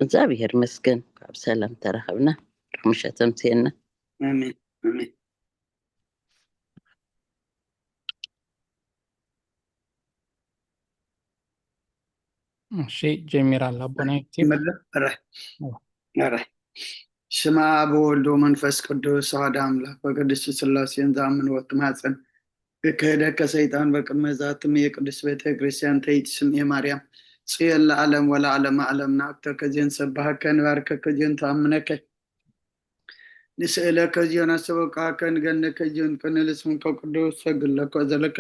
እግዚአብሔር ይመስገን ካብ ሰላም ተረኸብና ምሸት ተምሲና አሜን አሜን። እሺ ጀሚራል አቦናይቲ አረ ስማ በወልዶ መንፈስ ቅዱስ አሐዱ አምላክ በቅድስት ሥላሴን ዘአምን ወትማጸን ከሄደከ ሰይጣን በቅድመ ዛትም የቅዱስ ቤተ ክርስቲያን ተይት ስም የማርያም ጽየል ለዓለም ወለዓለም ዓለም ናቅተ ከዚህን ሰባኸከ ንባርከከ ከዚህን ተአምነከ ንስእለከ ከዚህን አሰበቃከ ንገነከ ከዚህን ቅንልስምከ ቅዱስ ሰግለከ ዘለከ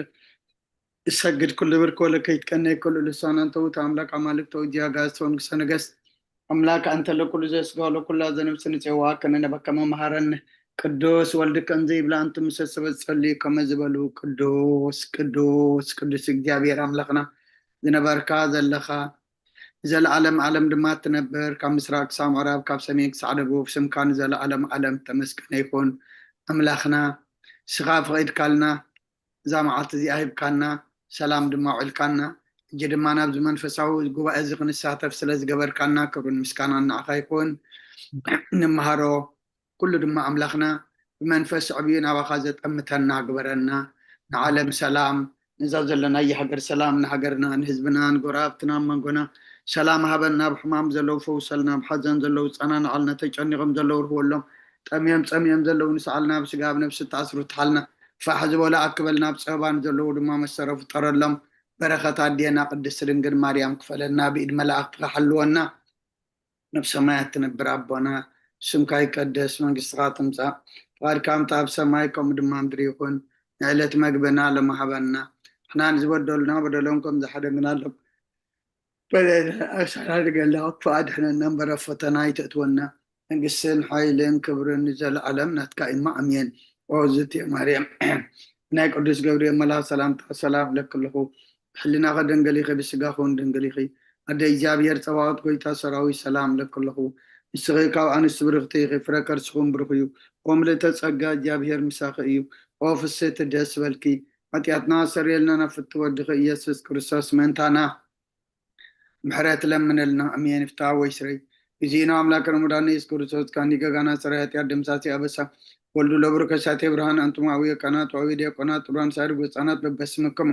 እሰግድ ኩሉ ብርክ ወለከ ይትቀነይ ኩሉ ልሳን አንተ ውእቱ አምላክ አማልክት ወእግዚአ ጋዝ ወንግሥተ ነገሥት አምላክ አንተ ለኩሉ ዘሥጋ ወለኩሉ ዘነፍስ ንጽዋከ ነነበከ መሐረነ ቅዱስ ወልድከ እንዘ ይብላ አንተ ምሰሰበት ጸልይ ከመ ዝበሉ ቅዱስ ቅዱስ ቅዱስ እግዚአብሔር አምላክና ዝነበርካ ዘለኻ ዘለዓለም ዓለም ድማ ትነብር ካብ ምስራቅ ክሳብ ምዕራብ ካብ ሰሜን ክሳብ ደቡብ ስምካ ንዘለዓለም ዓለም ተመስገነ ይኹን አምላክና ስኻ ፈቒድካልና እዛ መዓልቲ እዚኣ ሂብካና ሰላም ድማ ውዒልካና እጂ ድማ ናብዚ መንፈሳዊ ጉባኤ እዚ ክንሳተፍ ስለ ዝገበርካና ክብርን ምስጋና ንዓኻ ይኹን ንመሃሮ ኩሉ ድማ አምላክና ብመንፈስ ዕብዩ ናባኻ ዘጠምተና ግበረና ንዓለም ሰላም ንዛ ዘለና የሃገር ሰላም ንሃገርና ንህዝብና ንጎራብትና መንጎና ሰላም ሃበና ብሕማም ዘለው ፈውሰልና ብሓዘን ዘለው ፀናንዓልና ተጨኒቆም ዘለው ርህወሎም ጠምዮም ፀምዮም ዘለው ንሰዓልና ብስጋ ብነብሲ ተኣስሩ ትሓልና ፋሕ ዝበሉ ኣክበልና ብፀባን ዘለው ድማ መሰረፉ ጠረሎም በረኸት ኣዴና ቅድስት ድንግል ማርያም ክፈለና ብኢድ መላእክቲ ክሓልወና ናብ ሰማያት ትነብር ኣቦና ስምካ ይቀደስ መንግስትኻ ትምፃእ ፍቃድካ ምታ ኣብ ሰማይ ከምኡ ድማ ምድሪ ይኹን ንዕለት መግብና ለማሃበና ሕና ንዝበደሉና በደሎም ከም ዝሓደግናሎም ኣሳራድገላ ክፍኣድሕነና እምበረ ፈተና ይተእትወና መንግስትን ሓይልን ክብርን ንዘለዓለም ናትካ ኢማ ኣሜን። ኦዝት ማርያም ናይ ቅዱስ ገብርኤል መልአክ ሰላምታ ሰላም ለክልኹ ሕሊናኸ ደንገሊኺ ብስጋኹን ደንገሊኺ ኣደ እግዚኣብሔር ፀባዖት ጎይታ ሰራዊት ሰላም ለክልኹ ንስኺ ካብ ኣንስቲ ብርክቲ ኢኺ ፍረ ከርስኹም ብሩኽ እዩ ኦ ምልዕተ ጸጋ እግዚኣብሔር ምሳኺ እዩ ኦ ፍስሕቲ ደስ በልኪ ኃጢአትና ሰሪየልና ናፍቲ ወድኺ ኢየሱስ ክርስቶስ መንታና ምሕረት ለምንልና ኣሜን። ይፍትሐ ወይስረይ ጊዜና አምላክ ረመዳን ኢየሱስ ክርስቶስ ካኒ ገጋና ሰራይ ኃጢአት ደምሳሴ አበሳ ወልዱ ለብሩከ ሳቴ ብርሃን አንቱም አዊ ቀናት አዊ ዲያቆናት ጥሩን ሳድጉ ህፃናት በበስምክሙ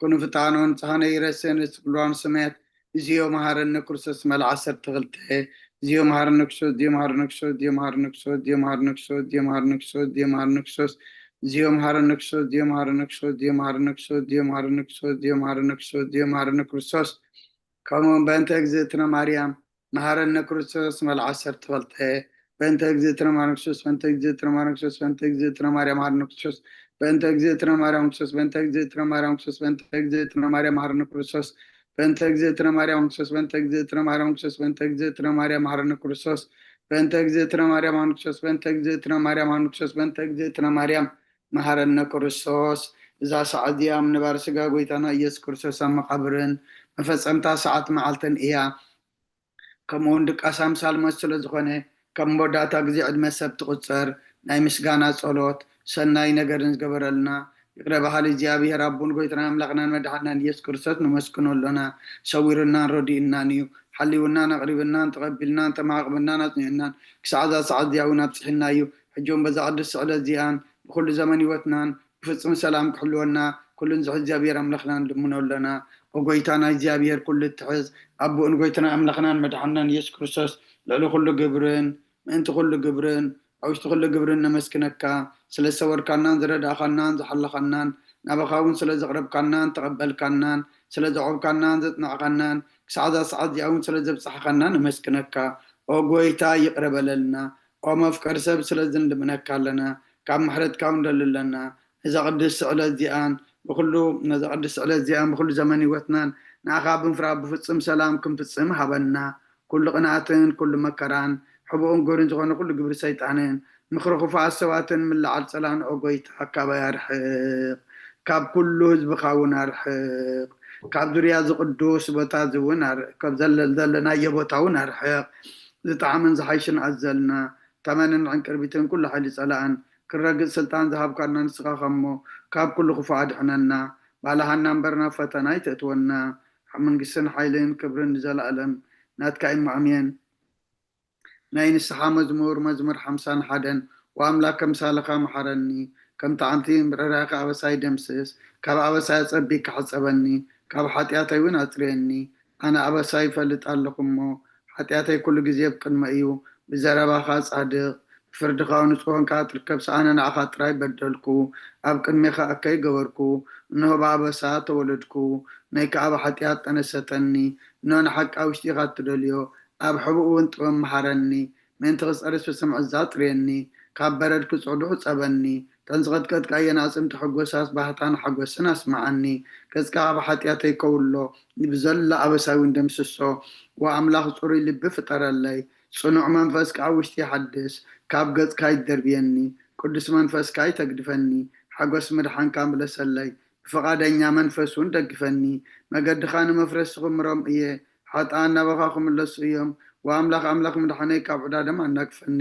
ኩኑ ፍትሐኖን ፀሃነ ይረሰን ብሉዋን ሰማያት እዚዮ መሃረነ ክርስቶስ መልዓ 12 እዚዮ መሃረነ ክርስቶስ እዚዮ መሃረነ ክርስቶስ እዚዮ መሃረነ ክርስቶስ እዚዮ መሃረነ ክርስቶስ እዚዮ መሃረነ ክርስቶስ እዚዮ መሃረነ ክርስቶስ እዚዮ መሃረነ ክርስቶስ እዚዮ መሃረነ ክርስቶስ እዚዮ መሃረነ ክርስቶስ እዚዮ መሃረነ ክርስቶስ እዚዮ መሃረነ ክርስቶስ እዚዮ መሃረነ ክርስቶስ ከምኡ በእንተ እግዝእትነ ማርያም መሃረነ ክርስቶስ መልዓ 12 በእንተ እግዝእትነ ማርያም ክርስቶስ በእንተ እግዝእትነ ማርያም ክርስቶስ በእንተ እግዝእትነ ማርያም መሃረነ ክርስቶስ በእንተ እግዝእትነ ማርያም ክርስቶስ በእንተ እግዝእትነ ማርያም ክርስቶስ በእንተ እግዝእትነ ማርያም መሃረነ ክርስቶስ በእንተ እግዝእትነ ማርያም ክርስቶስ በእንተ እግዝእትነ ማርያም ክርስቶስ በእንተ እግዝእትነ ማርያም መሃረነ ክርስቶስ በእንተ እግዝእትነ ማርያም መሃረነ ክርስቶስ በእንተ እግዝእትነ ማርያም መሃረነ ክርስቶስ በእንተ እግዝእትነ ማርያም መሃረነ ክርስቶስ እዛ ሰዓት እዚኣ ምንባር ስጋ ጎይታና ኢየሱስ ክርስቶስ ኣብ መቃብርን መፈፀምታ ሰዓት መዓልትን እያ ከምኡውን ድቃስ ኣምሳል መስሎ ዝኾነ ከም መወዳእታ ግዜ ዕድመ ሰብ ትቁፀር ናይ ምስጋና ጸሎት ሰናይ ነገርን ዝገበረልና ይቅረ ባህሊ እግዚኣብሔር ኣቦን ጎይታና ኣምላኽናን መድሓኒትናን ኢየሱስ ክርስቶስ ንመስክነሎና ሰዊሩናን ረዲኡናን እዩ ሓሊውናን ኣቕሪብናን ተቐቢልናን ተማዕቕብናን ኣፅኒዕናን ክሳዕ እዛ ሰዓት እዚኣ እውን ኣብፅሒና እዩ ሕጂውን በዛ ቅዱስ ስዕለት እዚኣን ብኩሉ ዘመን ሂወትናን ብፍፁም ሰላም ክሕልወና ኩሉን ዝሕዝ እግዚኣብሔር ኣምላኽና ንልምኖ ኣለና ወጎይታና እግዚኣብሔር ኩሉ ትሕዝ ኣቦን ጎይታና ኣምላኽናን መድሓኒትናን ኢየሱስ ክርስቶስ ልዕሊ ኩሉ ግብርን ምእንቲ ኩሉ ግብርን ኣብ ውሽጢ ኩሉ ግብርን ነመስክነካ ስለ ዝሰወርካናን ዝረዳእኻናን ዝሓለኻናን ናባኻ እውን ስለ ዘቕረብካናን ተቐበልካናን ስለ ዘቆብካናን ዘፅናዕኻናን ክሳዕ እዛ ሰዓት እዚኣ እውን ስለ ዘብፅሓኻናን ነመስክነካ ኦ ጎይታ ይቅረ በለልና ኦ መፍቀሪ ሰብ ስለ ዝንልምነካ ኣለና ካብ ምሕረትካ ንደሊ ኣለና እዛ ቅዱስ ስዕለት እዚኣን ብኩሉ ነዛ ቅዱስ ስዕለት እዚኣን ብኩሉ ዘመን ሂወትናን ንዓኻ ብምፍራቅ ብፍፁም ሰላም ክንፍፅም ሃበና ኩሉ ቅንዓትን ኩሉ መከራን ሕቡኡን ጎርን ዝኾነ ኩሉ ግብሪ ሰይጣንን ምክሪ ክፉኣት ሰባትን ምልዓል ፀላን ኦ ጎይታ ካባይ ኣርሕቕ ካብ ኩሉ ህዝብኻ እውን ኣርሕቕ ካብ ዙርያ ዝቅዱስ ቦታ እውን ካብ ዘለናዮ ቦታ እውን ኣርሕቕ ዝጣዕምን ዝሓይሽን ኣዘልና ተመንን ዕንቅርቢትን ኩሉ ሓይሊ ፀላእን ክረግፅ ስልጣን ዝሃብካና ንስኻ ከሞ ካብ ኩሉ ክፉእ ኣድሕነና ባላሃና እምበርና ፈተና ይተእትወና መንግስትን ሓይልን ክብርን ንዘለኣለም ናትካ ኢማ ኣሜን። ናይ ንስሓ መዝሙር 51 ወአምላክ ከምሳለኻ መሓረኒ ከም ጣዕምቲ ምርራኻ ኣበሳይ ደምስስ ካብ ኣበሳይ ፀቢቅ ክሕፀበኒ ካብ ሓጢኣተይ እውን ኣፅርየኒ ኣነ ኣበሳይ ይፈልጥ ኣለኹ እሞ ሓጢኣተይ ኩሉ ግዜ ብቅድመ እዩ ብዘረባኻ ጻድቕ ፍርድኻ ንጹህን ትርከብ ሰኣነ ንዓኻ ጥራይ በደልኩ ኣብ ቅድሜኻ እከይ ገበርኩ እንሆ ብኣበሳ ተወለድኩ ናይ ከኣብ ሓጢኣት ጠነሰተኒ እንሆ ንሓቂ ውሽጢኻ ትደልዮ ኣብ ሕቡእ እውን ጥበብ መሓረኒ ምእንቲ ክፀርስ ብስምዒት ዛጥርየኒ ካብ በረድ ክፅዕድዑ ፀበኒ ተንዝቐጥቀጥካ የናፅም ተሐጎሳስ ባህታን ሓጎስን ኣስማዓኒ ገጽካ ኣብ ሓጢኣተይ ከውሎ ብዘላ ኣበሳይ እውን ደምስሶ ወኣምላኽ ፅሩይ ልቢ ፍጠረለይ ጽኑዕ መንፈስ ከዓ ውሽጢ ይሓድስ ካብ ገጽካ ይደርብየኒ ቅዱስ መንፈስካ ይተግድፈኒ ሓጎስ ምድሓንካ ምለሰለይ ብፈቃደኛ መንፈስ እውን ደግፈኒ መገድኻ ንመፍረስ ክምሮም እየ ሓጥኣን ናባኻ ክምለሱ እዮም ወኣምላኽ ኣምላኽ ምድሓነይ ካብ ዕዳደም ኣናግፈኒ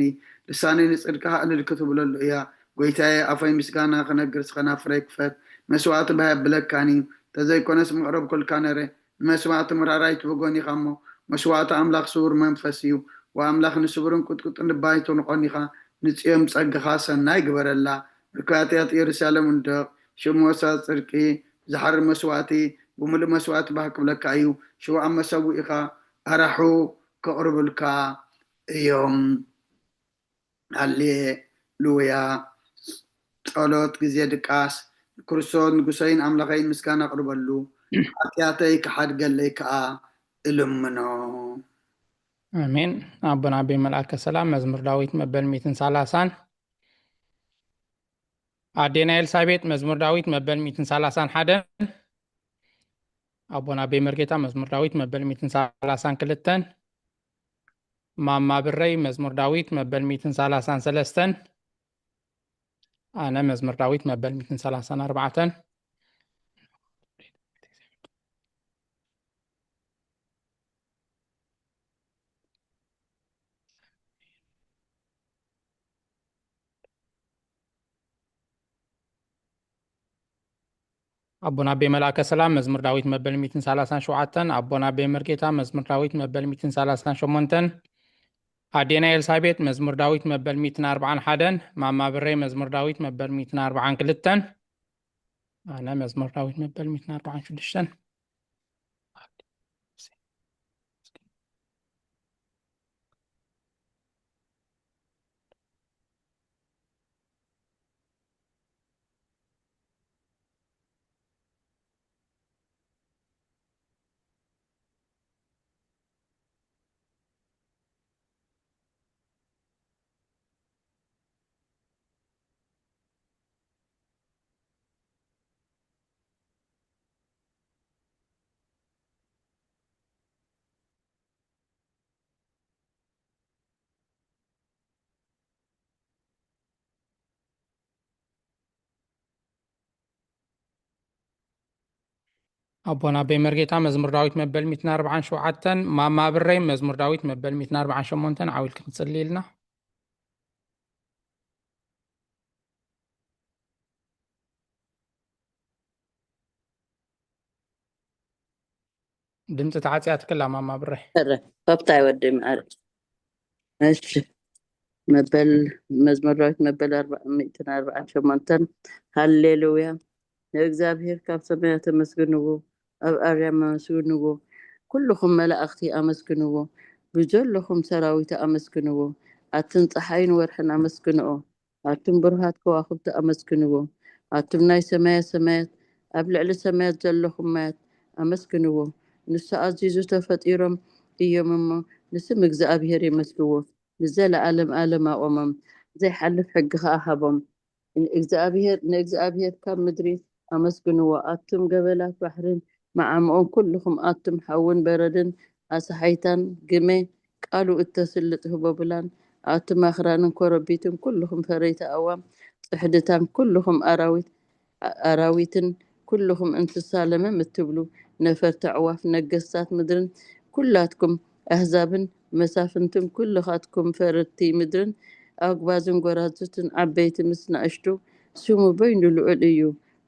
ልሳነይ ንፅድካ እልል ክትብለሉ እያ ጎይታዬ ኣፈይ ምስጋና ክነግር ከናፍረይ ክፈት መስዋዕቲ ባየብለካኒ ተዘይኮነስ ምቕረብ ኮልካ ነረ ንመስዋዕቲ ምራራይ ትብጎኒ ኢኻ እሞ መስዋዕቲ ኣምላኽ ስውር መንፈስ እዩ ወኣምላኽ ንስውርን ቁጥቁጥን ልባይቱ ንቆኒኻ ንፅዮም ፀግኻ ሰናይ ግበረላ ብካትያት ኢየሩሳሌም እንደቕ ሽሞሳ ፅድቂ ዝሓር መስዋዕቲ ብምሉእ መስዋዕቲ ባህ ክብለካ እዩ ሽውዓ መሰዊኢኻ ኣራሑ ከቕርብልካ እዮም ሃሌሉያ ጸሎት ግዜ ድቃስ ክርስቶስ ንጉሰይን ኣምላኸይን ምስጋና ቅርበሉ ሓጢኣተይ ክሓድገለይ ከዓ እልምኖ አሜን። አቡነ አቤ መልአከ ሰላም መዝሙር ዳዊት መበል 130 አዴና ኤልሳቤጥ መዝሙር ዳዊት መበል 131 አቡነ አቤ መርጌታ መዝሙር ዳዊት መበል 132 ማማ ብረይ መዝሙር ዳዊት መበል 133 አነ መዝሙር ዳዊት መበል 134 አቡነ አቤ መልአከ ሰላም መዝሙር ዳዊት መበል 137 አቡነ አቤ መርጌታ መዝሙር ዳዊት መበል 138 አዴና ኤልሳቤጥ መዝሙር ዳዊት መበል 141 ማማ ብረይ መዝሙር ዳዊት መበል 142 አነ መዝሙር ዳዊት መበል 146 አቡነ አቤ መርጌታ መዝሙር ዳዊት መበል 147 ማማ ብረይ መዝሙር ዳዊት መበል 148 ዓዊል ክንጽሊ ኢልና ድምፂ ተዓጽያ ትክላ ማማ ብረይ ከብታይ ወዲ ማዕረግ እሺ መበል መዝሙር ዳዊት መበል 148 ሃሌሉያ ለእግዚአብሔር ካብ ሰማያት ተመስግንዎ ኣብ ኣርያም ኣመስግንዎ ኩልኩም መላእኽቲ ኣመስግንዎ ብዘለኹም ሰራዊት ኣመስግንዎ ኣቱም ፀሓይን ወርሕን ኣመስግንኦ ኣቱም ብርሃት ከዋኽብቲ ኣመስግንዎ ኣቱም ናይ ሰማያት ኣብ ልዕሊ ሰማያት ዘለኹም ማያት ኣመስግንዎ ንሱ ኣዚዙ ተፈጢሮም እዮም እሞ ንስም እግዚኣብሔር የመስግዎ ንዘለዓለም ዓለም ኣቆሞም ዘይሓልፍ ሕጊ ከዓ ሃቦም ንእግዚኣብሔር ካብ ምድሪ ኣመስግንዎ ኣቱም ገበላት ባሕርን መዓምኦም ኩልኩም ኣቱም ሓውን በረድን ኣሰሓይታን ግመ ቃሉ እተስልጥ ህቦብላን ኣቱም ኣኽራንን ኮረቢትን ኩልኩም ፈረይተ ኣዋም ፅሕድታን ኩልኩም ኣራዊትን ኩልኩም እንስሳ ለመም እትብሉ ነፈርቲ ኣዕዋፍ ነገስታት ምድርን ኩላትኩም ኣህዛብን መሳፍንትን ኩልኻትኩም ፈረድቲ ምድርን ኣግባዝን ጎራዝትን ዓበይቲ ምስ ንኣሽቱ ስሙ በይኑ ልዑል እዩ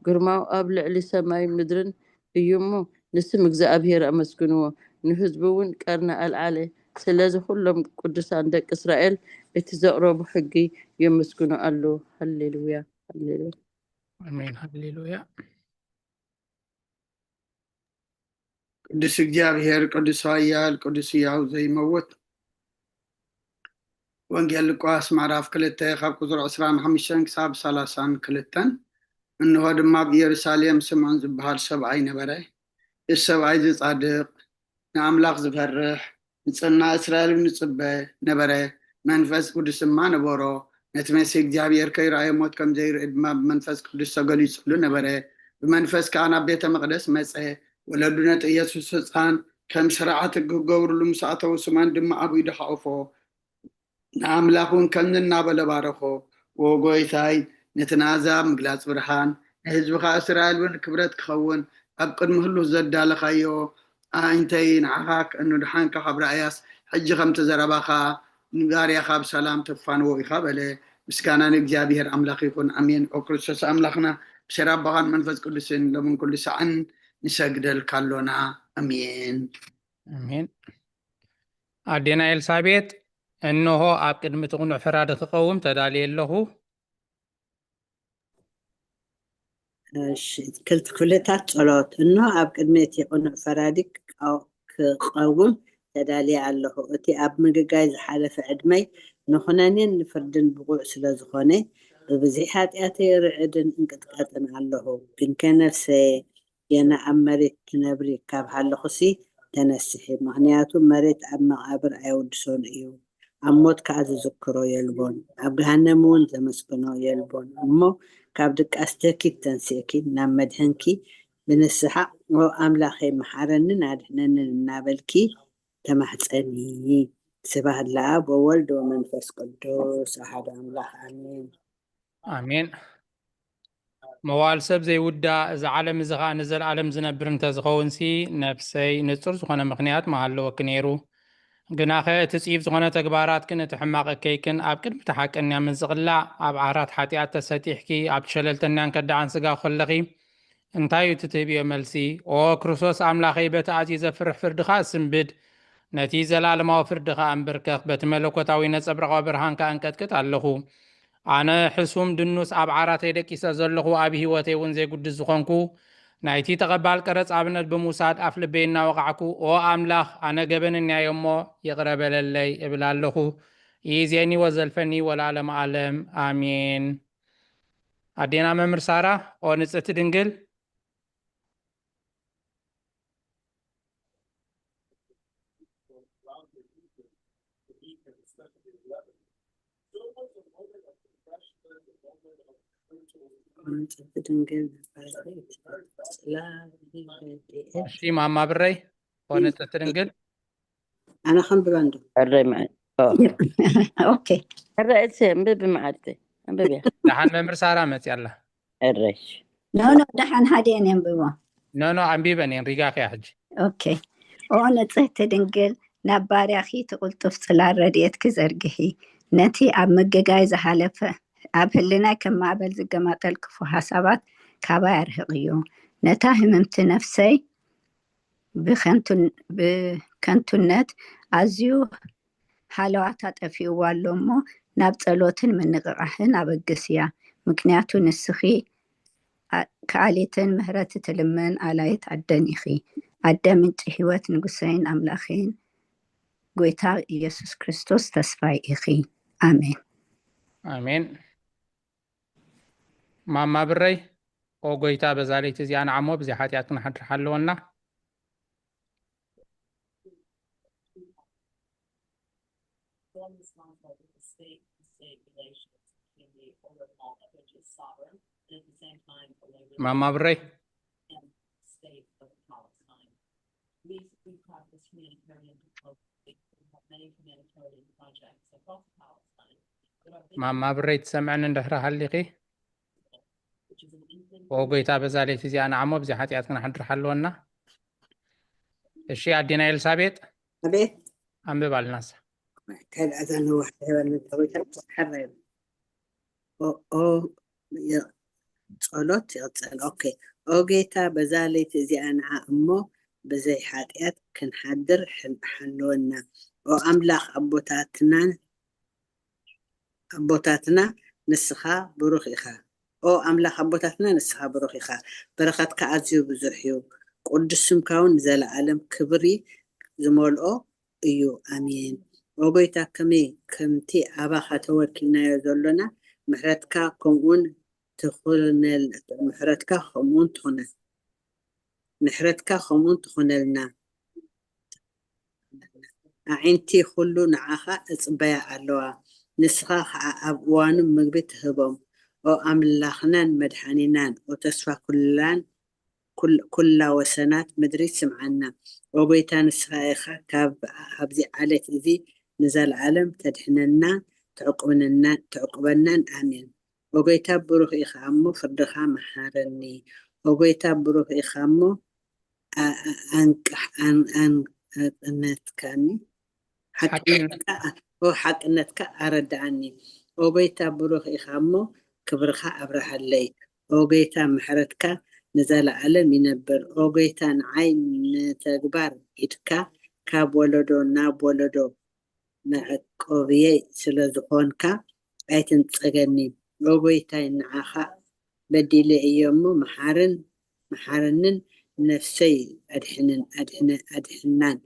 ግርማው ኣብ ልዕሊ ሰማይ ምድርን እዩ እሞ ንስም እግዚኣብሔር ኣመስግንዎ ንህዝቡ እውን ቀርና ኣልዓለ ስለዚ ኩሎም ቅዱሳን ደቂ እስራኤል እቲ ዘቕረቡ ሕጊ የመስግኑ ኣለዉ። ሃሌሉያ ሃሌሉያ አሜን ሃሌሉያ። ቅዱስ እግዚአብሔር ቅዱስ ኃያል ቅዱስ ሕያው ዘይመውት ወንጌል ሉቃስ ምዕራፍ 2 ካብ ቁጥሪ 25 ክሳብ 32 እንሆ ድማ ብኢየሩሳሌም ስምዖን ዝበሃል ሰብኣይ ነበረ። እዚ ሰብኣይ ዝጻድቕ ንኣምላኽ ዝፈርሕ ንጽና እስራኤል ንጽበ ነበረ። መንፈስ ቅዱስ ድማ ነበሮ። ነቲ መሲሕ እግዚአብሔር ከይረኣየ ሞት ከም ዘይርኢ ድማ ብመንፈስ ቅዱስ ተገሊጹሉ ነበረ። ብመንፈስ ከዓ ናብ ቤተ መቅደስ መፀ። ወለዱ ነቲ ኢየሱስ ህፃን ከም ስርዓት ክገብርሉ ምስ ኣተው ስመን ድማ ኣብ ኢዱ ሓቁፎ ንኣምላኽ እውን ከምዚ እናበለ ባረኾ። ወጎይታይ ነቲ ንኣሕዛብ ምግላፅ ብርሃን ንህዝብኻ እስራኤል እውን ክብረት ክኸውን ኣብ ቅድሚ ህሉ ዘዳለኻዮ ኣንተይ ንዓኻ እንድሓንካ ካብ ራእያስ ሕጂ ከም ተዘረባኻ ንባርያኻ ብሰላም ተፋንዎ ኢኻ በለ። ምስጋና ንእግዚአብሔር ኣምላኽ ይኹን ኣሜን። ኦ ክርስቶስ ኣምላኽና ብሰራ ኣባኻን መንፈስ ቅዱስን ሎምን ኩሉ ሰዓን ንሰግደል ካሎና ኣሜን አሜን። ኣዴና ኤልሳቤጥ እንሆ ኣብ ቅድሚ ትቕኑዕ ፍራድ ክቐውም ተዳልየ ኣለኹ። ክልተ ኩለታት ጸሎት እንሆ ኣብ ቅድሚ እቲ ቁኑዕ ፈራዲ ክቐውም ተዳልየ ኣለኹ። እቲ ኣብ ምግጋይ ዝሓለፈ ዕድመይ ንኹነኔን ንፍርድን ብቑዕ ስለ ዝኾነ ብብዙሕ ኃጢአተይ ርዕድን እንቅጥቃጥን ኣለኹ። ግን ከነፍሰየ ገና ኣብ መሬት ትነብሪ ካብ ሃለኹሲ ተነስሒ። ምክንያቱ መሬት ኣብ መቃብር ኣይውድሶን እዩ። ኣብ ሞት ከዓ ዝዝክሮ የልቦን፣ ኣብ ገሃነም እውን ዘመስግኖ የልቦን። እሞ ካብ ድቃስተኪ ተንስእኪ ናብ መድህንኪ ብንስሓ ኦ ኣምላኸይ መሓረንን ኣድሕነንን እናበልኪ ተማሕፀኒ። ስብሐት ለአብ ወወልድ ወመንፈስ ቅዱስ ኣሐዱ ኣምላኽ ኣሜን አሜን። መዋል ሰብ ዘይውዳእ እዚ ዓለም እዚ ከዓ ንዘለዓለም ዝነብር እንተዝኸውንሲ ነፍሰይ ንፁር ዝኾነ ምክንያት መሃለወኪ ነይሩ። ግናኸ እቲ ፅኢፍ ዝኾነ ተግባራት ክን እቲ ሕማቕ እከይክን ኣብ ቅድሚ ተሓቀንያ ምዝቕላዕ ኣብ ዓራት ሓጢኣት ተሰቲሕኪ ኣብ ሸለልተኛን ከዳዓን ስጋ ከለኺ እንታይ እዩ ትህብዮ መልሲ? ኦ ክርስቶስ ኣምላኸይ በቲ ኣዝዩ ዘፍርሕ ፍርድኻ ስንብድ ነቲ ዘላለማዊ ፍርድኻ እንብርከኽ በቲ መለኮታዊ ነፀብረቃዊ ብርሃንካ እንቀጥቅጥ ኣለኹ። ኣነ ሕሱም ድኑስ ኣብ ዓራተይ ደቂሰ ዘለኹ ኣብ ሂወተይ እውን ዘይጉድስ ዝኾንኩ ናይቲ ተቐባል ቀረፅ ኣብነት ብምውሳድ ኣፍ ልበይ እናወቃዕኩ ኦ ኣምላኽ ኣነ ገበንኛዮ እሞ ይቕረበለለይ እብል ኣለኹ። ኢዜኒ ወዘልፈኒ ወለዓለመ ዓለም ኣሜን። ኣዴና መምህር ሳራ ኦ ንጽሕቲ ድንግል እሺ ማማ ብረይ ኦ ንጽሕቲ ድንግል أنا خم ببندو الرأي معي أوكي الرأي انبب معرتي انبب دحن ممر سارة مت يلا الرأي نو دحن هادين ينبوا نو أنبيبني رجاك يا حج أوكي أنا صحت دنقل نباري أخي تقول تفصل رديت كزرقهي نتي أب مجاي زحلفة أب هلنا كم عبل زجمات الكفو حسابات كبار هقيو نتاهم ممت نفسي بكنتونت أزيو حالواتات أفيو والومو ناب ጸሎትን ምንቅቃሕን ኣበግስያ ምክንያቱ ንስኺ ከዓሌትን ምህረት ትልምን ኣላይት ኣደን ኢኺ ኣደ ምንጭ ህይወት ንጉሰይን ኣምላኸይን ጎይታ ኢየሱስ ክርስቶስ ተስፋይ ኢኺ ኣሜን ኣሜን። ማማ ብረይ ኦ ጎይታ በዛለይቲ እዚኣ ንዓሞ ብዘይ ሓጢኣት ክንሓድር ኣለወና ማማ ብረይ ማማ ብረይ ትሰምዐኒ እንድሕር ሃሊኺ ኦ ጎይታ በዛለይቲ እዚኣ ንዓሞ ብዘይ ሓጢኣት ክንሓድር ኣለወና እሺ ኣዴና ኤልሳቤጥ ኣቤት ኣንብብ ኣለናሳ كالأذان هو حرر ጸሎት ይቕፅል ኦኬ ኦ ጌታ በዛለይቲ እዚኣ ንዓ እሞ ብዘይ ሓጢአት ክንሓድር ሓልወና أملاخ أبوتاتنا نسخة بروخ إخا أملاخ أبوتاتنا نسخة بروخ إخا بركتك أزيو بزحيو قدسم كون زال عالم كبري زمولو إيو آمين وبيتا كمتي أباخا توكلنا يزولنا محرتك كمون تخلنا محرتك خمون تخنا محرتك خمون تخنا عينتي خلو نعاخا اصبايا علوا نسخا أبوان مقبت هبهم أو أملاخنان مدحانينان وتسفى كل وسنات مدري سمعنا وبيتا نسخا إخا كاب هبزي عليت إذي نزال عالم تدحننا تعقبنا آمين وبيتا بروخ إخا أمو فردخا محارني وبيتا بروخ إخا أمو أنتكاني حقنتك أرد عني وبيتا بروخ إخامو كبرخا أبرح اللي وبيتا محرتك نزال عالم ينبر وبيتا نعين تكبر إتكا كاب ولدو ناب ولدو نعقوبيي سلزخونكا أيتن تغني وبيتا نعاخا بديلي أيومو محارنن نفسي أدحنان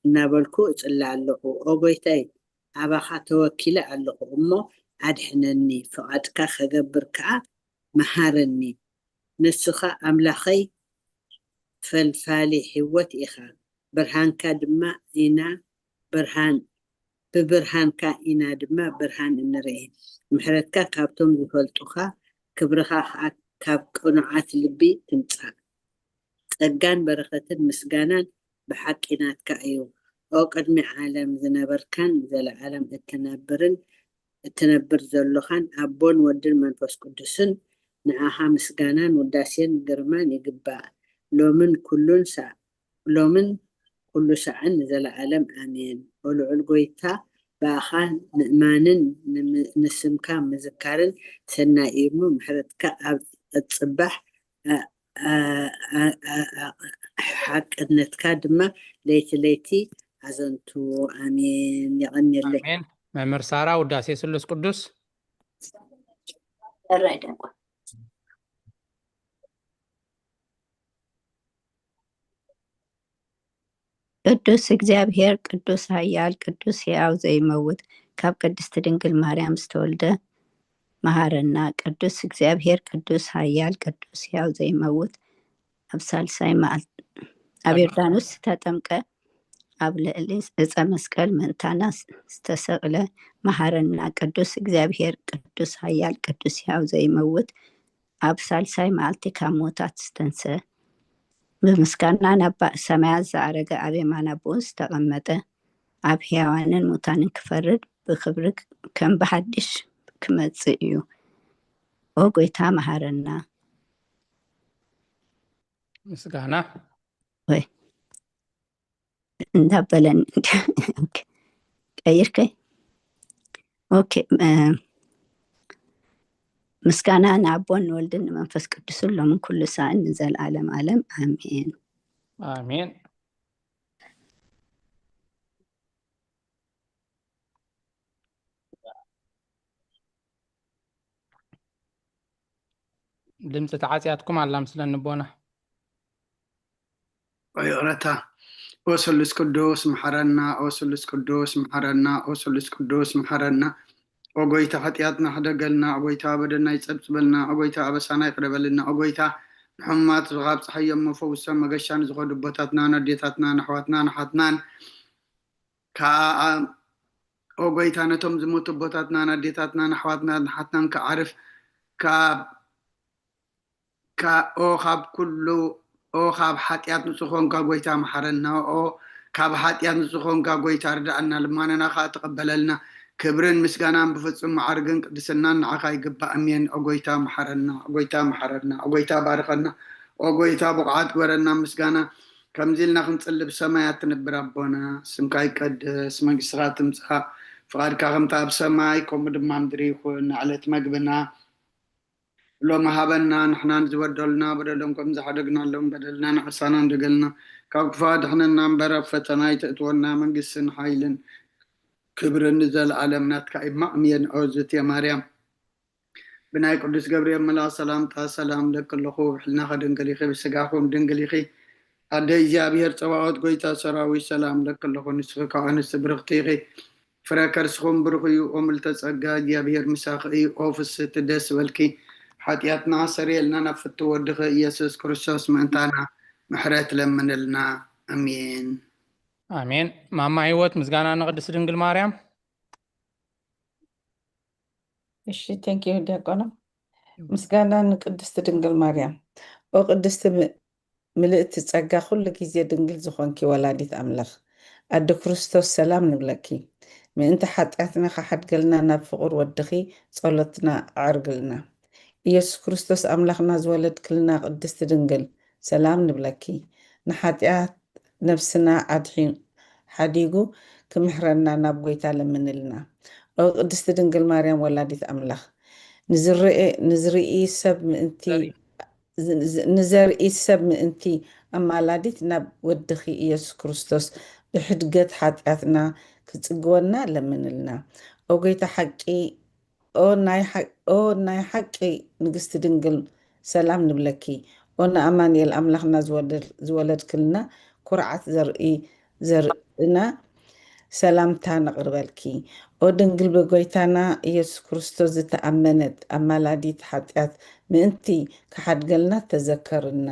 نابلكو اصلع له اوغيتاي اباخا توكيله له امو ادحنني فقدك خغبرك محارني نسخه املاخي فالفالي حوت اخا برهانك دما انا برهان ببرهانك انا دما برهان النري محرتك كابتم يفلطخا كبرخا كاب قنعات لبي تمصا ጸጋን በረኸትን ምስጋናን بحقناتك أيو أو قدمي عالم زنبركان زل عالم التنبر زلوخان أبون ودل منفس قدسن نعاها مسقانان وداسين قرمان يقبع لومن كل ساعة زل عالم آمين ولعلقويتا باخان نأمانن نسمكان مذكارن سنائيمو محرتك الصباح حقنتك دما ليتي عزنتو آمين يغني الله آمين ممر سارة وداسي سلس قدس الرأي ቅዱስ እግዚአብሔር ቅዱስ ኃያል ቅዱስ ሕያው ዘይመውት ካብ ቅድስት ድንግል ማርያም ዝተወልደ መሃረና ቅዱስ እግዚአብሔር ቅዱስ ኃያል ቅዱስ ሕያው ዘይመውት ኣብ ሳልሳይ መዓልቲ ኣብ ዮርዳኖስ ተጠምቀ ኣብ ልዕሊ ዕፀ መስቀል ምእንታና ዝተሰቕለ መሃረና ቅዱስ እግዚአብሔር ቅዱስ ኃያል ቅዱስ ሕያው ዘይመውት ኣብ ሳልሳይ መዓልቲ ካብ ሞታት ዝተንስአ بمسكننا نبأ سماع زعرق أبي ما نبوس تغمد أب حيوان متان كفرد بخبرك كم بحدش كما تسيو وقويتا مهارنا مسكانا وي نبلن كيركي اوكي مسكانا نعبون ولدن منفس قدس له من كل ساعة نزل عالم آمين آمين دمت تعاسياتكم على مثل النبونة ويقرأتا أوسلس قدوس محرنا أوسلس قدوس محرنا أوسلس قدوس محرنا أغويتا خطياتنا حدقلنا أغويتا بدنا يتسبسبلنا أغويتا أبسانا يقربلنا أغويتا نحمات زغاب صحيا مفوسا مغشان زغود بوتاتنا نديتاتنا نحواتنا نحاتنا كا أغويتا نتم زموت بوتاتنا نديتاتنا نحواتنا نحاتنا كعرف كا أوخاب كله أوخاب حاتيات نسخون كاغويتا محرنا أو كاب حاتيات نسخون كاغويتا ردعنا لما نخا تقبللنا كبرن مسكانان بفصم معرقن قدسنا نعخا يقبا أمين أغويتا محرنا أغويتا بارخنا أغويتا بقعات ورنا مسكانا كمزيلنا خنصلب سمايات نبر ربنا سمكاي قدس مقصرات مسخا فقاد كاغمتا بسماي كوم دمام دريخون علت مقبنا لو مهابنا نحنا نزودلنا بدلهم كم زحدقنا لهم بدلنا نحسانا ندقلنا كاكفاد احنا نمبر فتناي تأتونا من قسن حايلن ክብሪ ንዘለዓለም ናትካ ይማዕምየን ኦዝት የማርያም ብናይ ቅዱስ ገብርኤል መልአክ ሰላምታ ሰላም ለክለኹ ብሕልና ከድንግል ኢኺ ብስጋኹም ድንግል ኢኺ ኣደ እግዚኣብሔር ፀባዖት ጎይታ ሰራዊት ሰላም ለክለኹ ንስኺ ካብ ኣንስቲ ብርክቲ ኢኺ ፍረ ከርስኹም ብሩኽ እዩ ኦ ምልዕተ ጸጋ እግዚኣብሔር ምሳኺ እዩ ኦ ፍስሕቲ ደስ በልኪ ሓጢኣትና ሰሪየልና ናብ ፍቲ ወድኺ ኢየሱስ ክርስቶስ ምእንታና ምሕረት ለምንልና ኣሜን አሜን። ማማ ህይወት ምስጋና ንቅድስት ድንግል ማርያም። እሺ ቴንኪዩ ዲያቆና ምስጋና ንቅድስቲ ድንግል ማርያም ኦ ቅድስቲ ምልእቲ ጸጋ ኩሉ ግዜ ድንግል ዝኾንኪ ወላዲት ኣምላኽ ኣዲ ክርስቶስ ሰላም ንብለኪ ምእንቲ ሓጢኣትና ካሓድገልና ናብ ፍቑር ወድኺ ጸሎትና ኣዕርግልና ኢየሱስ ክርስቶስ ኣምላኽና ዝወለድክልና ቅድስቲ ድንግል ሰላም ንብለኪ ንሓጢኣት ነፍስና ሓዲጉ ክምሕረና ናብ ጎይታ ለምንልና ኦ ቅድስቲ ድንግል ማርያም ወላዲት ኣምላኽ ንዘርኢ ሰብ ምእንቲ ኣማላዲት ናብ ወድኺ ኢየሱስ ክርስቶስ ብሕድገት ሓጢኣትና ክጽግወና ለምንልና ኦ ጎይታ ሓቂ ኦ ናይ ሓቂ ንግስቲ ድንግል ሰላም ንብለኪ ኦ ንኣማንኤል ኣምላኽና ዝወለድክልና ኩርዓት ዘርእና ሰላምታ ነቕርበልኪ ኦ ድንግል ብጎይታና ኢየሱስ ክርስቶስ ዝተኣመነት ኣማላዲት ሓጢኣት ምእንቲ ክሓድገልና ተዘከርና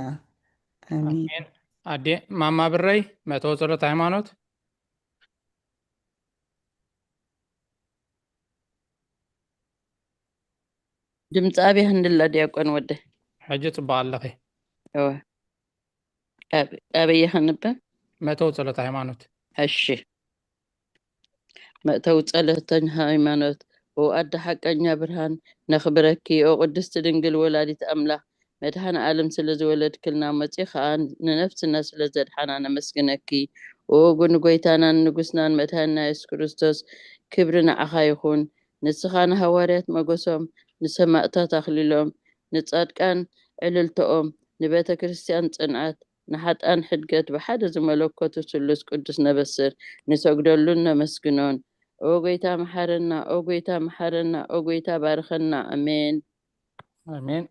ኣሜን አዴ ማማ ብረይ መተው ጸሎት ሃይማኖት ድምፂ ኣብያ ህንድላ ዲያቆን ወደ ሕጂ ጽባቕ ኣለኺ ኣበየ ክንብብ መተው ጸሎት ሃይማኖት እሺ መእተው ጸሎተኛ ሃይማኖት ኦ ኣደ ሓቀኛ ብርሃን ነኽብረኪ ኦ ቅድስቲ ድንግል ወላዲት ኣምላኽ መድኃነ ዓለም ስለ ዝወለድክልና መፂእ ከዓ ንነፍስና ስለ ዘድሓና ነመስግነኪ ኦ ጉን ጎይታናን ንጉስናን መድሃንና ኢየሱስ ክርስቶስ ክብሪ ንዓኻ ይኹን ንስኻ ንሃዋርያት መጎሶም ንሰማዕታት ኣኽሊሎም ንጻድቃን ዕልልቶኦም ንቤተ ክርስቲያን ጽንዓት ንሓጣን ሕድገት ብሓደ ዝመለኮቱ ስሉስ ቅዱስ ነበስር ንሰግደሉን ነመስግኖን ኦ ጎይታ መሓረና ኦ ጎይታ መሓረና ኦ ጎይታ ባርኸና ኣሜን አሜን።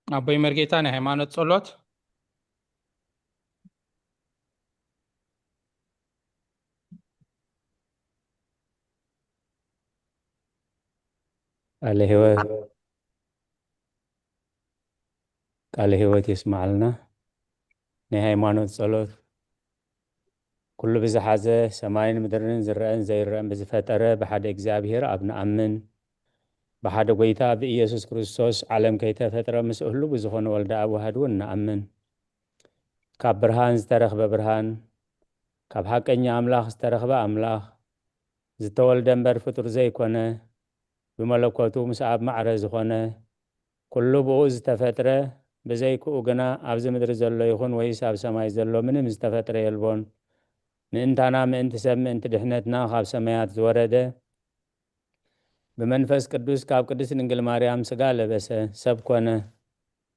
አቦይ መርጌታ ናይ ሃይማኖት ጸሎት ቃለ ሕይወት ይስማዓልና ናይ ሃይማኖት ጸሎት ኩሉ ብዝሓዘ ሰማይን ምድርን ዝረአን ዘይረአን ብዝፈጠረ ብሓደ እግዚኣብሔር ኣብ ንኣምን ብሓደ ጎይታ ብኢየሱስ ክርስቶስ ዓለም ከይተፈጥረ ምስ እህሉ ብዝኾነ ወልደ ኣብ ዋህድ እውን ንኣምን ካብ ብርሃን ዝተረኽበ ብርሃን ካብ ሓቀኛ ኣምላኽ ዝተረኽበ ኣምላኽ ዝተወልደ እምበር ፍጡር ዘይኮነ ብመለኮቱ ምስ ኣብ ማዕረ ዝኾነ ኩሉ ብኡ ዝተፈጥረ ብዘይክኡ ግና ኣብዚ ምድሪ ዘሎ ይኹን ወይስ ኣብ ሰማይ ዘሎ ምንም ዝተፈጥረ የልቦን ምእንታና ምእንቲ ሰብ ምእንቲ ድሕነትና ካብ ሰማያት ዝወረደ ብመንፈስ ቅዱስ ካብ ቅድስት ድንግል ማርያም ስጋ ለበሰ ሰብ ኮነ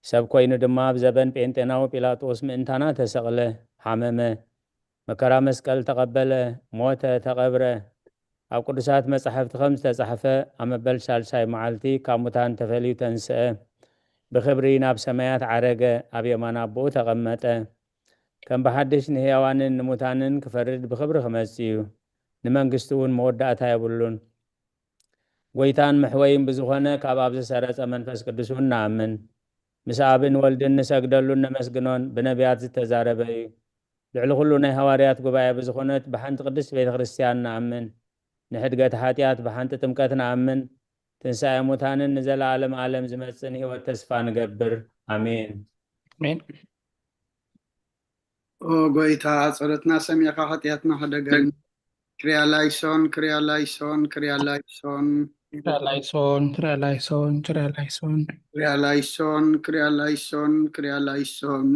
ሰብ ኮይኑ ድማ ብዘበን ጴንጤናዊ ጲላጦስ ምእንታና ተሰቕለ ሓመመ መከራ መስቀል ተቐበለ ሞተ ተቐብረ ኣብ ቅዱሳት መጻሕፍቲ ከም ዝተጻሕፈ ኣብ መበል ሳልሳይ መዓልቲ ካብ ሙታን ተፈልዩ ተንስአ ብክብሪ ናብ ሰማያት ዓረገ ኣብ የማን ኣቦኡ ተቐመጠ ከም ብሓድሽ ንህያዋንን ንሙታንን ክፈርድ ብክብሪ ክመጽእ እዩ ንመንግስቱ እውን መወዳእታ የብሉን ጎይታን መሕወይን ብዝኾነ ካብ ኣብ ዝሰረጸ መንፈስ ቅዱስ እውን ንኣምን ምስ ኣብን ወልድን ንሰግደሉን ነመስግኖን ብነቢያት ዝተዛረበ እዩ ልዕሊ ኩሉ ናይ ሃዋርያት ጉባኤ ብዝኾነት ብሓንቲ ቅድስት ቤተ ክርስቲያን ንኣምን ንሕድገት ሓጢኣት ብሓንቲ ጥምቀት ንኣምን ትንሣኤ ሙታንን ንዘለዓለም ዓለም ዝመጽን ህይወት ተስፋ ንገብር ኣሜን አሜን። ኦ ጎይታ ጸሎትና ሰሚዕካ ሓጢኣትና ሓደገን ክሪያላይሶን ክሪያላይሶን ክሪያላይሶን ትሪያላይሶን ትሪያላይሶን ትሪያላይሶን ክሪያላይሶን ክሪያላይሶን ክሪያላይሶን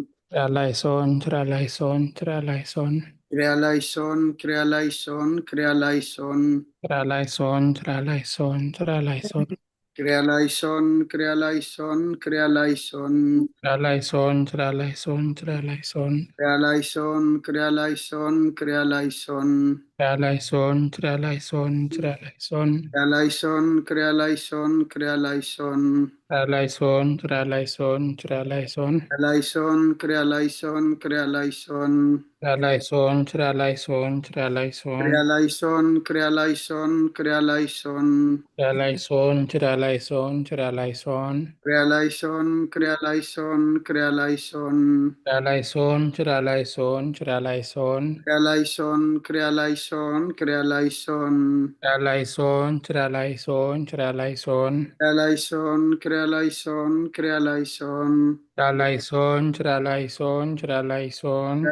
ትሪያላይሶን ትሪያላይሶን ትሪያላይሶን ክሪያላይሶን ክሪያላይሶን ክሪያላይሶን ትሪያላይሶን ትሪያላይሶን ትሪያላይሶን ክሪያላይሶን ክሪያላይሶን ክሪያላይሶን ትራላይሶን ትራላይሶን ትራላይሶን ክሪያላይሶን ክሪያላይሶን ክሪያላይሶን ትራላይሶን ትራላይሶን ትራላይሶን ክሪያላይሶን ክሪያላይሶን ክሪያላይሶን ትራላይሶን ትራላይሶን ትራላይሶን ክሪያላይሶን ክሪያላይሶን ክሪያላይሶን ትራላይሶን ትራላይሶን ትራላይሶን ክሪያላይሶን ክሪያላይሶን ክሪያላይሶን ትራላይሶን ትራላይሶን ትራላይሶን ክሪያላይሶን ክሪያላይሶን ክሪያላይሶን ትራላይሶን ትራላይሶን ትራላይሶን ክሪያላይሶን ክሪያላይሶን ክሪያላይሶን ትራላይሶን ትራላይሶን ትራላይሶን ክሪያላይሶን ክሪያላይሶን ክሪያላይሶን ትራላይሶን ትራላይሶን ትራላይሶን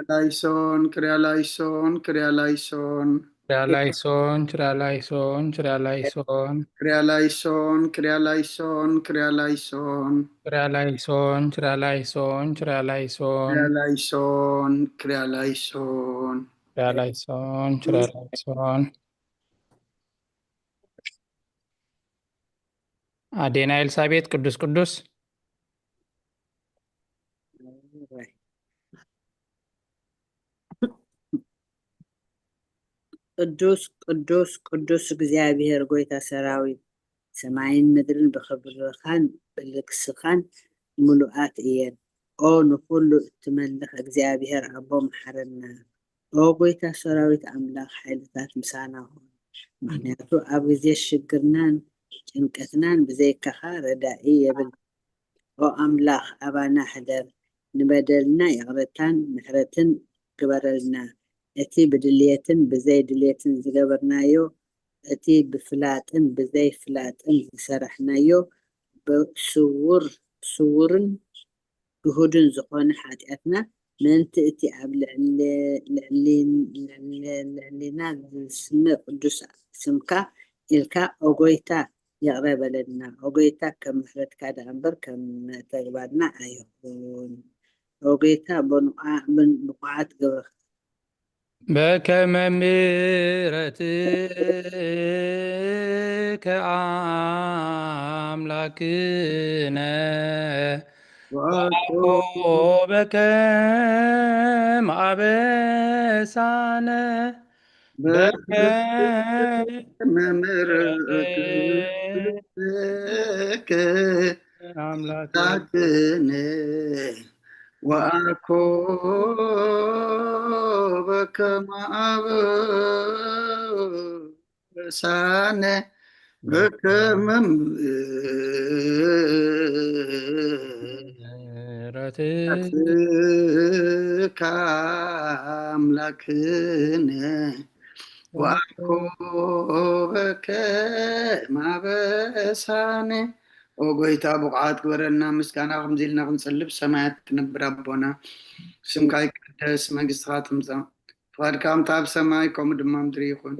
ክሪያላይሶን ክሪያላይሶን ክሪያላይሶን ትራላይሶን ትራላይሶን ትራላይሶን ክሪያላይሶን ክሪያላይሶን ክሪያላይሶን ትራላይሶን ትራላይሶን ትራላይሶን ክሪያላይሶን ክሪያላይሶን ትራላይሶን ትራላይሶን አዴና ኤልሳቤጥ ቅዱስ ቅዱስ ቅዱስ ቅዱስ ቅዱስ እግዚአብሔር ጎይታ ሰራዊት ሰማይን ምድርን ብክብርኻን ብልክስኻን ሙሉኣት እየን። ኦ ንኩሉ እትመልኽ እግዚአብሔር ኣቦ መሓረና። ኦ ጎይታ ሰራዊት ኣምላኽ ሓይልታት ምሳና ሆን። ምክንያቱ ኣብ ግዜ ሽግርናን ጭንቀትናን ብዘይካኻ ረዳኢ የብል። ኦ ኣምላኽ ኣባና ሕደር ንበደልና ይቕርታን ምሕረትን ግበረልና። እቲ ብድልየትን ብዘይ ድልየትን ዝገበርናዮ እቲ ብፍላጥን ብዘይ ፍላጥን ዝሰራሕናዮ ስውርን ግሁድን ዝኾነ ሓጢኣትና ምእንቲ እቲ ኣብ ልዕሊና ዝስምዕ ቅዱስ ስምካ ኢልካ ኦጎይታ ይቕረበለና። ኦጎይታ ከም ምሕረትካ ዳ እምበር ከም ተግባርና ኣይኹን። ኦጎይታ ብኑዓት ግብርካ በከመ ምሕረትከ አምላክነ ወአኮ በከመ አበሳነ በከመ ምሕረትከ አምላክነ ወአኮ በከመ አበሳነ በከመ ምሕረትከ አምላክነ ወአኮ በከመ አበሳነ። ኦ ጎይታ ብቑዓት ግበረልና ምስጋና ከምዚ ኢልና ክንፅልብ ሰማያት ትነብር ኣቦና ስምካ ይቅደስ መንግስትካ ትምፃእ ፍቃድካ ከምቲ ኣብ ሰማይ ከምኡ ድማ ምድሪ ይኹን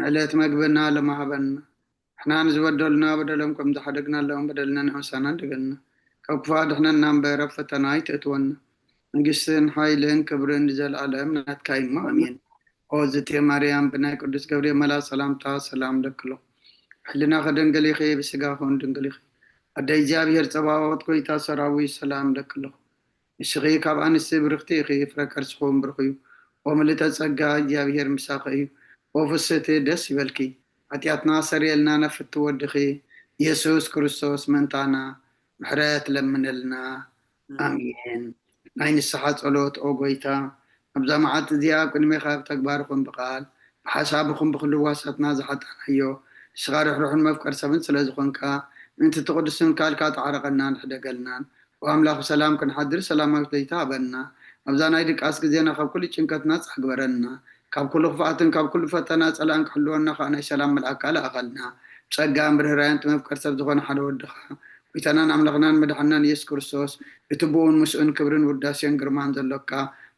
ዕለት መግብና ለማሃበና ንሕና ንዝበደሉና በደሎም ከም ዝሓደግና ኣለዎም በደልና ንሕሳና ድገልና ካብ ክፉ ኣድሕነና እምበር ኣብ ፈተና ኣይተእትወና መንግስትን ሓይልን ክብርን ንዘለኣለም ናትካ ኢማ ኣሜን። ኦ ዝቴ ማርያም ብናይ ቅዱስ ገብርኤል መልኣክ ሰላምታ ሰላም ለክሎ ሕሊና ከደንገል ኢኺ ብስጋ ኹን ድንግል ኢኺ ኣደይ እግዚኣብሔር ፀባዖት ጎይታ ሰራዊት ሰላም ለክሎ ንስኺ ካብ ኣንስቲ ብርክቲ ኢኺ ፍረ ከርስኹም ብርኽ እዩ። ኦ ምልዕተ ጸጋ እግዚኣብሔር ምሳኺ እዩ። ኦ ፍስቲ ደስ ይበልኪ ኃጢአትና ሰሪየልና ነፍቲ ወድኺ ኢየሱስ ክርስቶስ መንታና ምሕረት ለምንልና ኣሜን። ናይ ንስሓ ጸሎት ኦ ጎይታ ኣብዛ መዓልቲ እዚኣ ኣብ ቅድሚኻ ብተግባርኩም ብቃል ብሓሳብኩም ብክልዋሳትና ዝሓጣናዮ ንስኻ ርሕሩሕን መፍቀር ሰብን ስለ ዝኾንካ ምእንቲ ትቅዱስን ካልካ ተዓረቐና ንሕደገልናን ወኣምላኽ ሰላም ክንሓድር ሰላማዊት ለይታ ሃበና ኣብዛ ናይ ድቃስ ግዜና ካብ ኩሉ ጭንቀትና ፀግበረና ካብ ኩሉ ክፍኣትን ካብ ኩሉ ፈተና ፀላእን ክሕልወና ከዓ ናይ ሰላም መልኣካ ለኣኸልና ብፀጋን ብርህራይን መፍቀር ሰብ ዝኾነ ሓደ ወድኻ ጎይታናን ኣምላኽናን መድሓናን ኢየሱስ ክርስቶስ እቲ ብኡን ምስኡን ክብርን ውዳሴን ግርማን ዘሎካ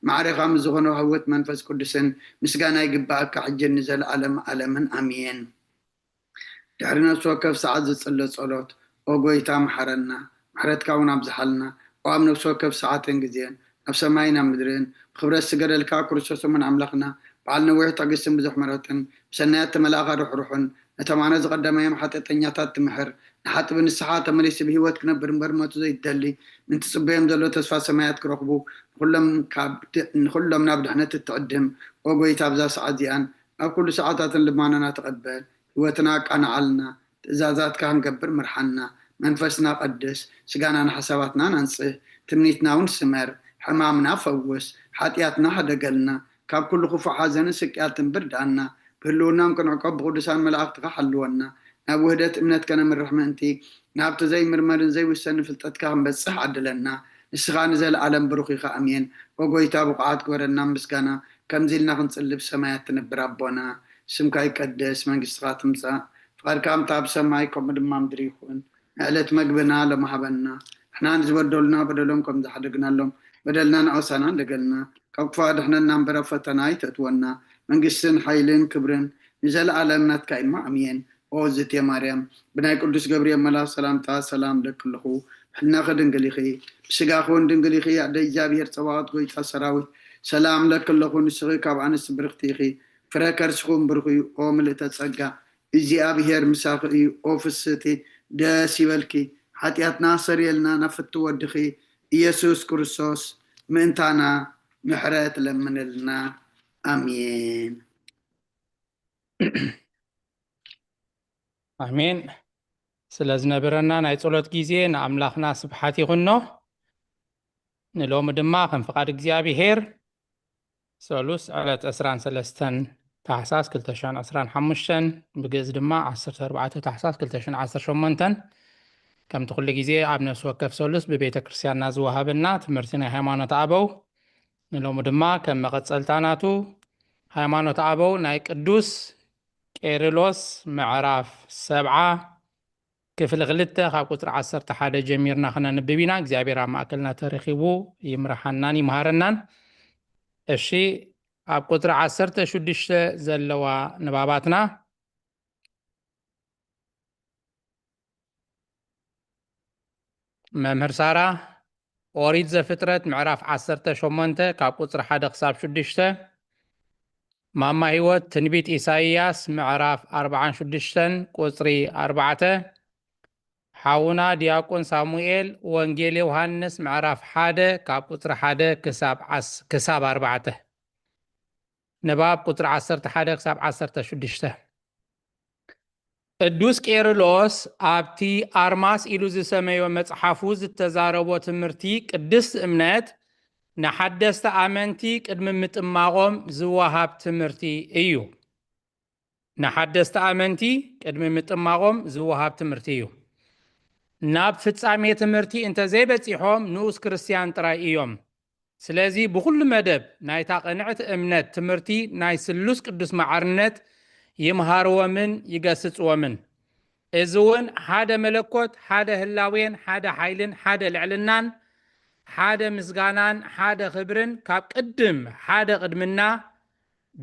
ማዕሪኻ ምስ ዝኾነ ህወት መንፈስ ቅዱስን ምስጋና ይግባእካ ሕጅን ንዘለኣለም ዓለምን ኣሜን። ድሕሪ ነፍሲ ወከፍ ሰዓት ዝፅለ ጸሎት ኦ ጎይታ መሓረና ምሕረትካ እውን ኣብዝሓልና ኦ ኣብ ነፍሲ ወከፍ ሰዓትን ግዜን ኣብ ሰማይን ኣብ ምድርን ብክብረት ዝገደልካ ክርስቶስ ምን ኣምላኽና በዓል ነዊሕ ትዕግስትን ብዙሕ ምሕረትን ብሰናያት ተመላእኻ ርሕሩሕን نتمانا زقدم يوم حتى تنياتات تمحر حتى بالنسحات تمليس بهوت كنبر مبرمات زي الدلي من تصبيهم دلو تسفى سمايات كرخبو كلهم نابد حنا تتقدم وقوي تابزا سعديان أو كل ساعات لما نتقبل هوتنا كان علنا تزازات كان قبر مرحنا منفسنا قدس سقانا حساباتنا ننصه تمنيتنا ونسمر حمامنا فوس حاتياتنا حدا قلنا كاب كل خفو حازن سكيات برد عنا بهلونا ممكن عقب قدسان ملاك تحلونا ناب وهدت امنت كان من رحمتي ناب زي مرمر زي وسن فلتت كان بس عدلنا نسخان زي العالم بروخي امين وقويتا بقعات قورنا مسكانا كم زلنا نصلي بسمايات تنبر ربنا سمك يقدس من قصات مسا فقال كام تاب سمايكم دما مدريكون علت مقبنا لمحبنا احنا نزودولنا بدلهم زحدقنا لهم بدلنا نعوسنا لقلنا كفاد احنا نمبر فتناي تتونا من قسن حيلين كبرن نزل عالم نتكاين مع امين اوزت يا مريم بناي قدس جبريل ملا سلام تا سلام لك له حنا خدن قليخي بسقاخون دنقليخي عدي جابير صوات قويتا سراوي سلام لك له نسغي كاب عن سبرختيخي فركر سخون برخي او ملتا تصقا ازي ابيهر مساقي او فستي داسي بالكي حتيات ناصر يلنا نفتو ودخي يسوس كريستوس منتانا محرات لمن لنا امين امين سلازنبرنا ناي ጸሎት ጊዜ ንኣምላኽና ስብሓት ይኹኖ ንሎሚ ድማ ከም ፍቓድ እግዚኣብሔር ሰሉስ ዕለት 23 ታሕሳስ 2015 ብግእዝ ድማ 14 ታሕሳስ 2018 ከምቲ ኩሉ ግዜ ኣብ ነፍሲ ወከፍ ሰሉስ ብቤተ ክርስቲያንና ዝወሃበና ትምህርቲ ናይ ሃይማኖት ኣበው ንሎሚ ድማ ከም መቐፀልታናቱ ሃይማኖት ኣበው ናይ ቅዱስ ቄርሎስ ምዕራፍ 7 ክፍል 2 ካብ ቁጥሪ 11 ጀሚርና ክነንብብ ኢና እግዚኣብሔር ኣብ ማእከልና ተረኺቡ ይምርሓናን ይምሃረናን እሺ ኣብ ቁጥሪ 16 ዘለዋ ንባባትና መምህር ሳራ ኦሪት ዘፍጥረት ምዕራፍ 18 ካብ ቁጥሪ 1 ክሳብ 6 ማማ ህይወት ትንቢት ኢሳይያስ ምዕራፍ 46 ቁጥሪ 4 ሓውና ዲያቆን ሳሙኤል ወንጌል ዮሐንስ ምዕራፍ 1 ካብ ቁጥሪ 1 ክሳብ 4 ንባብ ቁጥሪ 11 ክሳብ 16 ቅዱስ ቄርሎስ ኣብቲ ኣርማስ ኢሉ ዝሰመዮ መጽሓፉ ዝተዛረቦ ትምህርቲ ቅድስት እምነት ንሓደስተ ኣመንቲ ቅድሚ ምጥማቖም ዝወሃብ ትምህርቲ እዩ ንሓደስተ ኣመንቲ ቅድሚ ምጥማቖም ዝወሃብ ትምህርቲ እዩ ናብ ፍጻሜ ትምህርቲ እንተዘይበፂሖም ንኡስ ክርስቲያን ጥራይ እዮም ስለዚ ብኩሉ መደብ ናይታ ቅንዕቲ እምነት ትምህርቲ ናይ ስሉስ ቅዱስ ማዕርነት ይምሃርዎምን ይገስጽዎምን እዚ እውን ሓደ መለኮት ሓደ ህላዌን ሓደ ሓይልን ሓደ ልዕልናን ሓደ ምስጋናን ሓደ ክብርን ካብ ቅድም ሓደ ቅድምና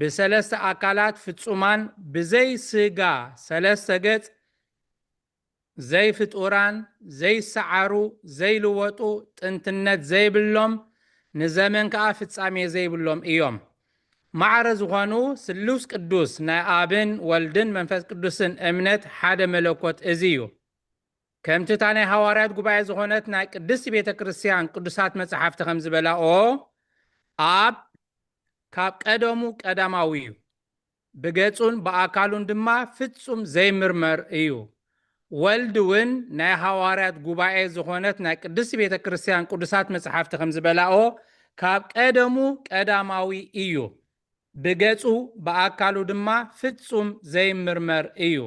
ብሰለስተ ኣካላት ፍጹማን ብዘይ ስጋ ሰለስተ ገጽ ዘይፍጡራን ዘይሰዓሩ ዘይልወጡ ጥንትነት ዘይብሎም ንዘመን ከዓ ፍጻሜ ዘይብሎም እዮም ማዕረ ዝኾኑ ስሉስ ቅዱስ ናይ ኣብን ወልድን መንፈስ ቅዱስን እምነት ሓደ መለኮት እዚ እዩ ከምቲ እታ ናይ ሃዋርያት ጉባኤ ዝኾነት ናይ ቅድስቲ ቤተ ክርስቲያን ቅዱሳት መጽሓፍቲ ከም ዝበላኦ ኣብ ካብ ቀደሙ ቀዳማዊ እዩ ብገጹን ብኣካሉን ድማ ፍጹም ዘይምርመር እዩ ወልድ እውን ናይ ሃዋርያት ጉባኤ ዝኾነት ናይ ቅድስቲ ቤተ ክርስቲያን ቅዱሳት መጽሓፍቲ ከም ዝበላኦ ካብ ቀደሙ ቀዳማዊ እዩ ብገጹ ብኣካሉ ድማ ፍጹም ዘይምርመር እዩ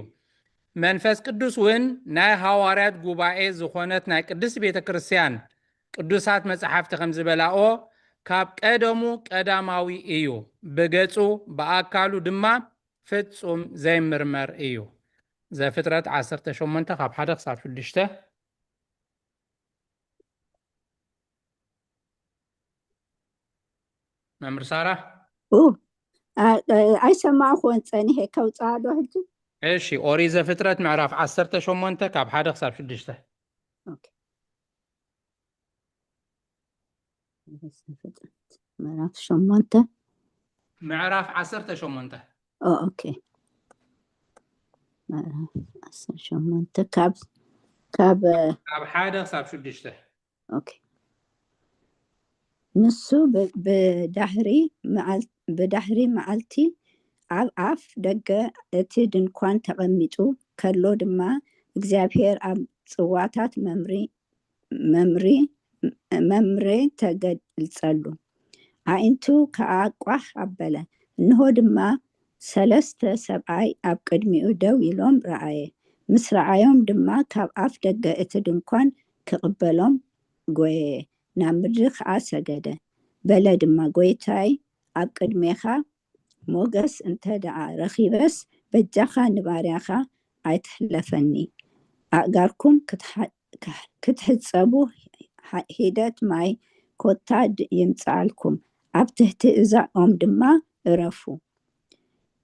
መንፈስ ቅዱስ እውን ናይ ሃዋርያት ጉባኤ ዝኾነት ናይ ቅድስቲ ቤተ ክርስቲያን ቅዱሳት መጽሓፍቲ ከም ዝበላኦ ካብ ቀደሙ ቀዳማዊ እዩ ብገጹ ብኣካሉ ድማ ፍጹም ዘይምርመር እዩ ዘፍጥረት 18 ካብ 1 ክሳብ 6 መምህር ሳራ ኣይሰማዕኹን ፀኒሐ ከውፅኣ ዶ ሕጂ እሺ ኦሪት ዘፍጥረት ምዕራፍ 18 ካብ 1 ክሳብ 6 ምዕራፍ 8 ምዕራፍ 18 ኦኬ 18 ካብ ኣብ ሓደ ክሳብ 6 ኦኬ ንሱ ብዳሕሪ መዓልቲ ኣብ ኣፍ ደገ እቲ ድንኳን ተቐሚጡ ከሎ ድማ እግዚኣብሔር ኣብ ጽዋታት መምሬ ተገልጸሉ ኣኢንቱ ከዓ ቋሕ ኣበለ እንሆ ድማ 3 ሰብኣይ ኣብ ቅድሚኡ ደው ኢሎም ረኣየ ምስ ረኣዮም ድማ ካብ ኣፍ ደገ እቲ ድንኳን ክቕበሎም ጎየየ ናብ ምድሪ ከዓ ሰገደ በለ ድማ ጎይታይ ኣብ ቅድሜኻ ሞገስ እንተ ደኣ ረኺበስ በጃኻ ንባርያኻ ኣይትሕለፈኒ ኣእጋርኩም ክትሕፀቡ ሂደት ማይ ኮታ ይምፃልኩም ኣብ ትሕቲ እዛ ኦም ድማ እረፉ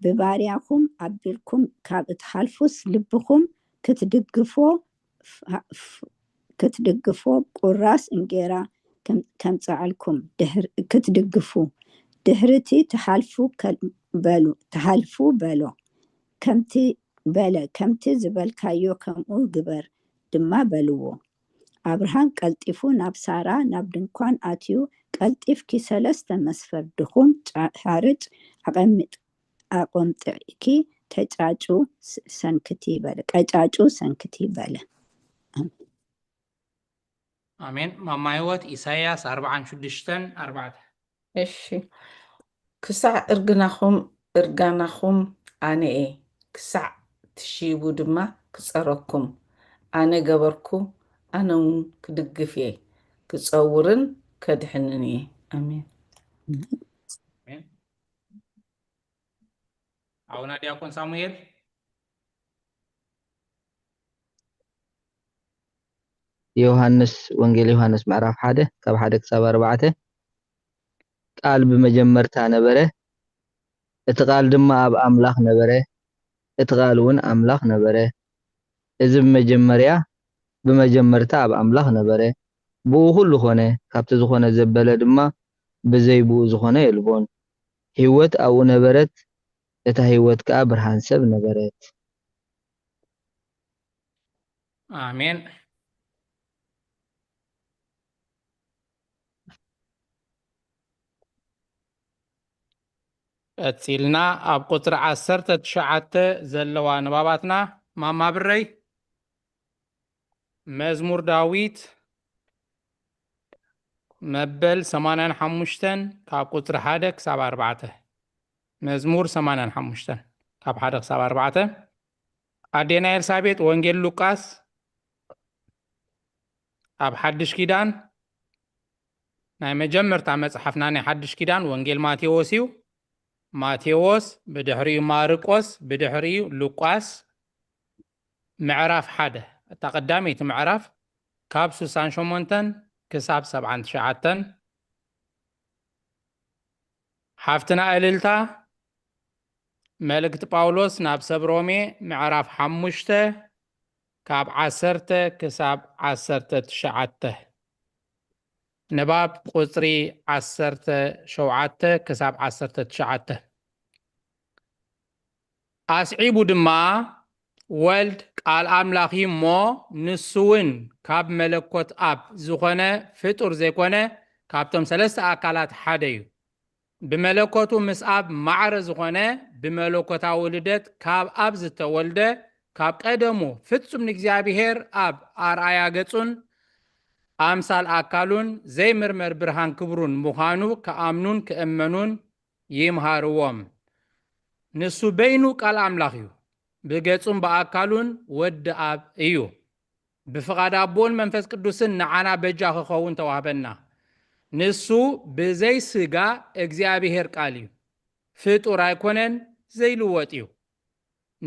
ብባርያኹም ኣቢልኩም ካብ እትሓልፉስ ልብኩም ክትድግፎ ቁራስ እንጌራ ከምፃዓልኩም ክትድግፉ ድሕርቲ ተሓልፉ በሎ ከምቲ ዝበልካዮ ከምኡ ግበር ድማ በልዎ ኣብርሃም ቀልጢፉ ናብ ሳራ ናብ ድንኳን ኣትዩ ቀልጢፍኪ 3 መስፈር ድኹም ሓርጭ ኣቆምጥኪ ቀጫጩ ሰንክቲ በለ ኣሜን ማማ ህይወት ኢሳያስ 46:4 እሺ ክሳዕ እርጋናኹም ኣነኤ ክሳዕ ትሺቡ ድማ ክፀረኩም ኣነ ገበርኩ ኣነ እውን ክድግፍ እየ ክፀውርን ከድሕንን እየ ኣሜን ኣቡና ዲያቆን ሳሙኤል ዮሐንስ ወንጌል ዮሐንስ ምዕራፍ 1 ካብ 1 ክሳብ 4 ቃል ብመጀመርታ ነበረ እቲ ቃል ድማ ኣብ ኣምላኽ ነበረ እቲ ቃል እውን ኣምላኽ ነበረ እዚ ብመጀመርታ ኣብ ኣምላኽ ነበረ ብኡ ሁሉ ኾነ ካብቲ ዝኾነ ዘበለ ድማ ብዘይብኡ ዝኾነ የልቦን ህይወት ኣብኡ ነበረት እታ ህይወት ከዓ ብርሃን ሰብ ነበረት ኣሜን ቀፂልና ኣብ ቁጥሪ 19 ዘለዋ ንባባትና ማማ ብረይ መዝሙር ዳዊት መበል 85 ካብ ቁጥሪ 1 ክሳብ 4 መዝሙር 85 ካብ 1 ክሳብ 4 ኣዴና ኤልሳቤጥ ወንጌል ሉቃስ ኣብ ሓድሽ ኪዳን ናይ መጀመርታ መጽሓፍና ናይ ሓድሽ ኪዳን ወንጌል ማቴዎስ እዩ ማቴዎስ ብድሕሪኡ ማርቆስ ብድሕሪኡ ሉቃስ ምዕራፍ 1 እታ ቀዳመይቲ ምዕራፍ ካብ 68 ክሳብ 79 ሓፍትና እልልታ መልእክቲ ጳውሎስ ናብ ሰብ ሮሜ ምዕራፍ 5 ካብ 10 ክሳብ 19 ንባብ ቁፅሪ 17 ክሳብ 19 ኣስዒቡ ድማ ወልድ ቃል ኣምላኽ እሞ ንሱውን ካብ መለኮት ኣብ ዝኾነ ፍጡር ዘይኮነ ካብቶም 3 ኣካላት ሓደ እዩ ብመለኮቱ ምስ ኣብ ማዕረ ዝኾነ ብመለኮታዊ ልደት ካብ ኣብ ዝተወልደ ካብ ቀደሙ ፍጹም ንእግዚኣብሔር ኣብ ኣርኣያ ገጹን ኣምሳል ኣካሉን ዘይምርመር ብርሃን ክብሩን ምዃኑ ከኣምኑን ክእመኑን ይምሃርዎም ንሱ በይኑ ቃል ኣምላኽ እዩ ብገጹን ብኣካሉን ወዲ ኣብ እዩ ብፍቓድ ኣቦን መንፈስ ቅዱስን ንዓና በጃ ክኸውን ተዋህበና ንሱ ብዘይ ስጋ እግዚአብሔር ቃል እዩ ፍጡር ኣይኮነን ዘይልወጥ እዩ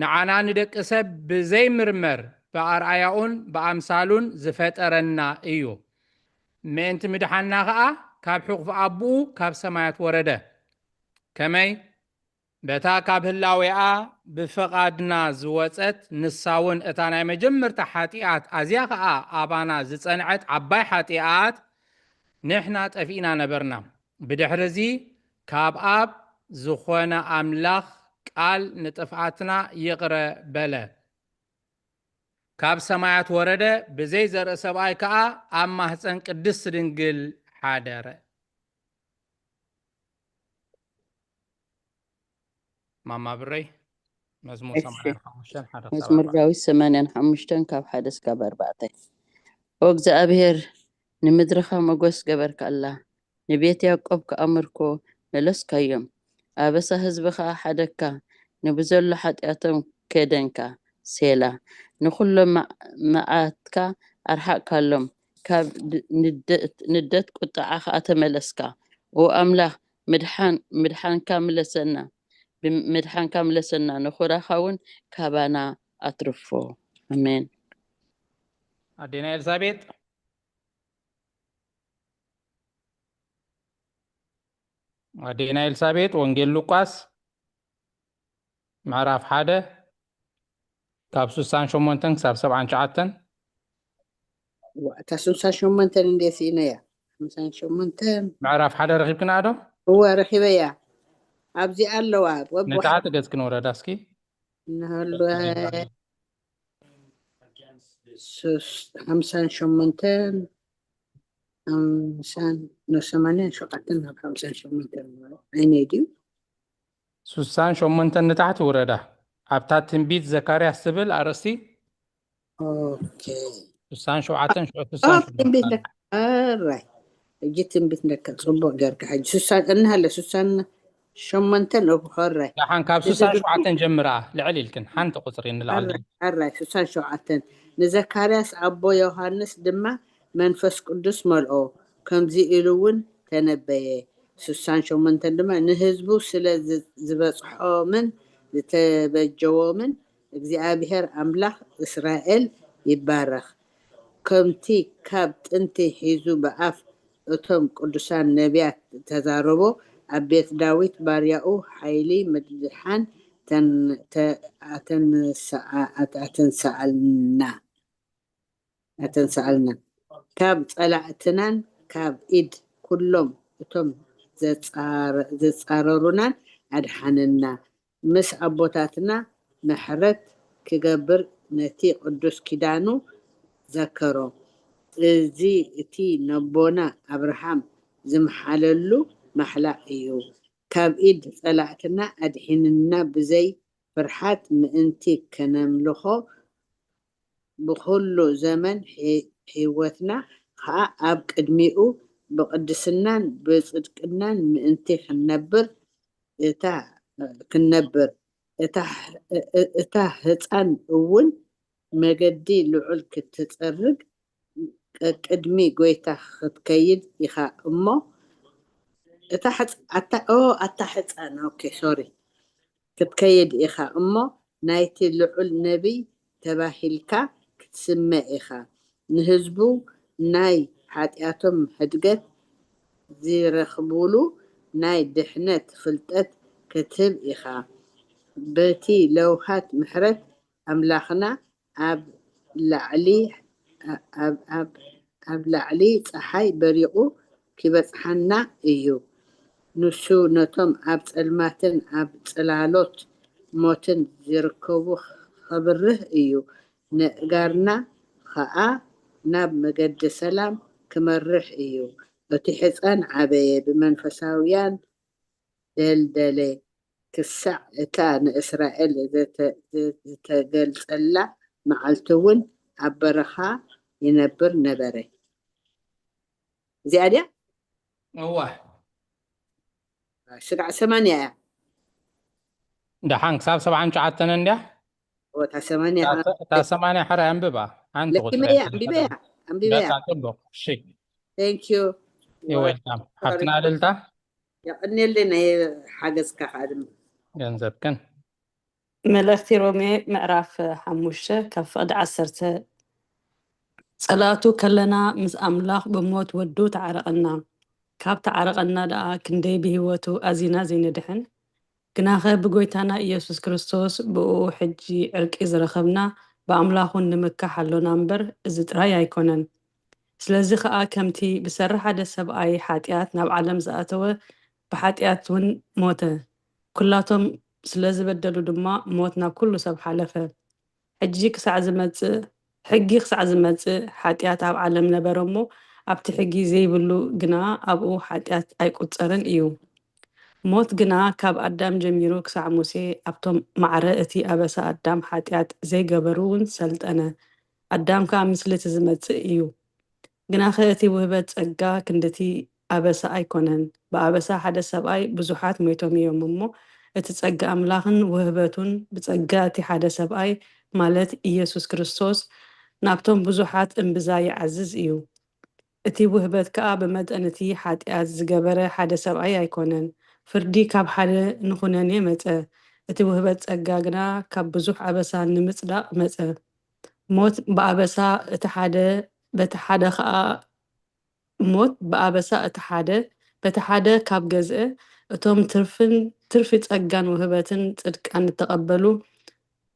ንዓና ንደቂ ሰብ ብዘይ ምርመር ብኣርኣያኡን ብኣምሳሉን ዝፈጠረና እዩ ምእንቲ ምድሓና ከዓ ካብ ሕቑፍ ኣቦኡ ካብ ሰማያት ወረደ ከመይ በታ ካብ ህላዌኣ ብፍቓድና ዝወፀት ንሳውን እታ ናይ መጀመርታ ሓጢኣት ኣዝያ ከዓ ኣባና ዝፀንዐት ዓባይ ሓጢኣት ንሕና ጠፊእና ነበርና ብድሕሪዚ ካብ ኣብ ዝኾነ ኣምላኽ ቃል ንጥፍኣትና ይቕረ በለ ካብ ሰማያት ወረደ ብዘይ ዘርኢ ሰብኣይ ከዓ ኣብ ማህፀን ቅድስት ድንግል ሓደረ። ማማ ብረይ መዝሙር 85 ሓደ መዝሙር ዳዊት 85 ካብ 1 እስካብ 4 ኦ እግዚአብሔር ንምድርኻ መጎስ ገበርካላ ንቤት ያዕቆብ ከኣምርኮ መለስካዮም ኣበሳ ህዝብኻ ሓደካ ንብዘሎ ሓጢኣቶም ከደንካ ሴላ ንኩሎም መዓትካ ኣርሓቅካሎም ካብ ንደት ቁጣዓኻ ተመለስካ ኦ ኣምላኽ ምድሓንካ ምለሰና ንኹራኻ እውን ካባና ኣትርፎ ኣሜን። ኣዴና ኤልሳቤጥ ኣዴና ኤልሳቤጥ ወንጌል ሉቃስ ምዕራፍ 1 ካብ 68 ክሳብ 79 እታ 68 እንዴት ኢና እያ 58 ምዕራፍ 1 ረኺብክና ዶ? እዋ ረኺበያ ኣብዚ ኣለዋ ንታሕቲ ገጽ ክንወረዳ እስኪ እናሃሉ 58 ኣይነይ ድዩ 68 ንታሕቲ ውረዳ ኣብታ ትንቢት ዘካርያስ ትብል ኣርእስቲ ኦኬ 67 ትንቢት ኣራይ እጂ ትንቢት ነካ ጽቡቅ ጌርካ ሕጂ 60 እናሃለ 68 እብኸራይ ዳሓን ካብ 67 ጀምራ ልዕል ኢልክን ሓንቲ ቁፅሪ ንላዕል ኣራይ 67 ንዘካርያስ ኣቦ ዮሃንስ ድማ መንፈስ ቅዱስ መልኦ ከምዚ ኢሉ እውን ተነበየ 68 ድማ ንህዝቡ ስለ ዝበፅሖምን ዝተበጀዎምን እግዚአብሔር ኣምላኽ እስራኤል ይባረኽ ከምቲ ካብ ጥንቲ ሒዙ በኣፍ እቶም ቅዱሳን ነቢያት ተዛረቦ ኣብ ቤት ዳዊት ባርያኡ ሓይሊ ምድሓን ኣተንሰኣልና ካብ ጸላእትናን ካብ ኢድ ኩሎም እቶም ዘጻረሩናን ኣድሓንና ምስ ኣቦታትና ምሕረት ክገብር ነቲ ቅዱስ ኪዳኑ ዘከሮ እዚ እቲ ነቦና ኣብርሃም ዝመሓለሉ ማሕላ እዩ ካብ ኢድ ጸላእትና ኣድሒንና ብዘይ ፍርሓት ምእንቲ ከነምልኾ ብኩሉ ዘመን ሕይወትና ከዓ ኣብ ቅድሚኡ ብቅድስናን ብጽድቅናን ምእንቲ ክንነብር እታ ህፃን እውን መገዲ ልዑል ክትፀርግ ቅድሚ ጎይታ ክትከይድ ኢኻ እሞ ኣታ ህፃን ክትከይድ ኢኻ እሞ ናይቲ ልዑል ነቢይ ተባሂልካ ክትስመዕ ኢኻ ንህዝቡ ናይ ሓጢኣቶም ህድገት ዝረኽብሉ ናይ ድሕነት ፍልጠት ክትህብ ኢኻ በቲ ለውሃት ምሕረት ኣምላኽና ኣብ ላዕሊ ፀሓይ በሪቑ ክበፅሓና እዩ ንሱ ነቶም ኣብ ፀልማትን ኣብ ፅላሎት ሞትን ዝርከቡ ከብርህ እዩ ንእጋርና ከዓ ናብ መገዲ ሰላም ክመርሕ እዩ እቲ ሕፃን ዓበየ ብመንፈሳውያን ደልደለ ክሳዕ እታ ንእስራኤል ዝተገልፀላ መዓልቲ እውን ኣብ በረኻ ይነብር ነበረ እዚኣ ድያ እዋ ስጋዕ 8 እያ ዳሓን ክሳብ 79 እንድያ ወታ 8 እታ 80 ሕራይ ኣንብባ ሓንቲ ቁፅሪ ኣንቢበያ ፅቡቅ እሺ ቴንክ ዩ ይወልካም ሓፍትና ልልታ يقني لنا حاجزك خادم ገንዘብክን ملأختي رومي معرف حموشة كفقد عسرته صلاته كلنا مس أملاخ بموت ودو تعرقنا كاب تعرقنا دا كندي بهوتو أزينا زين دحن كناخه بقويتانا إيسوس كريستوس بو حجي عرق إزرخبنا بأملاخون نمكة حلو نمبر إزت رايا يكونن سلازي خاء كمتي بسرح هذا سبعي حاتيات ناب عالم زاتوه بحاتيات ون موته كلاتهم سلازي بدلو دما موتنا كله سب حلفه حجي كسع زمت ሕጊ ክሳዕ ዝመጽእ ሓጢኣት ኣብ ዓለም ነበረ እሞ ኣብቲ ሕጊ ዘይብሉ ግና ኣብኡ ሓጢኣት ኣይቁፀርን እዩ። ሞት ግና ካብ ኣዳም ጀሚሩ ክሳዕ ሙሴ ኣብቶም ማዕረ እቲ ኣበሳ ኣዳም ሓጢኣት ዘይገበሩ እውን ሰልጠነ። ኣዳም ከዓ ምስሊ እቲ ዝመጽእ እዩ። ግና እቲ ውህበት ጸጋ ክንደቲ ኣበሳ ኣይኮነን። ብኣበሳ ሓደ ሰብኣይ ብዙሓት ሞይቶም እዮም እሞ እቲ ጸጋ ኣምላኽን ውህበቱን ብጸጋ እቲ ሓደ ሰብኣይ ማለት ኢየሱስ ክርስቶስ ናብቶም ብዙሓት እምብዛ ይዓዝዝ እዩ። እቲ ውህበት ከዓ ብመጠን እቲ ሓጢኣት ዝገበረ ሓደ ሰብኣይ ኣይኮነን። ፍርዲ ካብ ሓደ ንኹነኔ መጸ። እቲ ውህበት ጸጋ ግና ካብ ብዙሕ ኣበሳ ንምጽዳቕ መጸ። ሞት ብኣበሳ እቲ ሓደ በቲ ሓደ ከዓ ሞት ብኣበሳ እቲ ሓደ በቲ ሓደ ካብ ገዝአ እቶም ትርፊ ጸጋን ውህበትን ጽድቃን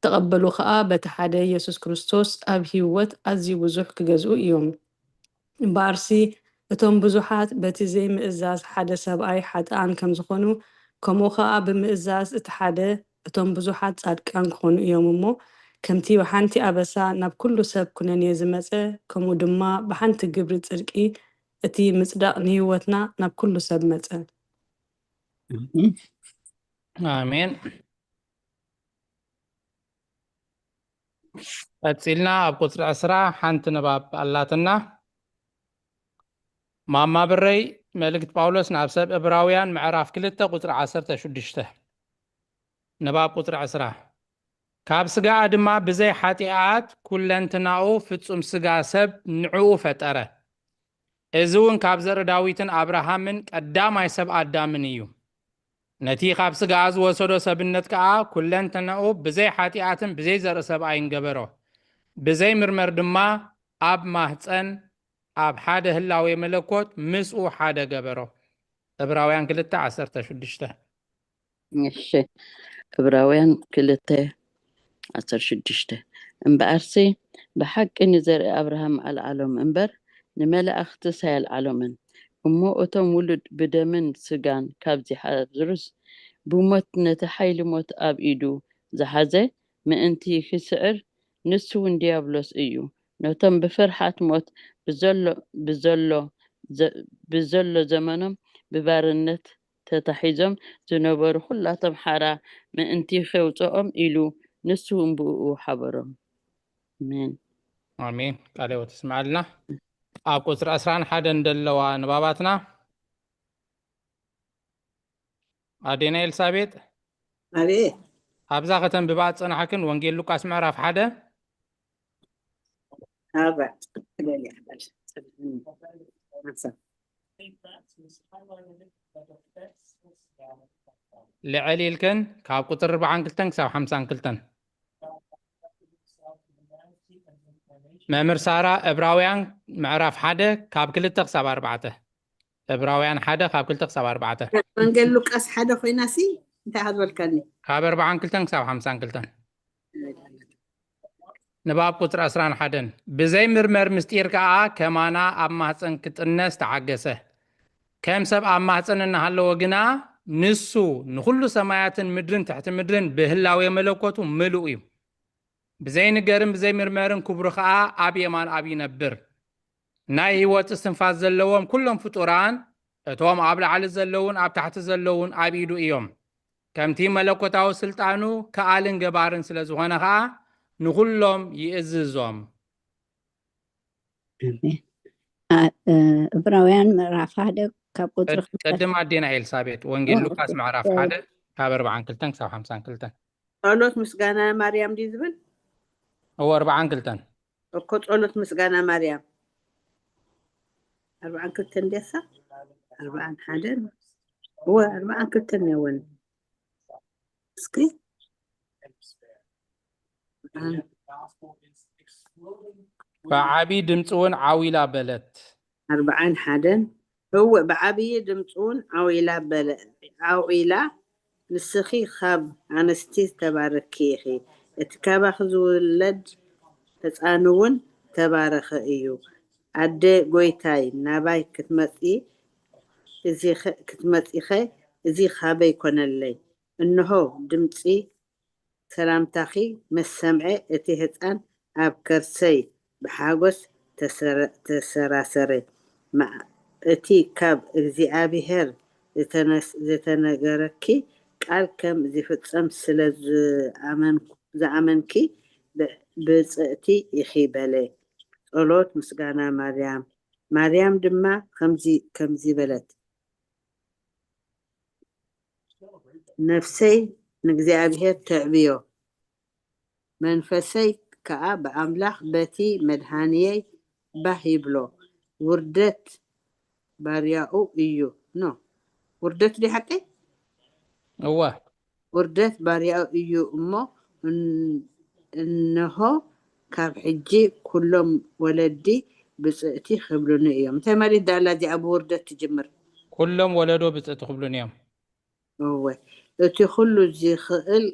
ተቐበሉ ከዓ በቲ ሓደ ኢየሱስ ክርስቶስ ኣብ ህይወት ኣዝዩ ብዙሕ ክገዝኡ እዮም። በኣርሲ እቶም ብዙሓት በቲ ዘይምእዛዝ ሓደ ሰብኣይ ሓጥኣን ከም ዝኾኑ ከምኡ ከዓ ብምእዛዝ እቲ ሓደ እቶም ብዙሓት ጻድቃን ክኾኑ እዮም እሞ ከምቲ ብሓንቲ ኣበሳ ናብ ኩሉ ሰብ ኩነኔ ዝመጸ ከምኡ ድማ ብሓንቲ ግብሪ ጽድቂ እቲ ምጽዳቕ ንህይወትና ናብ ኩሉ ሰብ መጸ። ኣሜን። ቀፂልና ኣብ ቁፅሪ 10 ሓንቲ ንባብ ኣላትና ማማ ብረይ መልእክት ጳውሎስ ናብ ሰብ ዕብራውያን ምዕራፍ 2 ቁፅሪ 16 ንባብ ቁፅሪ 10 ካብ ስጋኣ ድማ ብዘይ ሓጢኣት ኩለንትናኡ ፍጹም ስጋ ሰብ ንዕኡ ፈጠረ። እዚ እውን ካብ ዘርኢ ዳዊትን ኣብርሃምን ቀዳማይ ሰብ ኣዳምን እዩ። ነቲ ካብ ስጋኣ ዝወሰዶ ሰብነት ከዓ ኩለንትናኡ ብዘይ ሓጢኣትን ብዘይ ዘርኢ ሰብኣይን ገበሮ። ብዘይ ምርመር ድማ ኣብ ማህፀን ኣብ ሓደ ህላዌ መለኮት ምስኡ ሓደ ገበሮ። ዕብራውያን 2:16 እሺ ዕብራውያን 2:16 እምበኣርሲ ብሓቂ ንዘርኢ ኣብርሃም ኣልዓሎም እምበር ንመላእኽቲ ሳይልዓሎምን እሞ እቶም ውሉድ ብደምን ስጋን ካብዚ ሓዝሩስ ብሞት ነቲ ሓይሊ ሞት ኣብ ኢዱ ዝሓዘ ምእንቲ ክስዕር ንሱ እውን ዲያብሎስ እዩ። ነቶም ብፍርሓት ሞት ብዘሎ ዘመኖም ብባርነት ተታሒዞም ዝነበሩ ኩላቶም ሓራ ምእንቲ ከውፅኦም ኢሉ ንሱ እውን ብኡ ሓበሮም። አሜን ኣሜን። ቃል ሕይወት ትስማዓልና። ኣብ ቁፅሪ 11 እንደለዋ ንባባትና ኣዴና ኤልሳቤጥ አቤት ኣብዛ ከተም ብባእ ፀናሕክን ወንጌል ሉቃስ ምዕራፍ 1 أربع ልዕል ኢልክን ካብ ቁፅሪ 42 ክሳብ 52 መምህር ሳራ ዕብራውያን ምዕራፍ 1 ካብ 2 ክሳብ 4 ዕብራውያን 1 ካብ 2 ክሳብ 4 ወንጌል ሉቃስ ሓደ ኮይናሲ እንታይ ሓዝበልካኒ ካብ 42 ክሳብ 52 ንባብ ቁፅሪ 11 ብዘይ ምርመር ምስጢር ከዓ ከማና ኣብ ማህፀን ክጥነስ ተዓገሰ። ከም ሰብ ኣብ ማህፀን እናሃለወ ግና ንሱ ንኩሉ ሰማያትን ምድርን ትሕቲ ምድርን ብህላዌ መለኮቱ ምሉእ እዩ። ብዘይ ንገርን ብዘይ ምርመርን ክብሩ ከዓ ኣብ የማን ኣብ ይነብር። ናይ ህይወት እስትንፋስ ዘለዎም ኩሎም ፍጡራን እቶም ኣብ ላዕሊ ዘለውን ኣብ ታሕቲ ዘለውን ኣብ ኢዱ እዮም። ከምቲ መለኮታዊ ስልጣኑ ከኣልን ገባርን ስለ ዝኾነ ከዓ ንኩሎም ይእዝዞም። ዕብራውያን ምዕራፍ 1 ካብ ቁጥሪ ቅድም ኣዴና ኤልሳቤጥ ወንጌል ሉቃስ ምዕራፍ 1 ካብ 42 ክሳብ 52 ጸሎት ምስጋና ማርያም ዲ ዝብል او 42 እኮ ጸሎት ምስጋና ማርያም 42 እንደሳ 41 هو 42 ነውን እስኪ بعبي دمፅውን ዓዊላ በለት 41 هو بعبي دمፅውን ዓዊላ ንስኺ ካብ ኣንስቲ ተባረኪ ኢኺ እቲ ካባኺ ዝውለድ ህፃንውን ተባረኸ እዩ። ኣደ ጎይታይ ናባይ ክትመፂኸ እዚ ካበይ ኮነለይ እንሆ ድምፂ ሰላምታኺ መሰምዐ እቲ ህፃን ኣብ ከርሰይ ብሓጎስ ተሰራሰረ እቲ ካብ እግዚኣብሔር ዝተነገረኪ ቃል ከም ዝፍፀም ስለ ዝኣመንኪ ብፅእቲ ኢኺ በለ። ጸሎት ምስጋና ማርያም ማርያም ድማ ከምዚ በለት ነፍሰይ ንእግዚኣብሔር ተዕብዮ መንፈሰይ ከዓ ብኣምላኽ በቲ መድሃንየይ ባህ ይብሎ ውርደት ባርያኡ እዩ ውርደት ዲ ሓቂ እወ ውርደት ባርያኡ እዩ እሞ እነሆ ካብ ሕጂ ኩሎም ወለዲ ብፅእቲ ክብሉኒ እዮም እንታይ ማለት ዳላ እዚኣ ብውርደት ትጅምር ኩሎም ወለዶ ብፅእቲ ክብሉን እዮም እወ እቲ ኩሉ ዝኽእል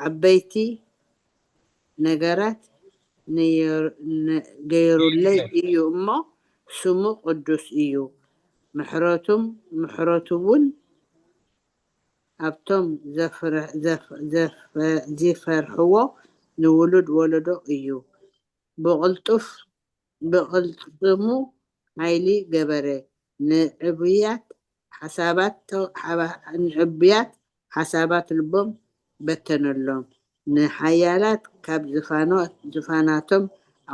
ዓበይቲ ነገራት ገይሩለይ እዩ እሞ ስሙ ቅዱስ እዩ ምሕረቱ እውን ኣብቶም ዝፈርሕዎ ንውሉድ ወለዶ እዩ ብቕልጥሙ ሃይሊ ገበረ ንዕብያት ሓሳባት ልቦም በተነሎም ንሓያላት ካብ ዙፋናቶም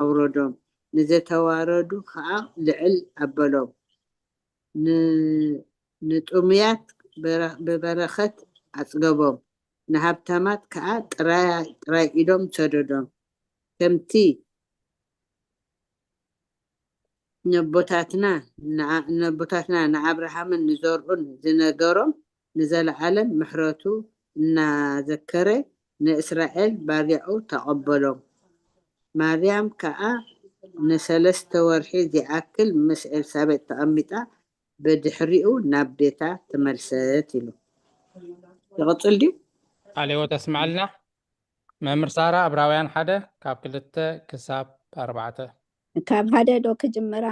ኣውረዶም ንዘተዋረዱ ከዓ ልዕል ኣበሎም ንጡምያት ብበረኸት ኣጽገቦም ንሃብታማት ከዓ ጥራይ ኢዶም ሰደዶም ከምቲ ነቦታትና ንኣብርሃምን ንዘርኡን ዝነገሮም ንዘለዓለም ምሕረቱ እናዘከረ ንእስራኤል ባርያኡ ተቐበሎም ማርያም ከዓ ንሰለስተ ወርሒ ዝኣክል ምስ ኤልሳቤጥ ተቐሚጣ ብድሕሪኡ ናብ ቤታ ተመልሰት ኢሉ ይቕፅል ድዩ ኣሌዎ ተስማዓልና መምህር ሳራ ዕብራውያን 1 ካብ 2 ክሳብ 4 ካብ ሓደ ዶ ክጅምራ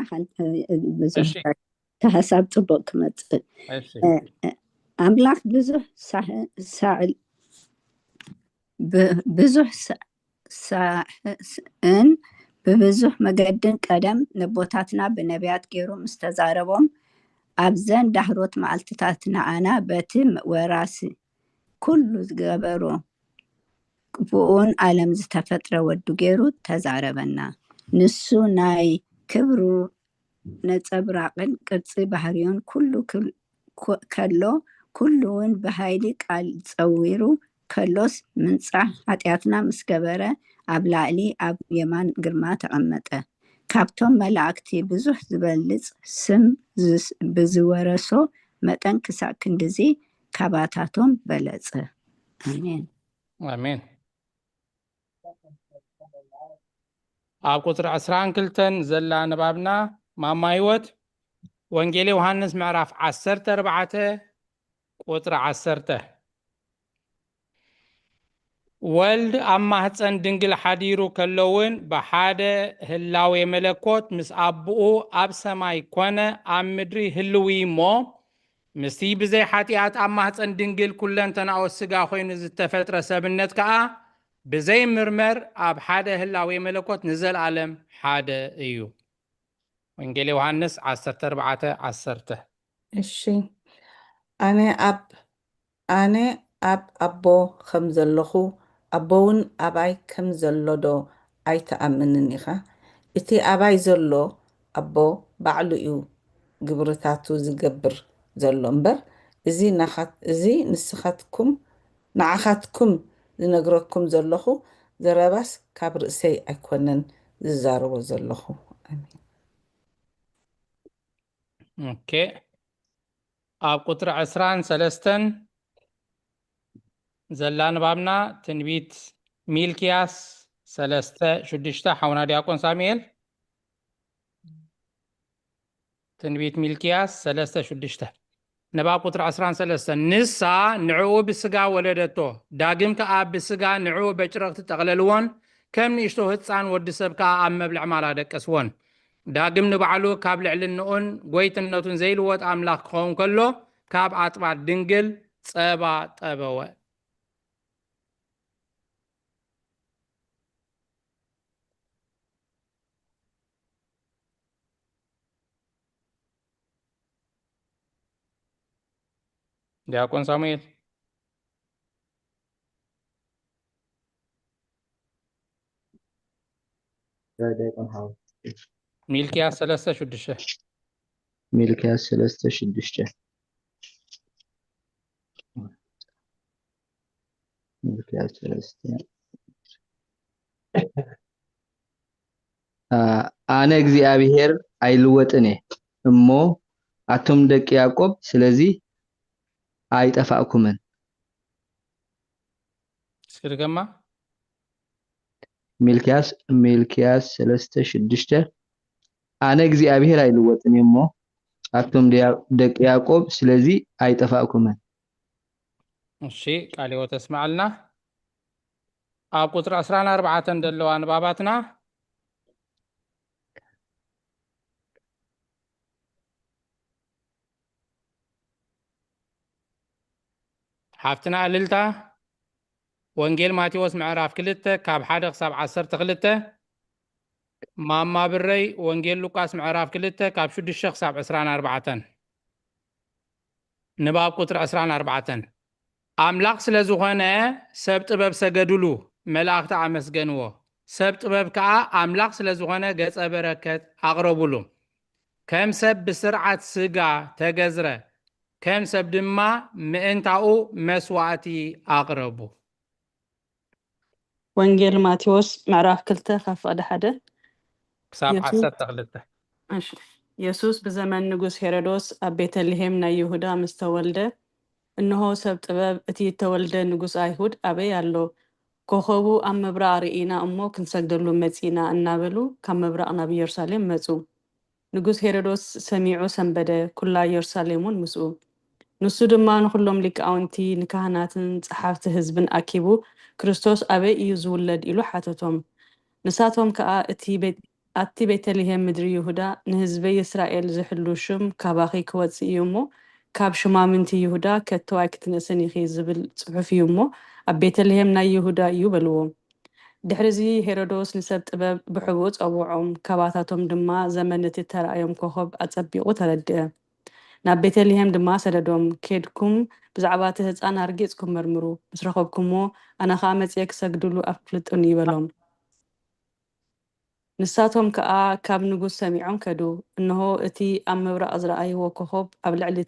ተሃሳብ ፅቡቅ ክመፅእ ኣምላኽ ብዙሕ ሳህን ብብዙሕ መገድን ቀደም ንቦታትና ብነቢያት ገይሩ ምስ ተዛረቦም ኣብዘን ዳሕሮት መዓልትታት ንዓና በቲ ወራሲ ኩሉ ዝገበሮ ብኡን ዓለም ዝተፈጥረ ወዱ ገይሩ ተዛረበና ንሱ ናይ ክብሩ ነፀብራቅን ቅርፂ ባህርዮን ኩሉ ከሎ ኩሉ እውን ብሃይሊ ቃል ፀዊሩ ከሎስ ምንፃሕ ሓጢኣትና ምስ ገበረ ኣብ ላዕሊ ኣብ የማን ግርማ ተቐመጠ ካብቶም መላእክቲ ብዙሕ ዝበልፅ ስም ብዝወረሶ መጠን ክሳብ ክንድዚ ካባታቶም በለፀ ኣሜን ኣሜን ኣብ ቁጥሪ 22 ዘላ ንባብና ማማ ህይወት ወንጌል ዮሃንስ ምዕራፍ 14 ቁጥሪ 10 ወልድ ኣብ ማህፀን ድንግል ሓዲሩ ከለውን ብሓደ ህላዌ መለኮት ምስ ኣቦኡ ኣብ ሰማይ ኮነ ኣብ ምድሪ ህልዊ እሞ ምስቲ ብዘይ ሓጢኣት ኣብ ማህፀን ድንግል ኩለንተናኦ ስጋ ኮይኑ ዝተፈጥረ ሰብነት ከዓ ብዘይ ምርመር ኣብ ሓደ ህላዌ መለኮት ንዘለዓለም ሓደ እዩ ወንጌል ዮሃንስ 14:10 እሺ ኣነ ኣብ ኣቦ ከም ዘለኹ ኣቦውን ኣባይ ከም ዘሎ ዶ ኣይተኣምንን ኢኻ እቲ ኣባይ ዘሎ ኣቦ ባዕሉ እዩ ግብርታቱ ዝገብር ዘሎ እምበር እዚ ንዓኻትኩም ዝነግረኩም ዘለኹ ዘረባስ ካብ ርእሰይ ኣይኮነን ዝዛረቦ ዘለኹ ኦኬ ኣብ ቁጥሪ 23 ዘላ ንባብና ትንቢት ሚልክያስ 3:6 ሓውና ዲያቆን ሳሙኤል ትንቢት ሚልክያስ 3:6 ንባብ ቁጥሪ 13 ንሳ ንዕኡ ብስጋ ወለደቶ ዳግም ከዓ ብስጋ ንዕኡ በጭረቕቲ ጠቕለልዎን ከም ንእሽቶ ህፃን ወዲ ሰብ ከዓ ኣብ መብልዕ ማላ ደቀስዎን ዳግም ንባዕሉ ካብ ልዕልንኡን ጎይትነቱን ዘይልወጥ ኣምላኽ ክኸውን ከሎ ካብ ኣጥባት ድንግል ፀባ ጠበወ ዲያቆን ሳሙኤል ዲያቆን ሀው ሚልኪያስ 3:6 ሚልክያስ 3:6 ሚልክያስ 3 አነ እግዚአብሔር አይልወጥኔ እሞ አቶም ደቂ ያዕቆብ ስለዚህ አይጠፋኩምን ስርገማ ሚልክያስ 3:6 አነ እግዚአብሔር አይልወጥኔ እሞ አቶም ደቂ ያዕቆብ ስለዚህ አይጠፋኩምን እሺ ቃል ሕይወት ተስማዕልና ኣብ ቁጥሪ 14 ዘለዋ ንባባትና ሓፍትና እልልታ ወንጌል ማቴዎስ ምዕራፍ 2 ካብ 1 ክሳብ 12 ማማ ብረይ ወንጌል ሉቃስ ምዕራፍ 2 ካብ 6 ክሳብ 24 ንባብ ቁጥሪ 24 ኣምላኽ ስለ ዝኾነ ሰብ ጥበብ ሰገድሉ መላእኽቲ ኣመስገንዎ ሰብ ጥበብ ከዓ ኣምላኽ ስለ ዝኾነ ገጸ በረከት ኣቕረቡሉ ከም ሰብ ብስርዓት ስጋ ተገዝረ ከም ሰብ ድማ ምእንታኡ መስዋዕቲ ኣቕረቡ ወንጌል ማቴዎስ ምዕራፍ 2 ካብ ፍቕዲ 1 ክሳብ 12 እሺ ኢየሱስ ብዘመን ንጉስ ሄሮዶስ ኣብ ቤተልሔም ናይ ይሁዳ ምስ ተወልደ እነሆ ሰብ ጥበብ እቲ ተወልደ ንጉስ ኣይሁድ ኣበይ ኣሎ ኮኸቡ ኣብ ምብራቕ ርኢና እሞ ክንሰግደሉ መፂና እናበሉ ካብ ምብራቕ ናብ ኢየሩሳሌም መፁ ንጉስ ሄሮዶስ ሰሚዑ ሰንበደ ኩላ ኢየሩሳሌም እውን ምስኡ ንሱ ድማ ንኩሎም ሊቃውንቲ ንካህናትን ጸሓፍቲ ህዝብን ኣኪቡ ክርስቶስ ኣበይ እዩ ዝውለድ ኢሉ ሓተቶም ንሳቶም ከዓ እቲ ቤተልሔም ምድሪ ይሁዳ ንህዝበይ እስራኤል ዝሕሉ ሽም ካባኺ ክወፅእ እዩ እሞ ካብ ሽማምንቲ ይሁዳ ከተዋይ ክትነስን ኢኺ ዝብል ጽሑፍ እዩ እሞ ኣብ ቤተልሔም ናይ ይሁዳ እዩ በልዎ ድሕሪዚ ሄሮዶስ ንሰብ ጥበብ ብሕቡእ ፀውዖም ካባታቶም ድማ ዘመን እቲ ተራእዮም ኮኸብ ኣጸቢቑ ተረድአ ናብ ቤተልሔም ድማ ሰደዶም ኬድኩም ብዛዕባ እቲ ህፃን ኣርጊፅኩም መርምሩ ምስ ረኸብኩምዎ ኣነ ከዓ መፅየ ክሰግድሉ ኣፍልጡኒ ይበሎም ንሳቶም ከዓ ካብ ንጉስ ሰሚዖም ከዱ እንሆ እቲ ኣብ ምብራቕ ዝረኣይዎ ኮኸብ ኣብ ልዕሊ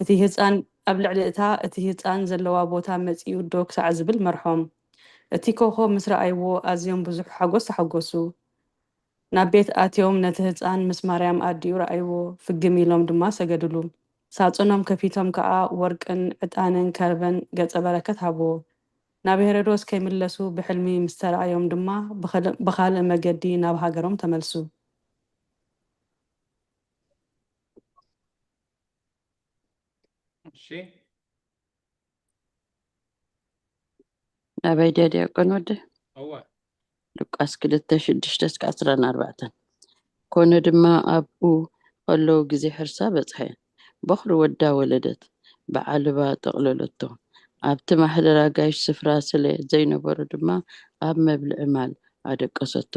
እቲ ህፃን ዘለዋ ቦታ መፂኡ ዶ ክሳዕ ዝብል መርሖም እቲ ኮኸብ ምስ ረኣይዎ ኣዝዮም ብዙሕ ሓጎስ ተሓጎሱ ናብ ቤት ኣትዮም ነቲ ህፃን ምስ ማርያም ኣዲኡ ረኣይዎ ፍግም ኢሎም ድማ ሰገድሉ ሳጹኖም ከፊቶም ከዓ ወርቅን ዕጣንን ከርበን ገጸ በረከት ሃብዎ ናብ ሄሮዶስ ከይምለሱ ብሕልሚ ምስ ተረኣዮም ድማ ብኻልእ መገዲ ናብ ሃገሮም ተመልሱ እሺ ኣበይ ዲያቆን ወደ እወ ሉቃስ 2:6-14 ኮነ ድማ ኣብኡ ከለዉ ግዜ ሕርሳ በፅሐ በኽሪ ወዳ ወለደት ብዓልባ ጠቕለለቶ ኣብቲ ማሕደራ ጋይሽ ስፍራ ስለ ዘይነበሩ ድማ ኣብ መብልዒ ማል ኣደቀሰቶ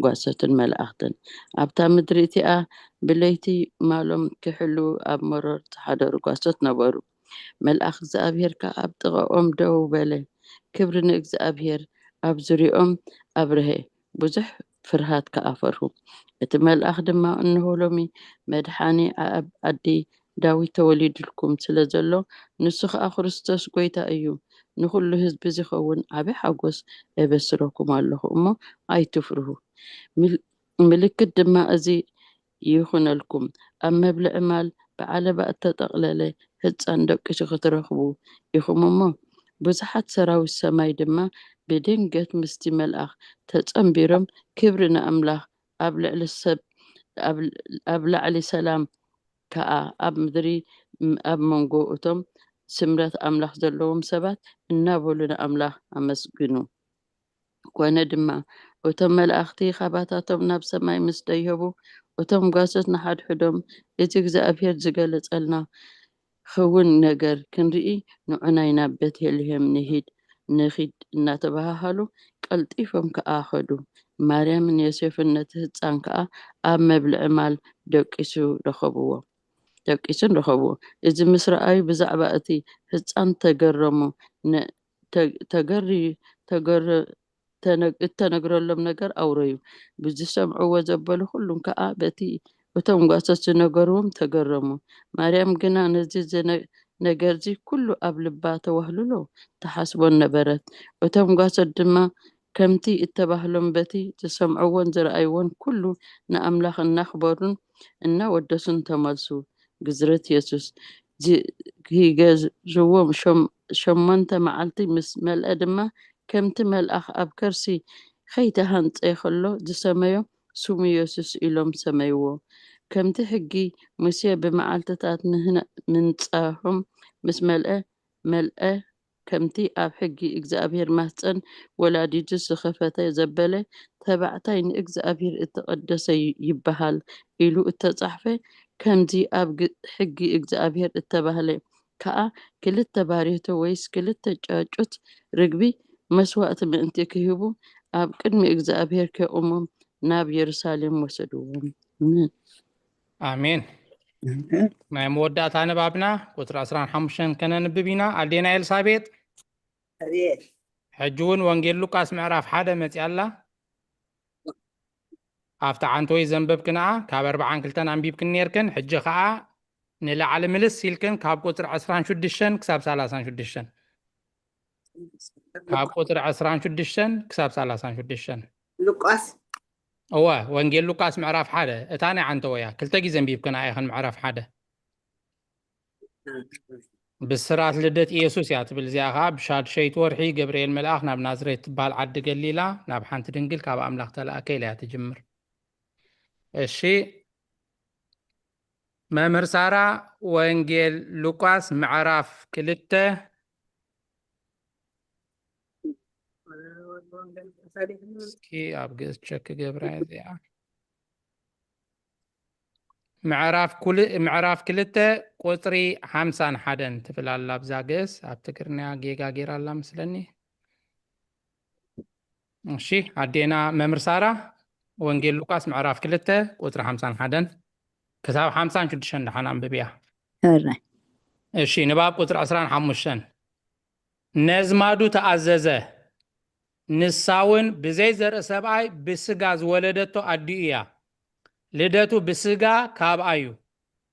ጓሶትን መላእኽትን ኣብታ ምድሪ እቲኣ ብለይቲ ማሎም ክሕሉ ኣብ መሮር ዝሓደሩ ጓሶት ነበሩ መልኣኽ እግዚኣብሔርካ ኣብ ጥቓኦም ደው በለ ክብሪ ንእግዚኣብሔር ኣብ ዙርዮኦም ኣብርሀ ብዙሕ ፍርሃት ከኣፈርሁ እቲ መልኣኽ ድማ እንሆ ሎሚ መድሓኒ ኣብ ዓዲ ዳዊት ተወሊድልኩም ስለ ዘሎ ንሱ ከዓ ክርስቶስ ጎይታ እዩ ንኩሉ ህዝቢ ዝኸውን ዓብይ ሓጎስ የበስረኩም ኣለኹ እሞ ኣይትፍርሁ ምልክት ድማ እዚ ይኹነልኩም ኣብ መብልዒ ማል ብዓለባ እተጠቕለለ ህፃን ደቂሱ ክትረኽቡ ኢኹም እሞ ብዙሓት ሰራዊት ሰማይ ድማ ብድንገት ምስቲ መልኣኽ ተጸምቢሮም ክብሪ ንኣምላኽ ኣብ ላዕሊ ሰላም ከዓ ኣብ ምድሪ ኣብ መንጎ እቶም ስምረት ኣምላኽ ዘለዎም ሰባት እናበሉ ንኣምላኽ ኣመስግኑ ኮነ ድማ እቶም መላእኽቲ ካባታቶም ናብ ሰማይ ምስ ደየቡ እቶም ጓሶት ንሓድሕዶም እቲ እግዚኣብሔር ዝገለጸልና ክውን ነገር ክንርኢ ንዑናይ ናብ ቤተልሔም ንኺድ እናተባሃሉ ቀልጢፎም ከዓ ኸዱ ማርያምን ዮሴፍን ነቲ ህፃን ከዓ ኣብ መብልዒ ማል ደቂሱ ረኸብዎ ደቂስን ረኸብዎ እዚ ምስ ረኣዩ ብዛዕባ እቲ ህፃን ተገረሙ እተነግረሎም ነገር ኣውረዩ ብዝሰምዕዎ ዘበሉ ኩሉም ከዓ በቲ እቶም ጓሶት ዝነገርዎም ተገረሙ ማርያም ግና ነዚ ነገርዚ ኩሉ ኣብ ልባ ተዋህልሎ ተሓስቦን ነበረት እቶም ጓሶት ድማ ከምቲ እተባህሎም በቲ ዝሰምዕዎን ዝረኣይዎን ኩሉ ንኣምላኽ እናኽበሩን እናወደሱን ተመልሱ ግዝረት ኢየሱስ ሂገዝዎም 8 መዓልቲ ምስ መልአ ድማ ከምቲ መልኣኽ ኣብ ከርሲ ከይተሃንፀ ከሎ ዝሰመዮ ስሙ ኢየሱስ ኢሎም ሰመይዎ ከምቲ ሕጊ ሙሴ ብመዓልትታት ምንጻሖም ምስ መልአ ከምቲ ኣብ ሕጊ እግዚአብሔር ማህፀን ወላዲቱ ዝኸፈተ ዘበለ ተባዕታይ ንእግዚአብሔር እተቀደሰ ይበሃል ኢሉ እተጻሕፈ ከምዚ ኣብ ሕጊ እግዚአብሔር እተባህለ ከዓ ክልተ ባርዮቶ ወይስ ክልተ ጫጩት ርግቢ መስዋዕቲ ምእንቲ ክህቡ ኣብ ቅድሚ እግዚአብሔር ከቆሞም ናብ ኢየሩሳሌም ወሰድዎም አሜን ናይ መወዳእታ ንባብና ቁጥሪ 15 ከነንብብ ኢና ኣዴና ኤልሳቤጥ ሕጂ እውን ወንጌል ሉቃስ ምዕራፍ 1 መፅያላ ኣብታ ዓንተወይ ዘንበብክንኣ ካብ 42 ኣንቢብክን ነርክን ሕጂ ከዓ ንላዕሊ ምልስ ኢልክን ካብ ቁጥሪ 26 ክሳብ 36 ካብ ቁጥሪ 26 ክሳብ 36 ሉቃስ እወ ወንጌል ሉቃስ ምዕራፍ 1 እታ ናይ ዓንተወያ ክልተ ግዜ ኣንቢብክና ኢኸን ምዕራፍ 1 ብስራት ልደት ኢየሱስ እያ ትብል እዚኣ ከዓ ብሻድሸይቲ ወርሒ ገብርኤል መልኣኽ ናብ ናዝሬት ትበሃል ዓዲ ገሊላ ናብ ሓንቲ ድንግል ካብ ኣምላኽ ተላእከ ኢላ እያ ትጅምር እሺ መምህር ሳራ ወንጌል ሉቃስ ምዕራፍ 2 እስኪ ኣብ ግእዝ ቸክ ገብራ እዚኣ ምዕራፍ 2 ቁጥሪ 51 ትብላላ ብዛ ግእዝ ኣብ ትግርኛ ጌጋ ጌራላ መስለኒ እሺ ኣዴና መምህር ሳራ ወንጌል ሉቃስ ምዕራፍ 2 ቁጥሪ 51 كتاب 56 دحنا አንብቢያ እሺ ንባብ ቁጥሪ 15 ነዝማዱ ተኣዘዘ ንሳውን ብዘይ ዘርኢ ሰብኣይ ብስጋ ዝወለደቶ ኣዲኡ እያ ልደቱ ብስጋ ካብ ኣዩ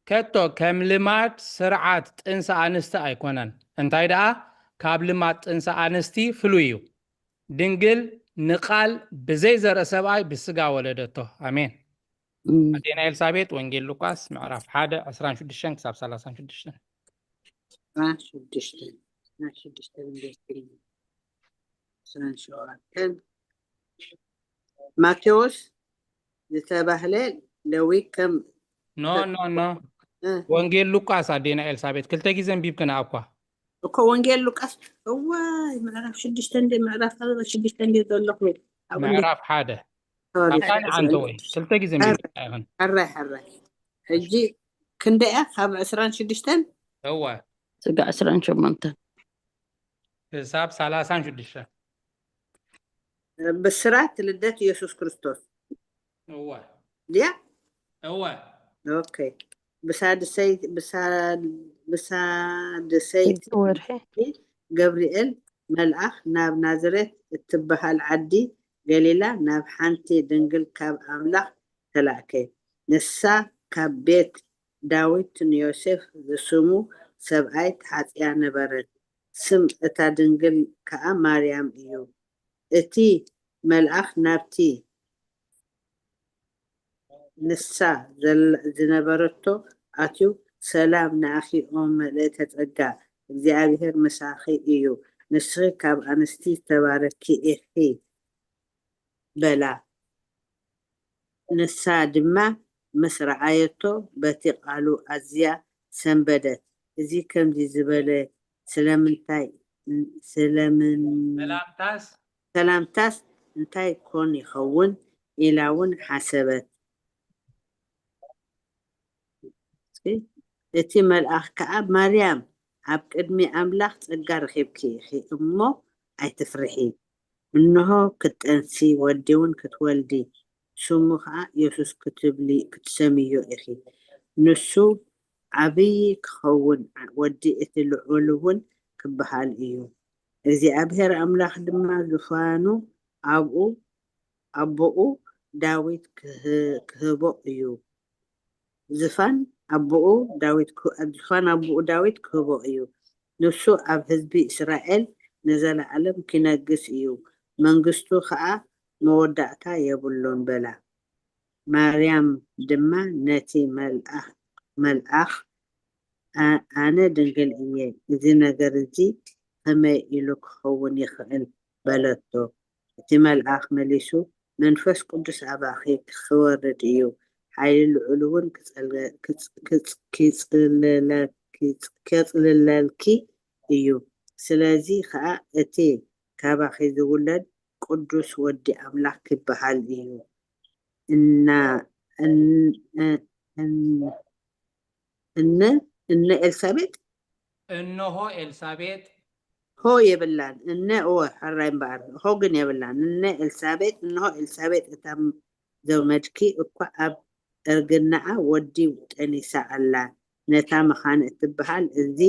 ከቶ ከም ልማድ ስርዓት ጥንሳ ኣንስቲ ኣይኮነን እንታይ ደኣ ካብ ልማድ ጥንሳ ኣንስቲ ፍሉይ እዩ ድንግል ንቃል ብዘይ ዘርኢ ሰብኣይ ብስጋ ወለደቶ አሜን أدينا إلسابيت وإنجيل لوكاس معرف حادة 26 كتاب 36 ماتيوس يتابهله لوي كم نو وإنجيل لوكاس أدينا إلسابيت كل تجي زنبيب كنا أقوى أكو وإنجيل لوكاس هو معرف شدشتن دي معرف هذا شدشتن دي ذلقني معرف حادة أكان عنتوي كل تجي زنبيب كنا حرة هجي كندقة خاب 26 هو سقى 28 حساب 36 بسرعة لدت يسوع كريستوس هو ليه هو اوكي بساد سيد جبريل ملأخ ناب نازرت اتبها العدي قليلا ناب حانتي دنقل كاب أملاخ تلاكي نسا كاب بيت داويت يوسف بسمو سبعيت حاتيا نبرد سم اتا دنقل كا مريم ايو اتي ملأخ نابتي نسا زنبرتو اتيو سلام ناخي ام ليت تتقى እግዚአብሔር መሳኺ እዩ ንስኺ ካብ ኣንስቲ ተባረኪ ኢኺ በላ ንሳ ድማ ምስ ረኣየቶ በቲ ቃሉ ኣዝያ ሰንበደት እዚ ከምዚ ዝበለ ሰላምታስ እንታይ ኮን ይኸውን ኢላ እውን ሓሰበት እቲ መልኣኽ ከዓ ማርያም ኣብ ቅድሚ ኣምላኽ ጸጋ ረኺብኪ ኢኺ እሞ ኣይትፍርሒ እንሆ ክትጠንሲ ወዲ እውን ክትወልዲ ስሙ ከዓ ኢየሱስ ክትሰምዮ ኢኺ ንሱ ዓብይ ክኸውን ወዲ እቲ ልዑል እውን ክበሃል እዩ እግዚኣብሔር ኣምላኽ ድማ ዙፋኑ ኣቦኡ ዳዊት ክህቦ እዩ ዝፋን ኣቦኡ ዳዊት ክህቦ እዩ ንሱ ኣብ ህዝቢ እስራኤል ንዘለዓለም ክነግስ እዩ መንግስቱ ከዓ መወዳእታ የብሉን በላ ማርያም ድማ ነቲ መልኣኽ ኣነ ድንግል እየ እዚ ነገር እዚ ከመይ ኢሉ ክኸውን ይኽእል በለቶ እቲ መልኣኽ መሊሱ መንፈስ ቅዱስ ኣባኺ ክወርድ እዩ ሓይሊ ልዑል እውን ከጽልለልኪ እዩ ስለዚ ከዓ እቲ ካባኺ ዝውለድ ቅዱስ ወዲ ኣምላኽ ክበሃል እዩ እነ ኤልሳቤጥ እነሆ ኤልሳቤጥ ሆ የብላን እነ ሓራይ እምበኣር ሆ ግን የብላን እነሆ ኤልሳቤጥ እታ ዘውመድኪ እኳ ኣብ እርግናዓ ወዲ ጠኒሳ ኣላ ነታ መኻን እትበሃል እዚ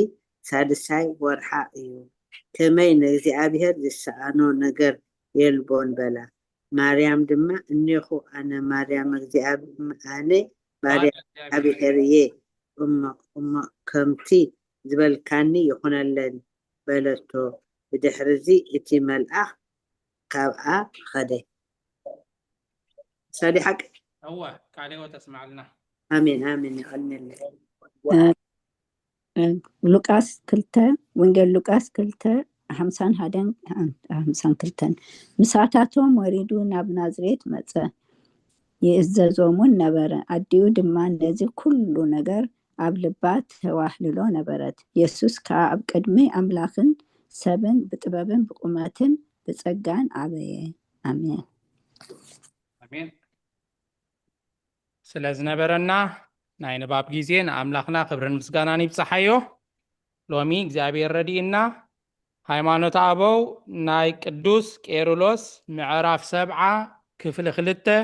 ሳድሳይ ወርሓ እዩ ከመይ ንእግዚኣብሔር ዝሰኣኖ ነገር የልቦን በላ ማርያም ድማ እኒኹ ኣነ ማርያም እግዚኣብሔር እየ እሞ ከምቲ ዝበልካኒ ይኹነለን በለቶ ብድሕሪዚ እቲ መልኣኽ ካብኣ ኸደ ሳዲ ሓቂ ካሊኦ ተስማዕልና ኣሜን ኣሜን ይቐኒለ ሉቃስ 2 ወንጌል ሉቃስ 2:51-52 ምሳታቶም ወሪዱ ናብ ናዝሬት መፀ ይእዘዞምን ነበረ ኣዲኡ ድማ ነዚ ኩሉ ነገር ኣብ ልባ ተዋህልሎ ነበረት ኢየሱስ ከዓ ኣብ ቅድሚ ኣምላኽን ሰብን ብጥበብን ብቁመትን ብጸጋን ዓበየ ኣሜን ኣሜን ስለዝነበረና ናይ ንባብ ጊዜ ንኣምላኽና ክብርን ምስጋናን ይብፅሓዮ ሎሚ እግዚኣብሔር ረዲእና ሃይማኖት ኣበው ናይ ቅዱስ ቄርሎስ ምዕራፍ 7 ክፍሊ 2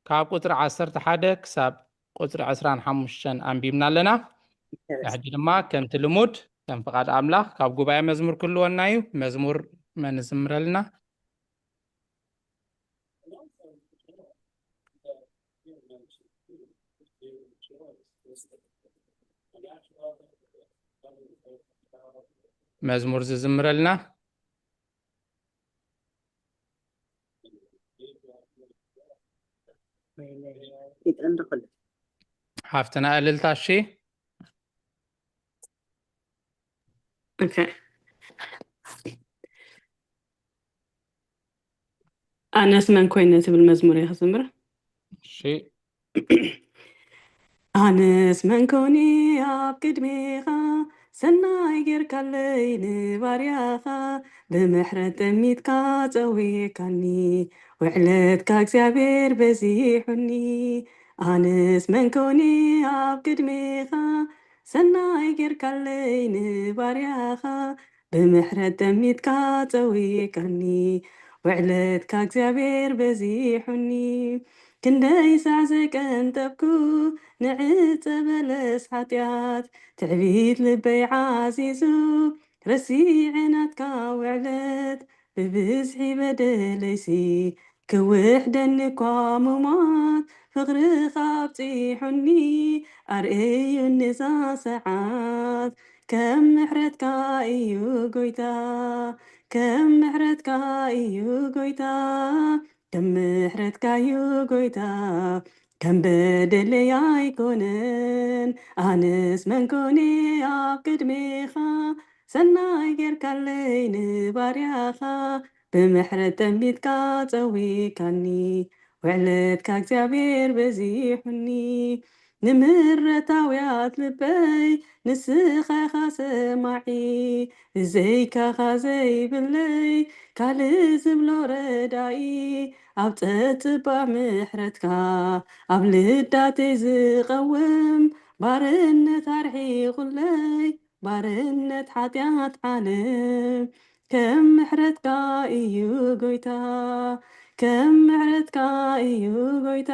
ካብ ቁጥሪ 11 ክሳብ ቁጥሪ 25 ኣንቢብና ኣለና ሕጂ ድማ ከምቲ ልሙድ ከም ፍቃድ ኣምላኽ ካብ ጉባኤ መዝሙር ክህልወና እዩ መዝሙር መን ዝምረልና መዝሙር ዝዝምረልና ሓፍትና እልልታሺ ኣነስ መን ኮይነ ትብል መዝሙር እየ ክዝምር እሺ ኣነስ መን ኮኒ ኣብ ቅድሜኻ ሰናይ ጌርካለይ ንባርያኻ ብምሕረት ጠሚትካ ፀዊዕካኒ ውዕለትካ እግዚኣብሔር በዚሑኒ ኣነስ መን ኮኒ ኣብ ቅድሜኻ ሰናይ ጌርካለይ ንባርያኻ ብምሕረት ጠሚትካ ፀዊዕካኒ ውዕለትካ እግዚኣብሔር በዚሑኒ ክንደይ ሳዕ ዘቀንጠብኩ ንዕፀ በለስ ሓጢኣት ትዕቢት ልበይ ዓዚዙ ረሲዕናትካ ውዕለት ብብዝሒ በደለይሲ ክውሕደኒ እኳ ምሟት ፍቕርኻ ኣብፂሑኒ ኣርእዩኒ ዛ ሰዓት ከም ምሕረትካ እዩ ጎይታ ከም ምሕረትካ እዩ ጎይታ ከም ምሕረትካ እዩ ጎይታ ከም በደለይ ኣይኮነን ኣነስ መን ኮነ ኣብ ቅድሜኻ ሰናይ ጌርካለይ ንባርያኻ ብምሕረት ጠሚትካ ፀዊዕካኒ ውዕለትካ እግዚኣብሔር በዚሑኒ ንምሕረታውያት ልበይ ንስኻ ኢኻ ሰማዒ ብዘይካኻ ዘይብለይ ካልእ ዝብሎ ረዳኢ ኣብ ፀጥባዕ ምሕረትካ ኣብ ልዳተይ ዝቐውም ባርነት ኣርሒቁለይ ባርነት ሓጢኣት ዓለም ከም ምሕረትካ እዩ ጎይታ ከም ምሕረትካ እዩ ጎይታ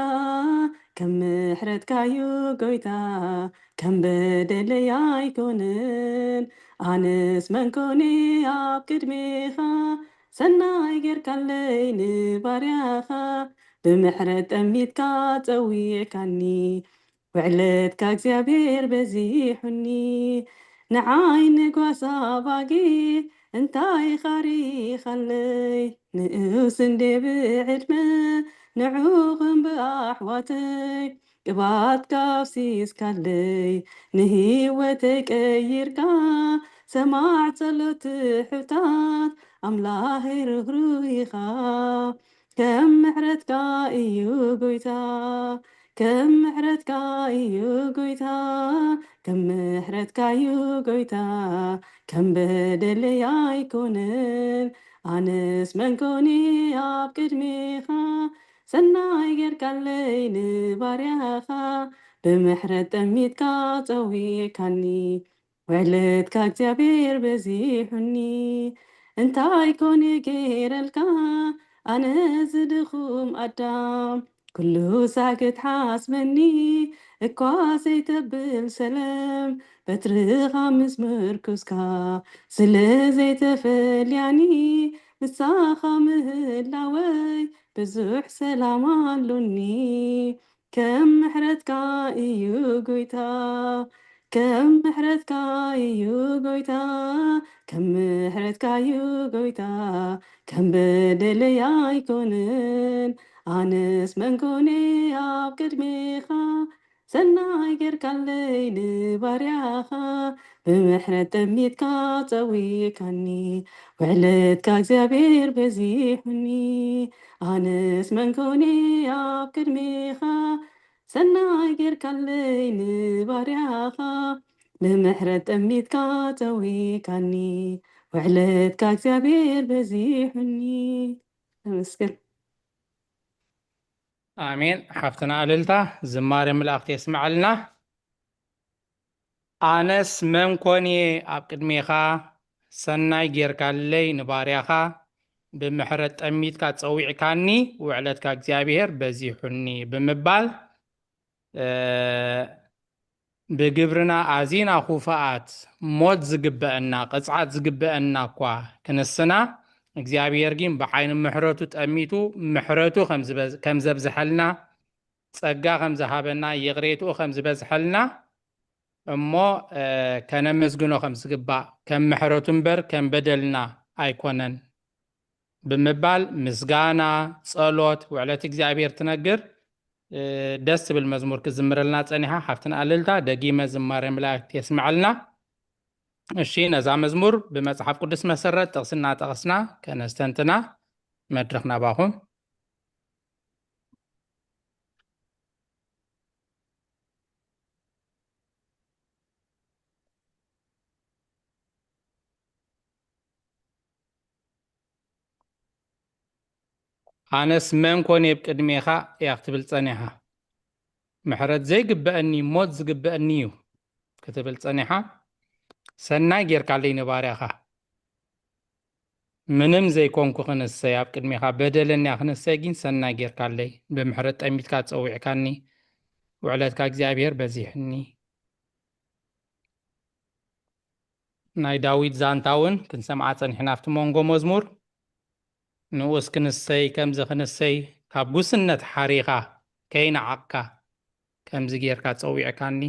كم حرتكايو قويتا كم بدلي يكونن أنس من كوني أبكد ميخا سناي غير كاللين بارياخا بمحرت أميتكا تسويكاني وعلتك እግዚአብሔር በዚሑኒ ንዓይ ንጓሳ ባጊ እንታይ ኻሪኻለይ ንእስ እንዴ ብዕድመ ንዑኽን ብኣሕዋተይ ቅባት ካፍሲስካለይ ንህይወተይ ቀይርካ ሰማዕ ጸሎት ሕታት ኣምላኸይ ርህሩህ ኢኻ ከም ምሕረትካ እዩ ጎይታ كم محرتك يوغويتا كم محرتك يوغويتا كم بدلي يكونن أنس من كوني أبكد ميخا سناي غير كاللين بارياخا بمحرت أميتك تسويكاني وعلتك እግዚአብሔር بزيحني انت يكوني غير الكا أنا زدخوم أدام كله ساكت حاسبني اكواسي تبل سلام بترغى مزمر كوسكا سلازي تفل يعني مساخة مهلاوي بزوح سلام علوني كم محرتك ايو قويتا كم محرتك ايو قويتا كم محرتك ايو قويتا كم بدلي يكونن أنس من كوني أبكد ميخا سناي غير كالليل بارياخا بمحرت أميتكا تسويكاني وعلتك እግዚአብሔር بزيحني أنس من كوني أبكد ميخا سناي غير كالليل بارياخا بمحرت أميتكا تسويكاني وعلتك እግዚአብሔር بزيحني تمسكن آمين حفتنا أللتا زمار ملاقت يسمع لنا أنس من كوني أبقد ميخا سناي جيركالي نباريخا بمحرت أميت كاتسويع كاني وعلت كاكزيابير بزيحني بمبال بقبرنا عزينا خوفاءات موت زقبأنا قصعات زقبأنا كوا كنسنا እግዚአብሔር ግን በዓይን ምሕረቱ ተአሚቱ ምሕረቱ ከም ዘብዝሐልና ጸጋ ከም ዝሃበና ይቕሬቱ ከም ዝበዝሐልና እሞ ከነመስግኖ ከም ዝግባእ ከም ምሕረቱ እምበር ከም በደልና ኣይኮነን ብምባል ምስጋና ጸሎት ውዕለት እግዚአብሔር ትነግር ደስ ዝብል መዝሙር ክዝምረልና ጸኒሓ ሓፍትና ኣልልታ ደጊመ ዝማሬ መላእክት የስምዓልና እሺ ነዛ መዝሙር በመጽሐፍ ቅዱስ መሰረት ጥቅስና ጠቅስና ከነስተንትና መድረክና ባኹም ኣነስ መን ኮነ ብቅድሜኻ እያ ክትብል ጸኒሓ ምሕረት ዘይግበአኒ ሞት ዝግበአኒ እዩ ክትብል ጸኒሓ ሰናይ ጌርካለይ ንባርያኻ ምንም ዘይኮንኩ ክንሰይ ኣብ ቅድሜኻ በደለኛ ክንሰይ ግን ሰናይ ጌርካለይ ብምሕረት ጠሚትካ ፀዊዕካኒ ውዕለትካ እግዚአብሔር በዚሕኒ ናይ ዳዊት ዛንታውን ክንሰምዓ ፀኒሕና ኣብቲ መንጎ መዝሙር ንኡስ ክንሰይ ከምዚ ክንሰይ ካብ ጉስነት ሓሪኻ ከይነዓቕካ ከምዚ ጌርካ ፀዊዕካኒ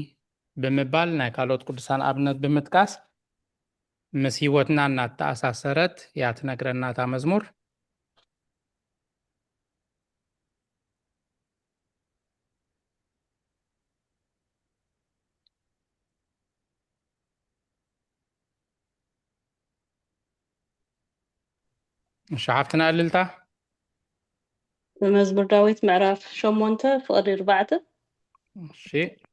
ብምባል ናይ ካልኦት ቅዱሳን ኣብነት ብምጥቃስ ምስ ሂወትና እናተኣሳሰረት እያ ትነግረና እታ መዝሙር شعفتنا قللتا بمزمور داويت معرف شمونته فقد 4 شيء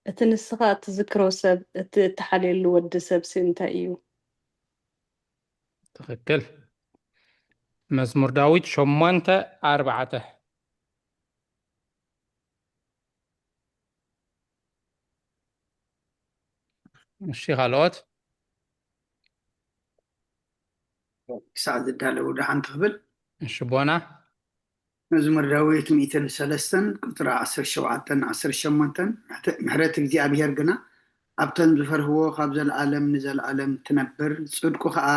اتنسخة تذكرو سب تحليل ود سب سنتا ايو تخكل مزمور داويت شمونته 4 مشي غلط سعد الدالة ودعان تقبل شبونا مزمور داويت 103 قطرة 17 محرت እግዚአብሔር ግና ኣብተን ዝፈርህዎ ካብ ዘለዓለም ንዘለዓለም ትነብር ጽድቁ ከዓ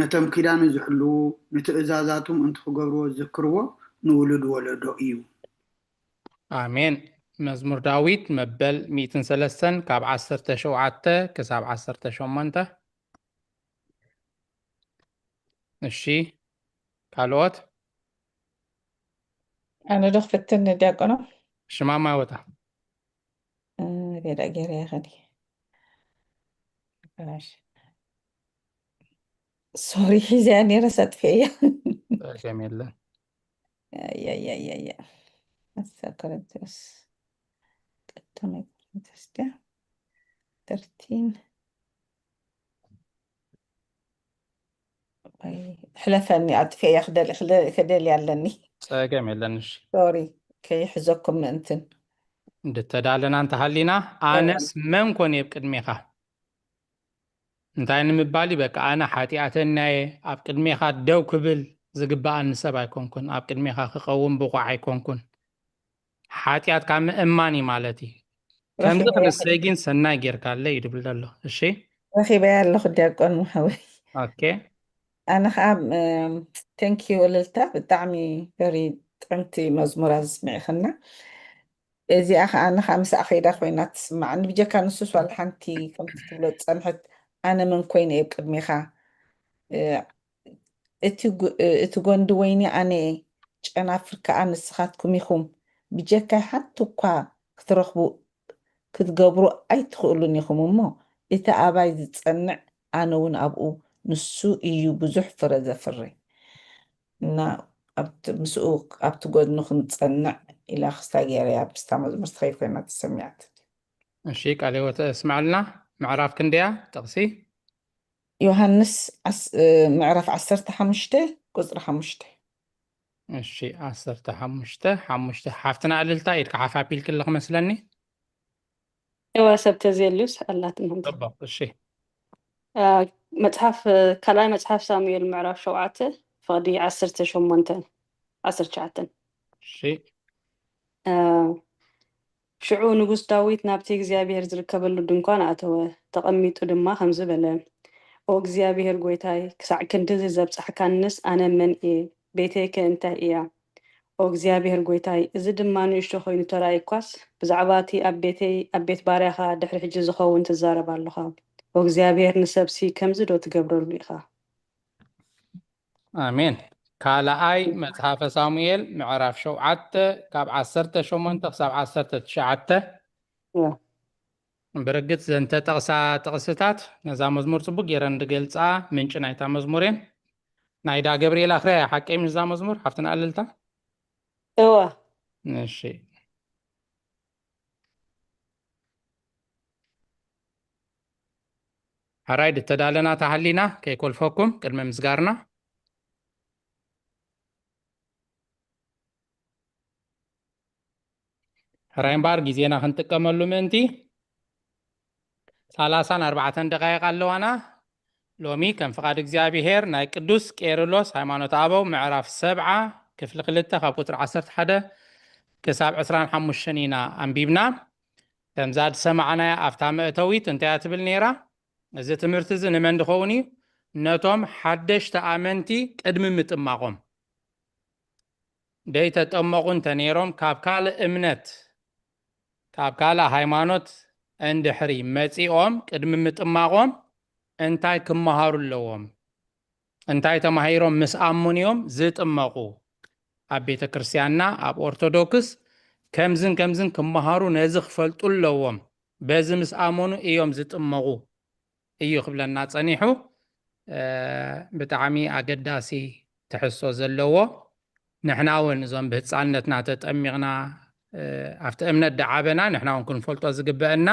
ነቶም ኪዳኑ ዝሕልው ንትእዛዛቱም እንትኽገብርዎ ዝዝክርዎ ንውሉድ ወለዶ እዩ ኣሜን መዝሙር ዳዊት መበል 103 ካብ 17 ክሳብ 18 እሺ ካልኦት أنا دخ فتن دياقنا ሽማማ ይወጣ كده جري يا غني بلاش سوري حزاني رست فيا ጀሚል يا هسه كورنثوس قدامي كورنثوس ده 13 حلفني عطفي خدل يعلني ፀገም የለንሽ سوري كي يحزكم انتن እንድተዳለና እንተ ሃሊና ኣነስ መን ኮነ ኣብ ቅድሜኻ እንታይ ንምባል በቃ ኣነ ሓጢኣተናየ ኣብ ቅድሜኻ ደው ክብል ዝግባኣኒ ሰብ ኣይኮንኩን ኣብ ቅድሜኻ ክቐውም ብቑዕ ኣይኮንኩን ሓጢኣት ካብ ምእማን እዩ ማለት እዩ ከምዚ ክንሰይ ግን ሰናይ ጌርካለ እዩ ድብል ኣሎ እሺ رخيبة يا الله خدي أقول محاوي ኦኬ أنا خاب thank you للتا بتعمي very قمتي مزمورة اسمعي خلنا إذا أنا خامس أخيرا خوينا تسمع أنا بجا كان نصوص والحنتي كنت تقولت سمحت أنا من كوين يبقى ميخا اتقون دويني أنا أنا أفريكا أنا سخاتكم يخوم بجا كان حتى كوا كترخبو كتقبرو أي تخولون يخوم مو إتا أباي تتصنع أنا ون أبقو نسو إيو بزح فرزة فري نا مسؤوق أبتقود نخن تصنع إلى خستاقيا يا بستعمل مستخيف كينا تسمعت እሺ ቃል ህይወት እስማዕልና ምዕራፍ ክንደያ ጠቕሲ يوحنس معرف 15 قصر 5 እሺ 15 ሓፍትና ዕልልታ ኢድካ ሓፋፊል ክልኽ መስለኒ እዋ ሰብ ተዘልዩስ ኣላትንም ፅቡቅ እሺ መጽሓፍ ካልኣይ መጽሓፍ ሳሙኤል ምዕራፍ 7 ፍቕዲ 18 19 እሺ ሽዑ ንጉስ ዳዊት ናብቲ እግዚኣብሔር ዝርከበሉ ድንኳን ኣተወ ተቐሚጡ ድማ ከምዚ በለ ኦ እግዚኣብሔር ጎይታይ ክሳዕ ክንድዚ ዘብፅሕካንስ ኣነ መን እየ ቤተይ ከ እንታይ እያ ኦ እግዚኣብሔር ጎይታይ እዚ ድማ ንእሽቶ ኮይኑ ተራእይ እኳስ ብዛዕባ እቲ ኣብ ቤት ባርያኻ ድሕሪ ሕጂ ዝኸውን ትዛረብ ኣለኻ ኦ እግዚኣብሔር ንሰብሲ ከምዚ ዶ ትገብረሉ ኢኻ ኣሜን ካልኣይ መጽሓፈ ሳሙኤል ምዕራፍ 7 ካብ 18 ክሳብ 19 ብርግፅ ዘንተ ጠቕሳ ጥቕስታት ነዛ መዝሙር ፅቡቅ ጌረን እንድገልፃ ምንጭ ናይታ መዝሙሬን ናይዳ ገብርኤል ኣኽርያ ሓቀይ ምዛ መዝሙር ሓፍትና ዕልልታ እዋ እሺ ሓራይ ድተዳለና ተሃሊና ከይኮልፈኩም ቅድመ ምስጋርና ሕራይ እምበር ጊዜና ክንጥቀመሉ ምእንቲ 34 ደቃይቅ ኣለዋና ሎሚ ከም ፍቃድ እግዚኣብሔር ናይ ቅዱስ ቄርሎስ ሃይማኖት ኣበው ምዕራፍ 7 ክፍሊ 2 ካብ ቁጥሪ 11 ክሳብ 25 ኢና ኣንቢብና ከምዛ ሰማዕናያ ኣፍታ መእተዊት እንታይ ትብል ነይራ እዚ ትምህርቲ እዚ ንመን ድኸውን እዩ ነቶም ሓደሽቲ ኣመንቲ ቅድሚ ምጥማቆም ደይተጠመቁ እንተነይሮም ካብ ካልእ እምነት ካብ ካልእ ሃይማኖት እንድሕሪ መፂኦም ቅድሚ ምጥማቆም እንታይ ክመሃሩ ኣለዎም እንታይ ተማሂሮም ምስ ኣሙን እዮም ዝጥመቁ ኣብ ቤተ ክርስቲያንና ኣብ ኦርቶዶክስ ከምዝን ክመሃሩ ነዚ ክፈልጡ ኣለዎም በዚ ምስ ኣሙኑ እዮም ዝጥመቁ እዩ ክብለና ፀኒሑ ብጣዕሚ ኣገዳሲ ትሕሶ ዘለዎ ንሕና እውን እዞም ብህፃንነትና ተጠሚቕና ኣብቲ እምነት ደዓበና ንሕና እውን ክንፈልጦ ዝግበአና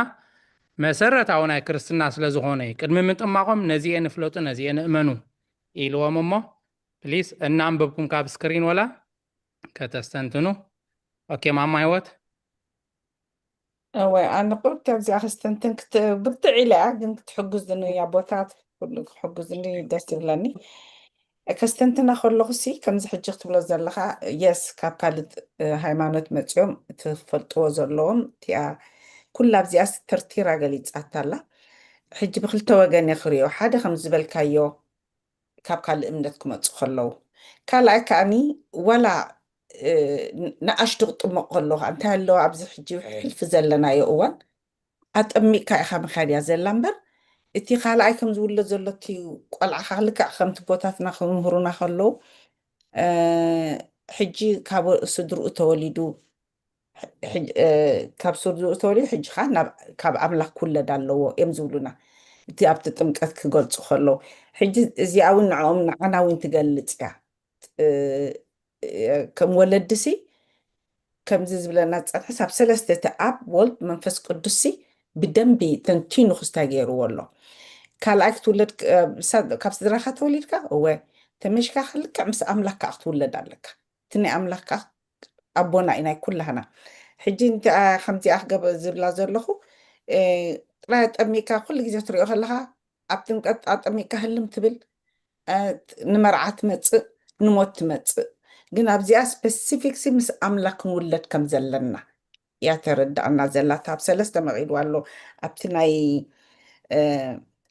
መሰረታዊ ናይ ክርስትና ስለ ዝኾነ እዩ ቅድሚ ምጥማቆም ነዚአን ፍለጡ ነዚአን እመኑ ኢልዎም እሞ ፕሊስ እናንበብኩም ካብ ስክሪን ወላ ከተስተንትኑ ኦኬ ማማ ህይወት أوي أنا قلت أبزي أخستنتن كنت برتعي لها كنت حجز إنه يا بوتات كل حجز إني دست لاني كستنتنا خلقسي كم زحجة تبلا زلخا يس كاب كالت هايمانوت متيوم تفلطو زلوم تيا كل لابزياس ترتيرا قليت أتالا حج بخلتا وغان يخريو حدا خمز بالكايو كاب كال امنتكم اتخلو كالا كاني ولا نأشتغط مقلو انت هلو عبز حجي حلف زلنا يوان أتأمي كاي خام خاليا زلنبر اتي خالا كم زول زلتي قلع خالك خمت بوتاتنا خمهرونا خلو حجي كاب صدر توليدو كاب صدر توليد حج خان كاب أملاك كل دالو يمزولنا እቲ ኣብቲ ጥምቀት ክገልፁ ከለዉ ሕጂ እዚኣ እውን ንዕኦም ንዓና እውን ትገልፅ እያ ከም ወለድሲ ከምዚ ዝብለና ዝፀንሐ ሳብ ሰለስተ ኣብ ወልድ መንፈስ ቅዱስሲ ብደንቢ ተንቲኑ ክስታይ ገይርዎ ኣሎ ካልኣይ ክትውለድ ካብ ስድራካ ተወሊድካ እወ ተመሽካ ክልክዕ ምስ ኣምላክካ ክትውለድ ኣለካ እቲ ናይ ኣምላክካ ኣቦና ኢና ኩላህና ሕጂ ከምዚኣ ክገብ ዝብላ ዘለኹ ጥራይ ጠሚካ ኩሉ ግዜ ትሪኦ ከለካ ኣብ ጥምቀት ጠሚካ ህልም ትብል ንመርዓ ትመፅእ ንሞት ትመፅእ ግን ኣብዚኣ ስፔሲፊክሲ ምስ ኣምላክ ክንውለድ ከም ዘለና እያ ተረዳእና ዘላ ኣብ ሰለስተ መቂድዋ ኣሎ ኣብቲ ናይ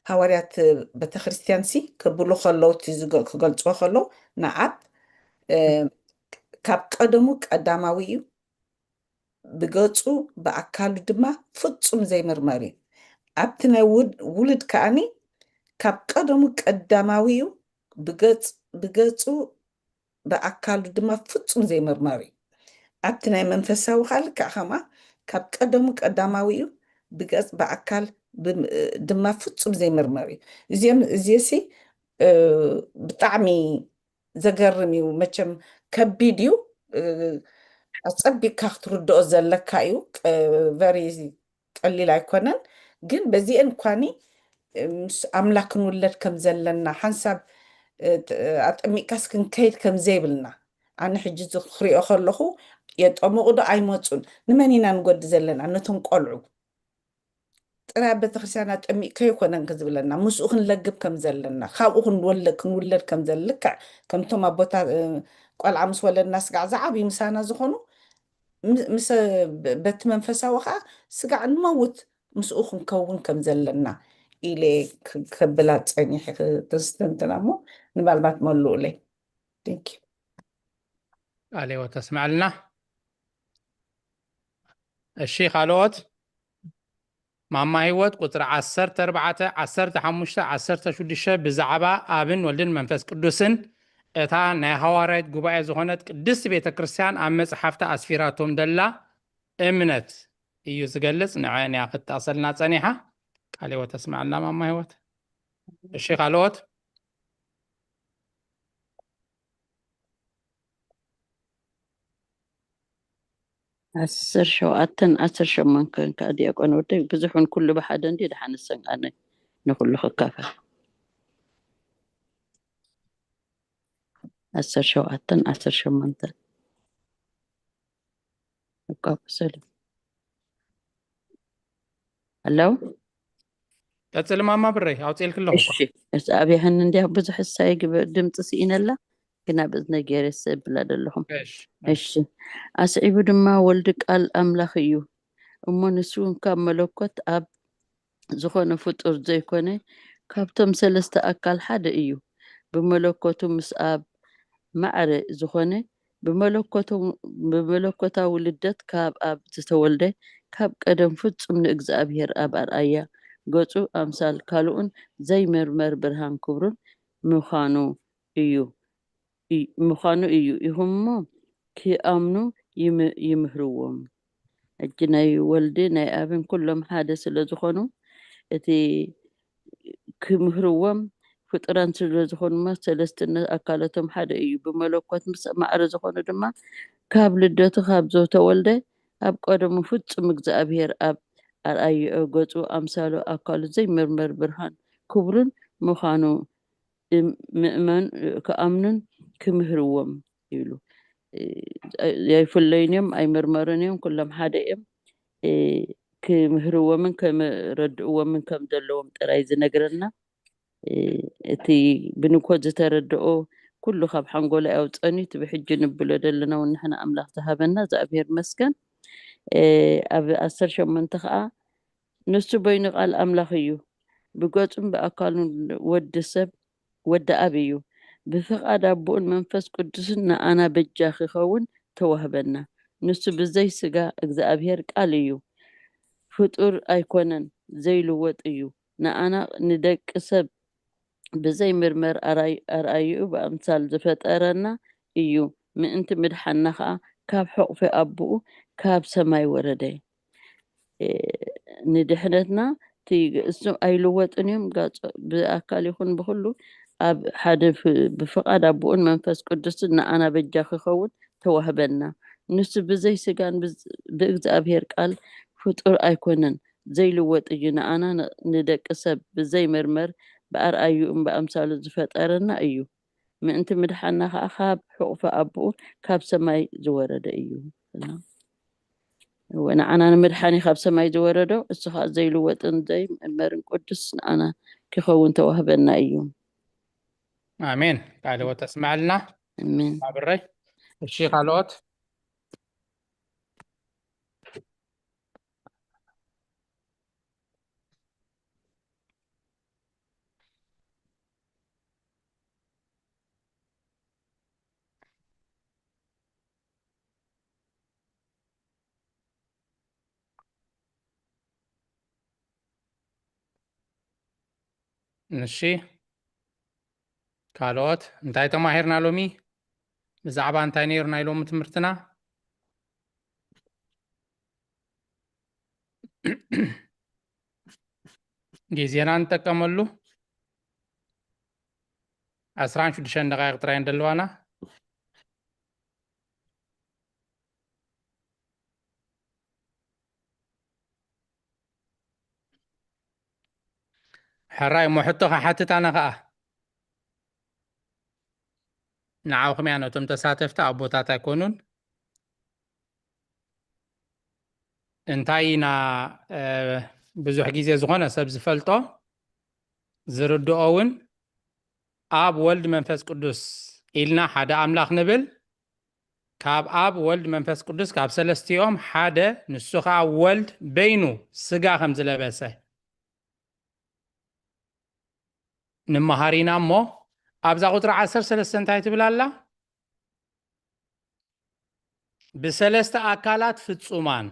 ሃዋርያት ቤተክርስትያንሲ ክብሉ ከለዉ ክገልፅዎ ከለዉ ንኣብ ካብ ቀደሙ ቀዳማዊ እዩ ብገፁ ብኣካሉ ድማ ፍፁም ዘይምርመር እዩ ኣብቲ ናይ ውልድ ከዓኒ ካብ ቀደሙ ቀዳማዊ እዩ ብገፁ ብኣካሉ ድማ ፍፁም ዘይምርመር እዩ ኣብቲ ናይ መንፈሳዊ ካልክዕ ከማ ካብ ቀደሙ ቀዳማዊ እዩ ብገፅ ብኣካል ድማ ፍፁም ዘይምርመር እዩ እዚሲ ብጣዕሚ ዘገርም እዩ መቸም ከቢድ እዩ ኣፀቢቅካ ክትርድኦ ዘለካ እዩ ቨሪ ቀሊል ኣይኮነን ግን በዚአን ኳኒ ኣምላክ ክንውለድ ከም ዘለና ሓንሳብ ኣጠሚቅካስ ክንከይድ ከም ዘይብልና ኣነ ሕጂ ክሪኦ ከለኹ የጠምቑ ዶ ኣይመፁን ንመን ኢና ንጎዲ ዘለና ነቶም ቆልዑ ጥራይ ቤተክርስትያን ኣጠሚቅከ ይኮነን ክዝብለና ምስኡ ክንለግብ ከም ዘለና ካብኡ ክንውለድ ከም ዘልክዕ ከምቶም ኣቦታ ቆልዓ ምስ ወለድና ስጋዕ ዝዓብዩ ምሳና ዝኾኑ ምስ በቲ መንፈሳዊ ከዓ ስጋዕ ንመውት ምስኡ ክንከውን ከም ዘለና ኢለ ከብላ ፀኒሐ ተስተንትና እሞ ንባልባት መሉኡለይ ቴንኪዩ ኣሌዎ ተስማዕልና እሺ ካልኦት ማማ ህይወት ቁፅሪ 14 15 16 ብዛዕባ ኣብን ወልድን መንፈስ ቅዱስን እታ ናይ ሃዋርያት ጉባኤ ዝኾነት ቅድስቲ ቤተክርስትያን ኣብ መፅሓፍታ ኣስፊራቶም ደላ እምነት እዩ ዝገልፅ ንዕን እያ ክትጠቕሰልና ፀኒሓ ቃልዎ ተስማዕልና ማማ ህይወት እሺ ካልኦት عسر شواتن عسر شمان كان كادي أكون ودي بزحون كل بحد عندي دحين السنة أنا نقول له كافة عسر شواتن عسر شمان تن كافة سلام هلو تسلم ماما بري أو تسيل كله إيش بس أبي هن دي بزح السايق بدم تسيين الله كنا بزنا جيرس بلاد لهم إيش أسعيب دما ولدك الأملاخيو أما نسون كاب ملوكت أب زخون فطور زي كونه كابتم سلسة أكل حدا إيو بملوكتو مسأب معري زخونه بملوكتا ولدت كاب أب تتولده كاب قدم فطس من إجزابير أب أرأيا قوتو أمثال كالون زي مرمر برهان كبرون مخانو إيو هم كي أمنو يمهروهم الجناي ولدي ناي أبن كلهم حادث لزخونو إتي كمهروهم فتران سلزخون ما سلستنا أكالتهم حدا إيو بملوكات معر زخونو دما كاب لدوتو خاب زوتا ولدي أب قادم فتس مجزابير أب أرأي قوتو أمثالو أكال زي مرمر برهان كبرون مخانو مؤمن كأمنن كمهروهم يقولوا يفلينهم أي مرمرنهم كلهم حدائم كمهروهم كمردوا من كم دلهم ترايز نجرنا تي بنكوز تردوا كله خاب حنقول أو تأنيت بحج نبلد لنا ونحن أملاك تهابنا زابير مسكن أبي أسر شو منطقة نسو بين قال أملاخيو بقوتم بأكل ود سب ود أبيو بفقد أبون منفس قدسنا أنا بجاخي خون توهبنا نسو بزي سقا أبير قاليو فطور أيكونن زي لوت أيو أنا ندك سب بزي مرمر أرأيو بأمثال زفت أرنا إيو من أنت مدحنا خا كاب حق في أبو كاب سماي وردي ندحنتنا تيجي اسم أي لوت أنيم قاعد بأكل يكون بخلو أب حدا بفقد أبوون منفس قدسنا أنا بجاخ خون توهبنا نس بزي سجان بإግዚአብሔር ቃል ፍጡር ኣይኮነን ዘይልወጥ እዩ ንኣና ንደቂ ሰብ ብዘይ መርመር ብኣርኣዩን ብኣምሳሉ ዝፈጠረና እዩ ምእንቲ ምድሓና ከዓ ካብ ሕቑፊ ኣቦኡ ካብ ሰማይ ዝወረደ እዩ ونعنا نمدحني خاب سماي زوردو السخاء زي لوطن زي مرن قدس أنا كخون توهبنا أيوم آمين قال وتسمع لنا آمين عبري الشيخ علوت نشي ካልኦት እንታይ ተማሂርና ሎሚ ብዛዕባ እንታይ ነይርና ኢሎም ትምህርትና ጊዜና እንጠቀመሉ 16 ደቂቃ ጥራይ እንደለዋና حراي محطة حتى أنا خا نعاوكم يعني تم تساتفت أبوتا تكونون انتاينا بزوح جيزي زغانا سبز فلتو زردو أون أب ولد منفس قدس إلنا حدا أملاخ نبل كاب أب ولد منفس قدس كاب سلستيوم حدا نسوخا ولد بينو سقا خمز لبسه نمهارينا مو أبزا قطر 10 سنتاي تبلالا بسلسة أكالات فتصومان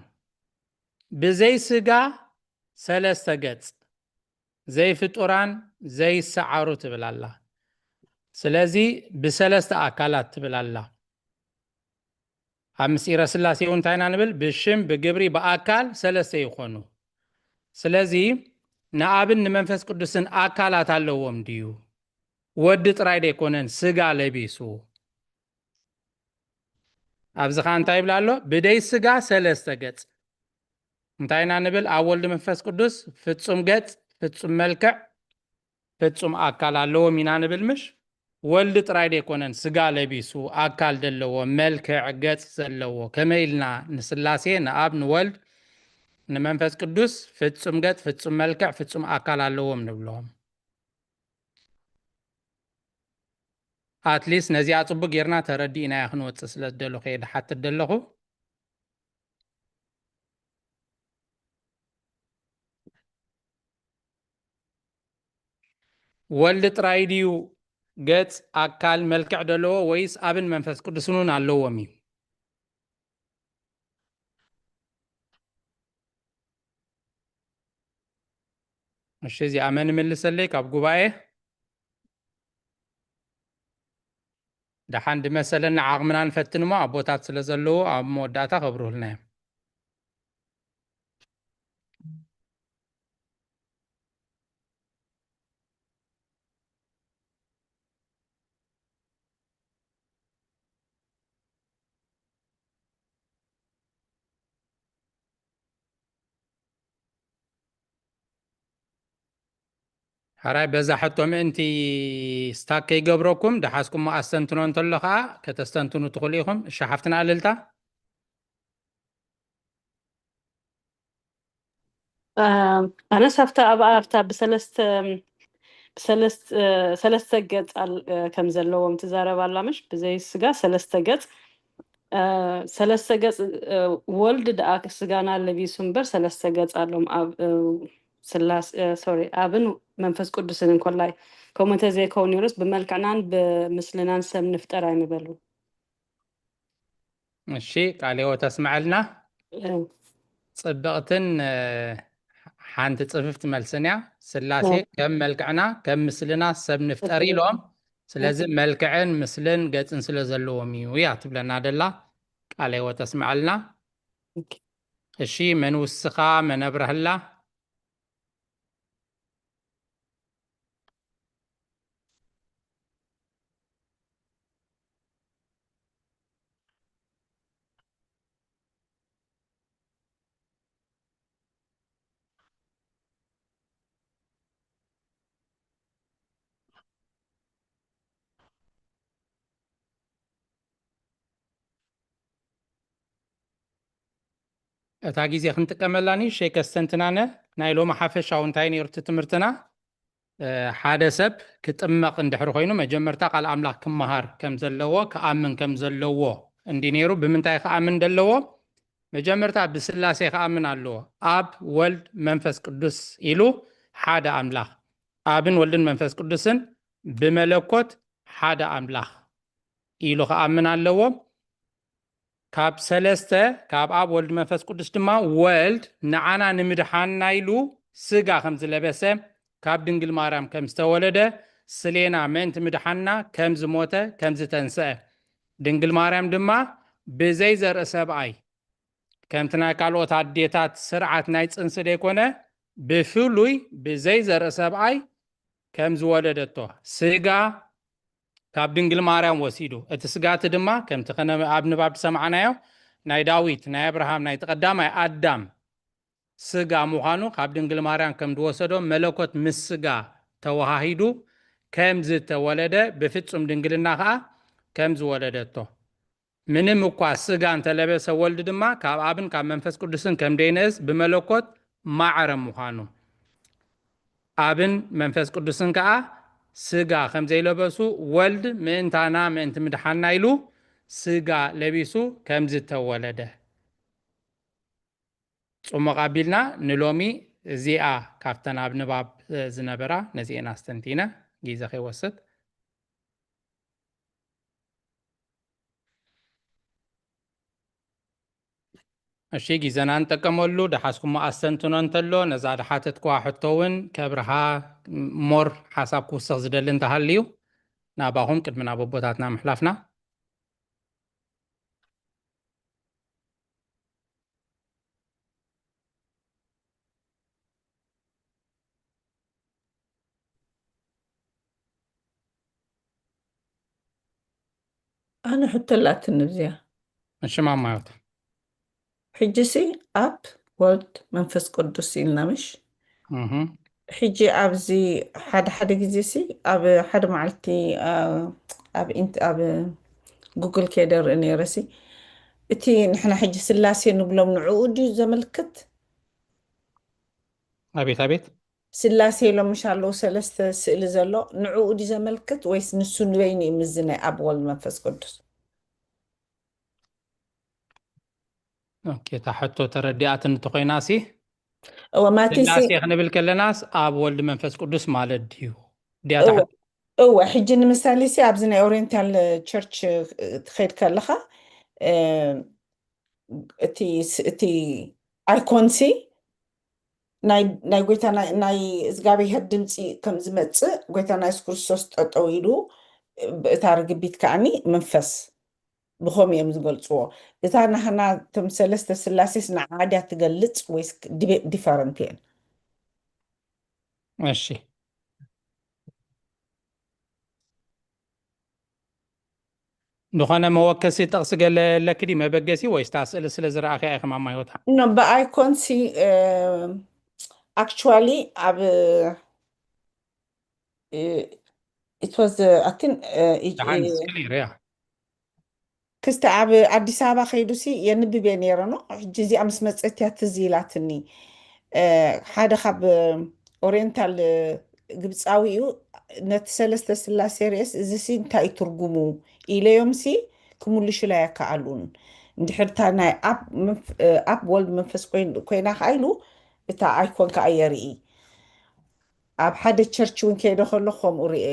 بزي سقا 3 قط زي فطوران زي سعارو تبلالا سلازي بسلسة أكالات تبلالا أمسيرة سلاسي ونتاينا نبل بشم بقبري بأكال 3 يخونو سلازي نقابل نمنفس قدسن أكالات اللوهم ديو ودت رايد يكونن سقا لبيسو أبزخان تايب لالو بدي سقا 3 قط انتاينا نبل أول منفس قدس فتصم قط فتصم ملكع فتصم أكال اللوهم مينا نبل مش ولدت رايد يكونن سقا لبيسو أكال دلو ملكع قط زلو كميلنا نسلاسي نقاب نولد نمنفس قدس فتصم قط فتصم ملكع فتصم أكال اللوهم نبلوهم أتليست نزيع صبق يرنا تردينا يخنو تسلس دلو خيد حتى دلو ولد رايديو قد أكال ملكع دلو ويس أبن منفس قدسنون علو مي الشيزي أمن من لسليك أبقو بايه دحان دي مثلا عغمنا نفتن ما أبوتات سلزلو أب موداتا خبروه لنا حراي بزا حتوم انتي ستاكي قبروكم دحاسكم ما أستنتنون تلقا كتستنتنو تخليكم شحفتنا قللتا أنا سافتا أبقى بسلست ሰለስተ ገጽ ከም ዘለዎም ትዛረብ ኣላ ምሽ ብዘይ ስጋ ሰለስተ ገጽ ሰለስተ ገጽ ወልድ ደኣ ስጋና ለቢሱ እምበር ሰለስተ ገጽ ኣሎም ኣብ ኣብን መንፈስ ቅዱስን እንኮላይ ከምኡ እንተዘይከውን ነይሩስ ብመልክዕናን ብምስልናን ሰብ ንፍጠር ኣይንበሉ እሺ ቃልዮ ተስማዕልና ጽብቕትን ሓንቲ ጽፍፍቲ መልስንያ ስላሴ ከም መልክዕና ከም ምስልና ሰብ ንፍጠር ኢሎም ስለዚ መልክዕን ምስልን ገጽን ስለ ዘለዎም እዩ እያ ትብለና ደላ ቃልዮ ተስማዕልና እሺ መን ውስኻ መነብረህላ እታ ጊዜ ክንጥቀመላኒ ሸከስተንትናነ ናይ ሎማ ሓፈሻው እንታይ ነርቱ ትምህርትና ሓደ ሰብ ክጥመቕ እንድሕር ኮይኑ መጀመርታ ቃል ኣምላኽ ክመሃር ከም ዘለዎ ክኣምን ከም ዘለዎ እንዲ ነይሩ ብምንታይ ክኣምን ዘለዎ መጀመርታ ብስላሴ ክኣምን ኣለዎ ኣብ ወልድ መንፈስ ቅዱስ ኢሉ ሓደ ኣምላኽ ኣብን ወልድን መንፈስ ቅዱስን ብመለኮት ሓደ ኣምላኽ ኢሉ ክኣምን ኣለዎ ካብ ሰለስተ ካብ ኣብ ወልድ መንፈስ ቅዱስ ድማ ወልድ ንዓና ንምድሓንና ኢሉ ስጋ ከም ዝለበሰ ካብ ድንግል ማርያም ከም ዝተወለደ ስሌና ምእንቲ ምድሓንና ከም ዝሞተ ከም ዝተንስአ ድንግል ማርያም ድማ ብዘይ ዘርኢ ሰብኣይ ከምቲ ናይ ካልኦት ኣዴታት ስርዓት ናይ ፅንሲ ደይኮነ ብፍሉይ ብዘይ ዘርኢ ሰብኣይ ከም ዝወለደቶ ስጋ ካብ ድንግል ማርያም ወሲዱ እቲ ስጋቲ ድማ ከምቲ ኸነ ኣብ ንባብ ሰማዕናዮ ናይ ዳዊት ናይ አብርሃም ናይ ተቀዳማይ ኣዳም ስጋ ምዃኑ ካብ ድንግል ማርያም ከም ዝወሰዶ መለኮት ምስ ስጋ ተዋሃሂዱ ከም ዝተወለደ ብፍጹም ድንግልና ከዓ ከም ዝወለደቶ ምንም እኳ ስጋ እንተለበሰ ወልድ ድማ ካብ ኣብን ካብ መንፈስ ቅዱስን ከም ደይነስ ብመለኮት ማዕረ ምዃኑ ኣብን መንፈስ ቅዱስን ከዓ ስጋ ከም ዘይለበሱ ወልድ ምእንታና ምእንቲ ምድሓና ኢሉ ስጋ ለቢሱ ከም ዝተወለደ ጽሙቕ ኣቢልና ንሎሚ እዚኣ ካብተን ኣብ ንባብ ዝነበራ ነዚአን ኣስተንቲነ ጊዜ ከይወስድ እሺ ጊዜና እንጠቀመሉ ደሓስኩሞ ኣስተንትኖ እንተሎ ነዛ ደሓተት ክዋሕቶ እውን ከብርሃ ሞር ሓሳብ ክውስኽ ዝደሊ እንተሃልዩ ናባኹም ቅድሚና ቦቦታትና ምሕላፍና أنا حتى لا تنبزيها እሺ ማማዮት حجسي أب ولد منفس قدسي لنمش حجي أبزي حد جزيسي أب حد معلتي أب إنت أب جوجل كيدر إني رسي إتي نحنا حجي سلاسي نقولهم نعودي زملكت أبيت أبيت سلاسي لو مش على سلسة سئل زلو نعودي زملكت ويس نسون بيني مزنا أب ولد منفس قدس اوكي تحطو ترديات نتقيناسي وما سلاسي تيسي خنبل كلناس اب ولد منفس قدس مالد ديو ديا تحت هو حجي مثالي سي أبزنا أورينتال تشيرش تخيل كلها تي أيكونسي ناي قويتا ناي إزغابي هدمتي كم زمتس قويتا ناي سكرسوس تطويلو بتارق بيت كعني منفس بخوم يمزقلصو إذا نحنا تمثلست السلاسيس نعادي تقلص ويس ديفرنتين ماشي دخانا موكسي تقصقل لكدي ما بقسي ويستاسئل سلزر أخي أخي ماما يوتها No, but I can't see actually it was I think دحان سكلير يا كست عدي سابا خيدوسي ينبي بينيرانو جزي أمس مسأتي تزيلاتني حدا خب أورينتال ግብፃዊኡ ነቲ ሰለስተ ስላሴ ርእስ እዚ ሲ እንታይ እዩ ትርጉሙ ኢለዮም ሲ ክምልሽላ የከኣሉን እንድሕርታ ናይ ኣብ ወልድ መንፈስ ኮይና ከኢሉ እታ ኣይኮን ከዓ የርኢ ኣብ ሓደ ቸርች እውን ከይደ ከለኹ ከምኡ ርአ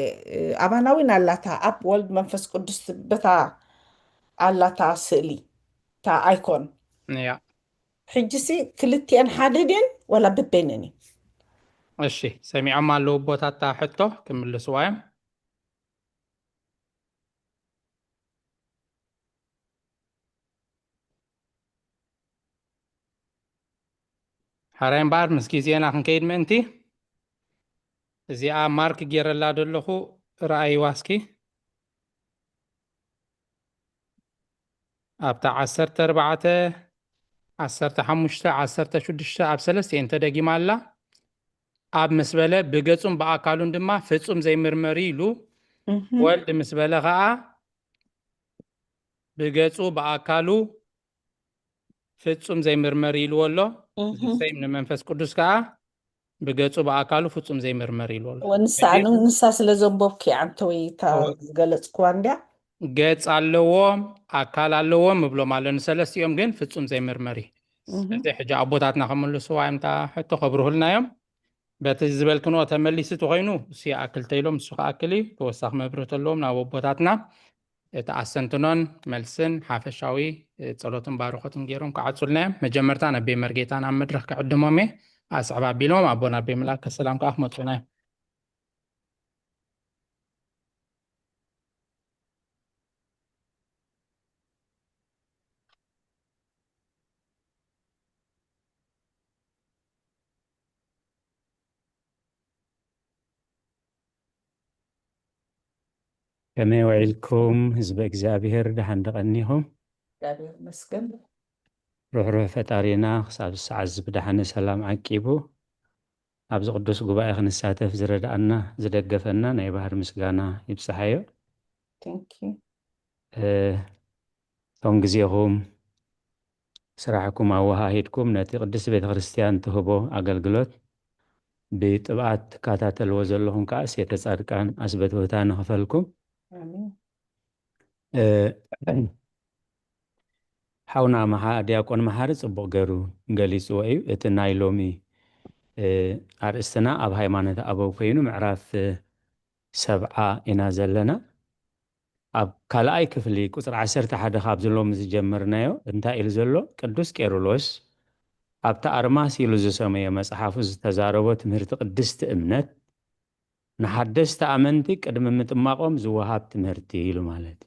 ኣባና እውን ኣላታ ኣብ ወልድ መንፈስ ቅዱስ በታ ኣላታ ስእሊ እታ ኣይኮን ያ ሕጂ ሲ ክልቲአን ሓደ ድን ወላ በበይነን እዩ እሺ ሰሚዖም ኣለዉ ቦታታ ሕቶ ክምልስዋ እዮም ሓራይ እምበር ምስ ግዜና ክንከይድ ምእንቲ እዚኣ ማርክ ገይረላ ዘለኹ ረኣይዋ እስኪ ኣብታ 14 15 16 ኣብ 3 ተደጊማ ኣላ ኣብ ምስ በለ ብገጹም ብኣካሉን ድማ ፍጹም ዘይምርመሪ ኢሉ ወልድ ምስ በለ ከዓ ብገጹ ብኣካሉ ፍጹም ዘይምርመሪ ኢልዎ ኣሎ ሰይም ንመንፈስ ቅዱስ ከዓ ብገጹ ብኣካሉ ፍጹም ዘይምርመሪ ኢልዎ ኣሎ ንሳ ስለ ዘንበብኪ አንተ ወይ ዝገለጽክዋ እንድያ ገጽ ኣለዎም ኣካል ኣለዎም እብሎም ኣሎ ንሰለስቲኦም ግን ፍጹም ዘይምርመሪ ስለዚ ሕጂ ኣቦታትና ከመልስዋ እዮም ታ ሕቶ ከብርሁልናዮም በቲ ዝበልክንዎ ተመሊስ እቲ ኮይኑ እሱ ይኣክል ተኢሎም እሱ ከኣክል እዩ ተወሳኺ መብርህት ኣለዎም ናብ ኣቦታትና እቲ ኣሰንትኖን መልስን ሓፈሻዊ ጸሎትን ባርኾትን ገይሮም ክዓጹልና እዮም መጀመርታ ነቤ መርጌታ ናብ መድረኽ ክዕድሞም እየ ኣስዕባ ኣቢሎም ኣቦና ቤ መላክ ሰላም ከዓ ክመፁና እዮም كما وعلكم حزب እግዚአብሔር دحن دقنيهم እግዚአብሔር መስገን روح ፈጣሪና ክሳብ ሰዓት ዝብዳሕነ ሰላም ዓቂቡ ኣብዚ ቅዱስ ጉባኤ ክንሳተፍ ዝረዳእና ዝደገፈና ናይ ባህር ምስጋና ይብፅሓዮ ቶም ጊዜኹም ስራሕኩም ኣወሃሂድኩም ነቲ ቅዱስ ቤተ ክርስቲያን ትህቦ ኣገልግሎት ብጥብዓት ትከታተልዎ ዘለኹም ከዓ ሴተ ጻድቃን ኣስበትወታ ንኽፈልኩም ሓውና ዲያቆን መሓሪ ጽቡቕ ገይሩ ገሊፅዎ እዩ እቲ ናይ ሎሚ ኣርእስትና ኣብ ሃይማኖት ኣበው ኮይኑ ምዕራፍ 70 ኢና ዘለና ኣብ ካልኣይ ክፍሊ ቁፅሪ 11 ካብ ዝሎም ዝጀመርናዮ እንታይ ኢሉ ዘሎ ቅዱስ ቄርሎስ ኣብታ ኣርማስ ኢሉ ዝሰመየ መጽሓፉ ዝተዛረቦ ትምህርቲ ቅድስቲ እምነት ንሓደስቲ ኣመንቲ ቅድሚ ምጥማቆም ዝወሃብ ትምህርቲ ኢሉ ማለት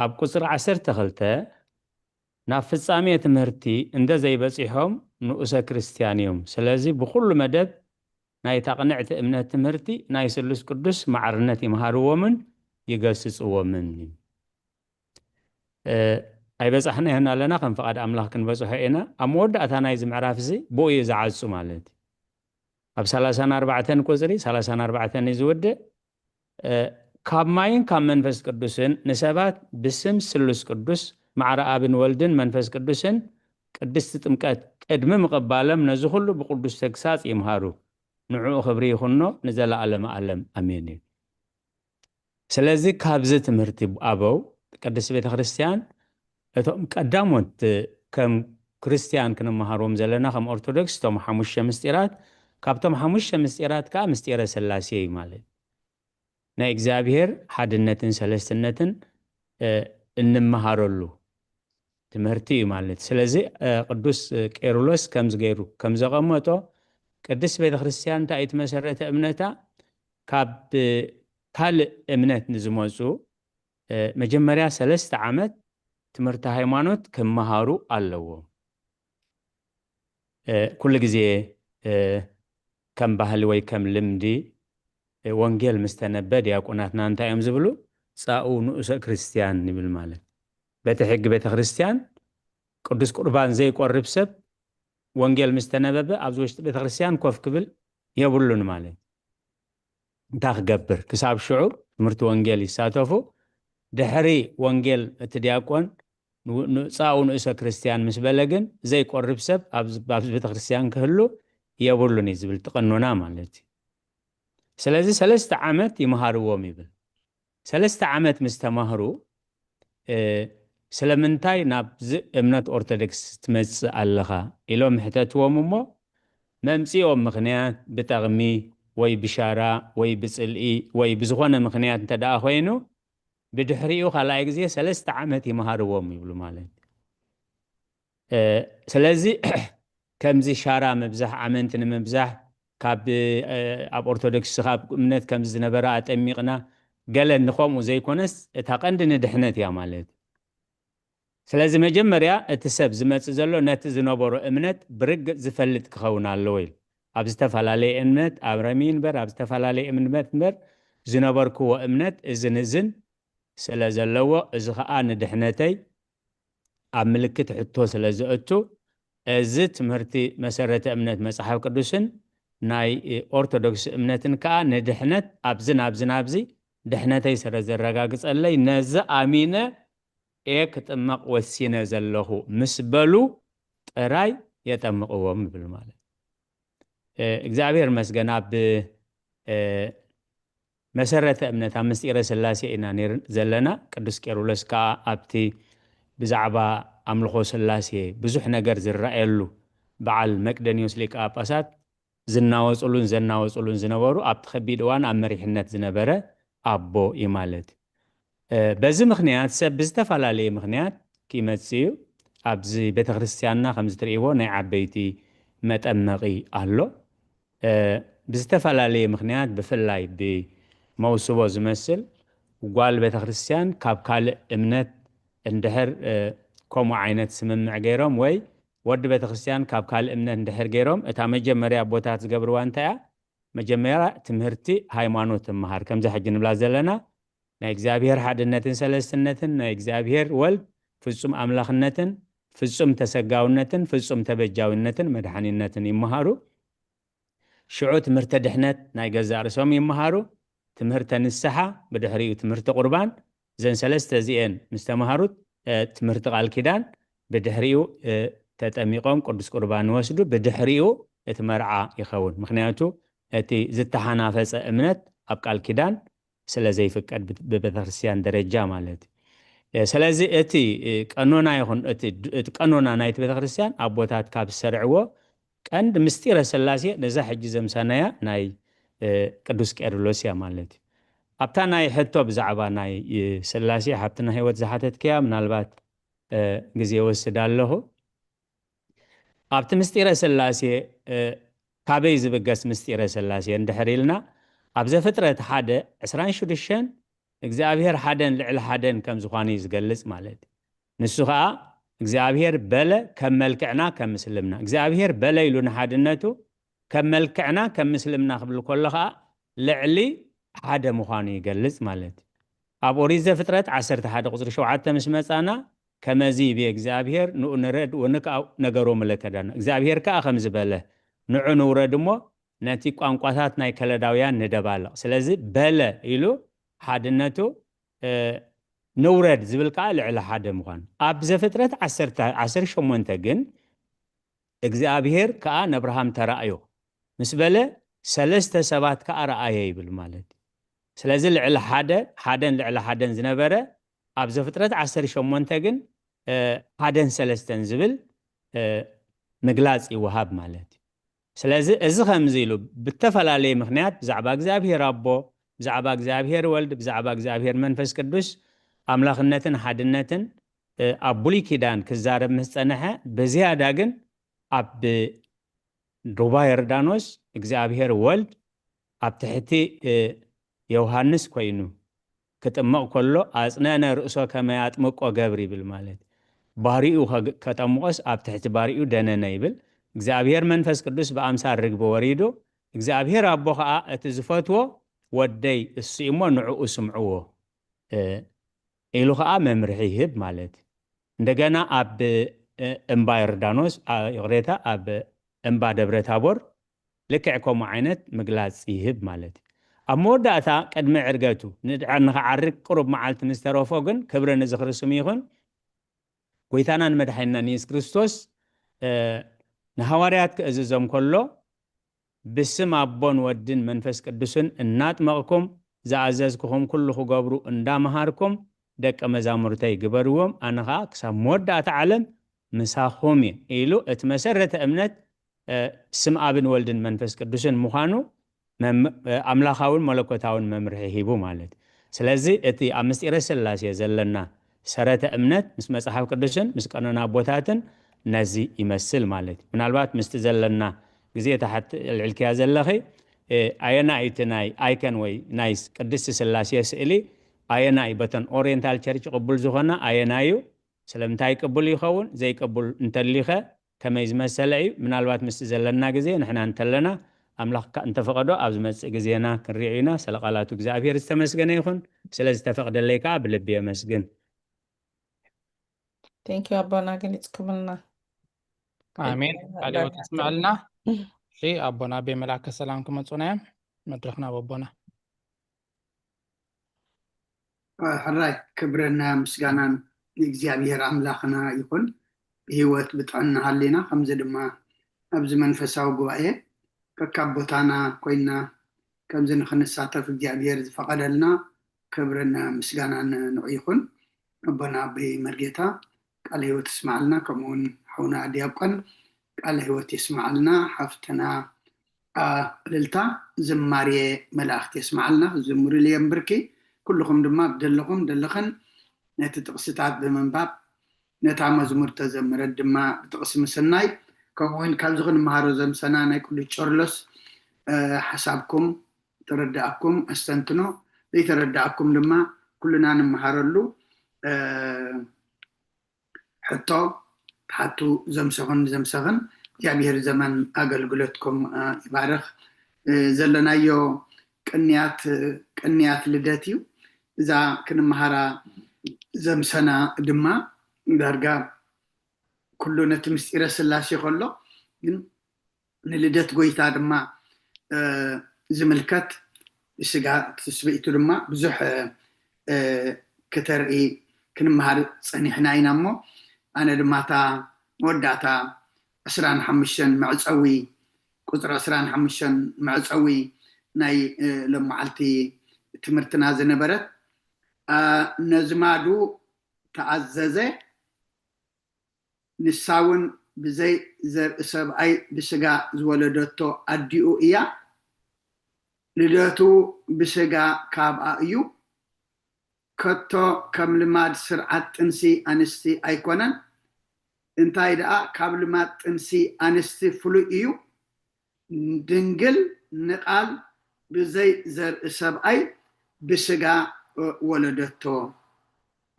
ኣብ ቁፅሪ 12 ናብ ፍጻሜ ትምህርቲ እንደ ዘይበፂሖም ንኡሰ ክርስቲያን እዮም ስለዚ ብኩሉ መደብ ናይ ተቕንዕቲ እምነት ትምህርቲ ናይ ስሉስ ቅዱስ ማዕርነት ይመሃርዎምን ይገስጽዎምን ኣይበጻሕና ይህና ኣለና ከም ፈቃድ ኣምላኽ ክንበጽሖ ኢና ኣብ መወዳእታ ናይ ዝምዕራፍ እዚ ብኡ እዩ ዝዓፁ ማለት ኣብ 34 ቁፅሪ 34 ዝውድእ ካብ ማይን ካብ መንፈስ ቅዱስን ንሰባት ብስም ስሉስ ቅዱስ ማዕረ ኣብን ወልድን መንፈስ ቅዱስን ቅድስቲ ጥምቀት ቅድሚ ምቕባሎም ነዚ ኩሉ ብቅዱስ ተግሳጽ ይምሃሩ ንዕኡ ክብሪ ይኹኖ ንዘለዓለመ ዓለም ኣሜን እዩ ስለዚ ካብዚ ትምህርቲ ኣበው ቅድስቲ ቤተ ክርስቲያን እቶም ቀዳሞት ከም ክርስቲያን ክንመሃሮም ዘለና ከም ኦርቶዶክስ እቶም 5 ምስጢራት ካብቶም 5 ምስጢራት ከዓ ምስጢረ ስላሴ እዩ ማለት ናይ እግዚአብሔር ሓድነትን ሰለስትነትን እንመሃረሉ ትምህርቲ እዩ ማለት ስለዚ ቅዱስ ቄርሎስ ከም ዝገይሩ ከም ዘቐመጦ ቅድስት ቤተ ክርስቲያን እንታይ እትመሰረተ እምነታ ካብ ካልእ እምነት ንዝመፁ መጀመርያ 3 ዓመት ትምህርቲ ሃይማኖት ክመሃሩ ኣለዎም ኩሉ ግዜ ከም ባህሊ ወይ ከም ልምዲ ወንጌል ምስተነበ ዲያቆናትና እንታይ እዮም ዝብሉ ጻኡ ንኡሰ ክርስቲያን ይብል ማለት በቲ ሕጊ ቤተ ክርስቲያን ቅዱስ ቁርባን ዘይቆርብ ሰብ ወንጌል ምስተነበበ ኣብዚ ውሽጢ ቤተ ክርስቲያን ኮፍ ክብል የብሉን ማለት እንታይ ክገብር ክሳብ ሽዑ ትምህርቲ ወንጌል ይሳተፉ ድሕሪ ወንጌል እቲ ዲያቆን ጻኡ ንኡሰ ክርስቲያን ምስ በለ ግን ዘይቆርብ ሰብ ኣብዚ ቤተ ክርስቲያን ክህሉ የብሉን ዝብል ተቀኖና ማለት ስለዚ 3 ዓመት ይመሃርዎም ይብል 3 ዓመት ምስተማህሩ ስለምንታይ ናብዚ እምነት ኦርቶዶክስ ትመጽእ ኣለኻ ኢሎም ሕተትዎም እሞ መምጽኦም ምኽንያት ብጠቕሚ ወይ ብሻራ ወይ ብጽልኢ ወይ ብዝኾነ ምኽንያት እንተደኣ ኮይኑ ብድሕሪኡ ካልኣይ ግዜ 3 ዓመት ይመሃርዎም ይብሉ ማለት ስለዚ ከምዚ ሻራ ምብዛሕ ኣመንቲ ንምብዛሕ ካብ ኣብ ኦርቶዶክስ ካብ እምነት ከምዚ ዝነበረ ኣጠሚቕና ገለ ንኸምኡ ዘይኮነስ እታ ቀንዲ ንድሕነት እያ ማለት ስለዚ መጀመርያ እቲ ሰብ ዝመጽእ ዘሎ ነቲ ዝነበሮ እምነት ብርግጽ ዝፈልጥ ክኸውን ኣለዎ ኢሉ ኣብ ዝተፈላለየ እምነት ኣብ ረሚን በር ኣብ ዝተፈላለየ እምነት በር ዝነበርክዎ እምነት እዝን ስለ ዘለዎ እዚ ከዓ ንድሕነተይ ኣብ ምልክት ሕቶ ስለ ዝእቱ እዚ ትምህርቲ መሰረተ እምነት መጽሓፍ ቅዱስን ናይ ኦርቶዶክስ እምነትን ከዓ ንድሕነት ኣብዝናብዚ ድሕነተይ ስለ ዘረጋግጸለይ ነዚ ኣሚነ ክጥመቕ ወሲነ ዘለኹ ምስ በሉ ጥራይ የጠምቕዎም ይብል ማለት እግዚአብሔር መስገን ኣብ መሰረተ እምነት ኣብ ምስጢረ ስላሴ ኢና ነር ዘለና ቅዱስ ቄርሎስ ከዓ ኣብቲ ብዛዕባ ኣምልኾ ስላሴ ብዙሕ ነገር ዝረአየሉ በዓል መቅደኒዮስ ሊቀ ጳጳሳት ዘናወጽሉን ዝነበሩ ኣብቲ ከቢድ እዋን ኣብ መሪሕነት ዝነበረ ኣቦ እዩ ማለት በዚ ምኽንያት ሰብ ብዝተፈላለየ ምኽንያት ክመጽእ እዩ ኣብዚ ቤተክርስትያንና ከም ዝትርእይዎ ናይ ዓበይቲ መጠመቒ ኣሎ ብዝተፈላለየ ምኽንያት ብፍላይ ብመውስቦ ዝመስል ጓል ቤተክርስትያን ካብ ካልእ እምነት እንድሕር ከምኡ ዓይነት ስምምዕ ገይሮም ወይ ወዲ ቤተክርስትያን ካብ ካልእ እምነት እንድሕር ገይሮም እታ መጀመርያ ቦታት ዝገብርዋ እንታይ እያ መጀመርያ ትምህርቲ ሃይማኖት እምሃር ከምዚ ሕጂ ንብላ ዘለና ናይ እግዚአብሔር ሓድነትን ሰለስትነትን ናይ እግዚአብሔር ወልድ ፍጹም ኣምላኽነትን ፍጹም ተሰጋውነትን ፍጹም ተበጃውነትን መድኃኒነትን ይመሃሩ ሽዑ ትምህርተ ድሕነት ናይ ገዛ ርእሶም ይመሃሩ ትምህርተ ንስሓ ብድሕሪኡ ትምህርተ ቁርባን ዘን ሰለስተ እዚአን ምስ ተምሃሩት ትምህርቲ ቃል ኪዳን ብድሕሪኡ ተጠሚቆም ቅዱስ ቁርባን ወስዱ ብድሕሪኡ እቲ መርዓ ይኸውን ምክንያቱ እቲ ዝተሓናፈፀ እምነት ኣብ ቃል ኪዳን ስለ ዘይፍቀድ በቤተክርስቲያን ደረጃ ማለት ስለዚ እቲ ቀኖና ይኹን እቲ ቀኖና ናይቲ ቤተክርስቲያን ኣቦታት ካብ ዝሰርዕዎ ቀንድ ምስጢረ ስላሴ ነዛ ሕጂ ዘምሰናያ ናይ ቅዱስ ቄርሎስ እያ ማለት ኣብታ ናይ ሕቶ ብዛዕባ ናይ ስላሴ ሓብትና ህይወት ዝሓተትከያ ምናልባት ግዜ ወስድ ኣለኹ ኣብቲ ምስጢረ ስላሴ ካበይ ዝብገስ ምስጢረ ስላሴ እንድሕር ኢልና ኣብ ዘፍጥረት 1:26 እግዚአብሔር ሓደን ልዕሊ ሓደን ከም ዝኾነ ዝገልጽ ማለት ንሱ ከዓ እግዚአብሔር በለ ከም መልክዕና ከም ምስልምና እግዚአብሔር በለ ኢሉ ንሓድነቱ ከም መልክዕና ከም ምስልምና ክብል ከሎ ከዓ ልዕሊ ሓደ ምዃኑ ይገልጽ ማለት ኣብ ኦሪት ዘፍጥረት 11:7 ምስ መጻና ከመዚ ብእግዚአብሔር ንኡ ንረድ ወንካው ነገሮ መለከዳና እግዚአብሔር ከዓ ከም ዝበለ ንዑ ንውረድ እሞ ነቲ ቋንቋታት ናይ ከለዳውያን ንደባልቕ ስለዚ በለ ኢሉ ሓድነቱ ንውረድ ዝብል ከዓ ልዕሊ ሓደ ምዃኑ ኣብ ዘፍጥረት 18 ግን እግዚአብሔር ከዓ ነብርሃም ተራእዮ ምስ በለ ሰለስተ ሰባት ከዓ ረአየ ይብል ማለት ስለዚ ልዕሊ ሓደን ልዕሊ ሓደን ዝነበረ ኣብ ዘፍጥረት 18 ግን ሓደን ሰለስተን ዝብል ምግላጽ ይወሃብ ማለት ስለዚ እዚ ከምዚ ኢሉ ብተፈላለየ ምኽንያት ብዛዕባ እግዚአብሔር ኣቦ ብዛዕባ እግዚአብሔር ወልድ ብዛዕባ እግዚአብሔር መንፈስ ቅዱስ ኣምላኽነትን ሓድነትን ኣብ ብሉይ ኪዳን ክዛረብ ምስ ፀንሐ ብዝያዳ ግን ኣብ ሩባ ዮርዳኖስ እግዚአብሔር ወልድ ኣብ ትሕቲ ዮሃንስ ኮይኑ ክጥምቕ ከሎ ኣጽነነ ርእሶ ከመ ያጥምቆ ገብር ይብል ማለት ባሪኡ ከጠምቆስ ኣብ ትሕቲ ባሪኡ ደነነ ይብል እግዚአብሔር መንፈስ ቅዱስ በአምሳል ርግብ ወሪዱ እግዚአብሔር ኣቦ ከዓ እቲ ዝፈትዎ ወደይ እሱ እሞ ንዕኡ ስምዕዎ ኢሉ ከዓ መምርሒ ይህብ ማለት እንደገና ኣብ እምባ ዮርዳኖስ ይቕሬታ ኣብ እምባ ደብረ ታቦር ልክዕ ከምኡ ዓይነት ምግላጽ ይህብ ማለት ኣብ መወዳእታ ቅድሚ ዕርገቱ ንድዓር ንኽዓርግ ቁሩብ መዓልቲ ምስ ተረፎ ግን ክብሪ ንዝኽሪ ስሙ ይኹን ጎይታናን መድሓኒናን ኢየሱስ ክርስቶስ ንሐዋርያት ክእዝዞም ከሎ بسم أبون ودن منفس قدسن እናጥመቕኩም ዝኣዘዝኩኹም ኩሉ ክገብሩ እንዳምሃርኩም ደቀ መዛሙርተይ ግበርዎም ኣነ ኸኣ ክሳብ መወዳእታ ዓለም ምሳኹም እየ ኢሉ እቲ መሰረተ እምነት ስም ኣብን ወልድን መንፈስ ቅዱስን ምዃኑ ኣምላኻውን መለኮታውን መምርሒ ሂቡ ማለት ስለዚ እቲ ኣብ ምስጢረ ሥላሴ ዘለና ሰረተ እምነት ምስ መጽሓፍ ቅዱስን ምስ ቀኖና ቦታትን ነዚ ይመስል ማለት ምናልባት ምስቲ ዘለና ግዜ ተሓት ልዕልክያ ዘለኺ ኣየና እቲ ናይ ኣይከን ወይ ናይ ቅድስቲ ሥላሴ ስእሊ ኣየናይ በተን ኦሪየንታል ቸርች ቅቡል ዝኾነ ኣየናዩ ስለምንታይ ቅቡል ይኸውን ዘይቅቡል እንተሊኸ ከመይ ዝመሰለ እዩ ምናልባት ምስቲ ዘለና ግዜ ንሕና እንተለና ኣምላኽካ እንተፈቐዶ ኣብ ዝመጽእ ግዜና ክንሪኦ ኢና ስለቓላቱ እግዚኣብሔር ዝተመስገነ ይኹን ስለዚ ተፈቕደለይ ከዓ ብልቢ የመስግን ቴንክ ዩ ኣቦና ገሊጽኩምልና ኣሜን ካልኦት ትስምዐልና ኣቦና ብመላከ ሰላም ክመፁና እዮም መድረኽና በቦና ሕራይ ክብረና ምስጋናን እግዚአብሔር አምላኽና ይኹን ህይወት ብጥዕና ሃሌና ከምዚ ድማ ኣብዚ መንፈሳዊ ጉባኤ ከካብ ቦታና ኮይና ከምዚ ንኽንሳተፍ እግዚአብሔር ዝፈቐደልና ክብረና ምስጋናን ንዑ ይኹን ኣቦና ብመርጌታ ቃል ህይወት ይስማዓልና ከምኡውን ሓውና ዲያቆን ቃል ህይወት ይስማዓልና ሓፍትና እልልታ ዝማርየ መላእኽቲ ይስማዓልና ዝምሩ ልየም ብርኪ ኩልኩም ድማ ብደለኹም ደለኸን ነቲ ጥቕስታት ብምንባብ ነታ መዝሙር ተዘምረት ድማ ብጥቕሲ ምሰናይ ከምኡውን ካብዚ ክንመሃሮ ዘምሰና ናይ ቅዱስ ጨርሎስ ሓሳብኩም ተረዳእኩም ኣስተንትኖ ዘይተረዳእኩም ድማ ኩልና ንመሃረሉ ሕቶ ተሓቱ ዘምሰኽን እግዚአብሔር ዘመን ኣገልግሎትኩም ይባርኽ ዘለናዮ ቅንያት ልደት እዩ እዛ ክንመሃራ ዘምሰና ድማ ዳርጋ ኩሉ ነቲ ምስጢረ ሥላሴ ከሎ ግን ንልደት ጎይታ ድማ ዝምልከት ስጋ ትስብኢቱ ድማ ብዙሕ ከተርኢ ክንመሃር ፀኒሕና ኢና እሞ ኣነ ድማ እታ መወዳእታ 25 መዕፀዊ ቁፅሪ 25 መዕፀዊ ናይ ለመዓልቲ ትምህርትና ዝነበረት ነዝማዱ ተኣዘዘ ንሳውን ብዘይ ዘርኢ ሰብኣይ ብስጋ ዝወለደቶ ኣዲኡ እያ ልደቱ ብስጋ ካብኣ እዩ ከቶ ከም ልማድ ስርዓት ጥንሲ ኣንስቲ ኣይኮነን እንታይ ደኣ ካብ ልማድ ጥንሲ ኣንስቲ ፍሉይ እዩ ድንግል ንቃል ብዘይ ዘርኢ ሰብኣይ ብስጋ ወለደቶ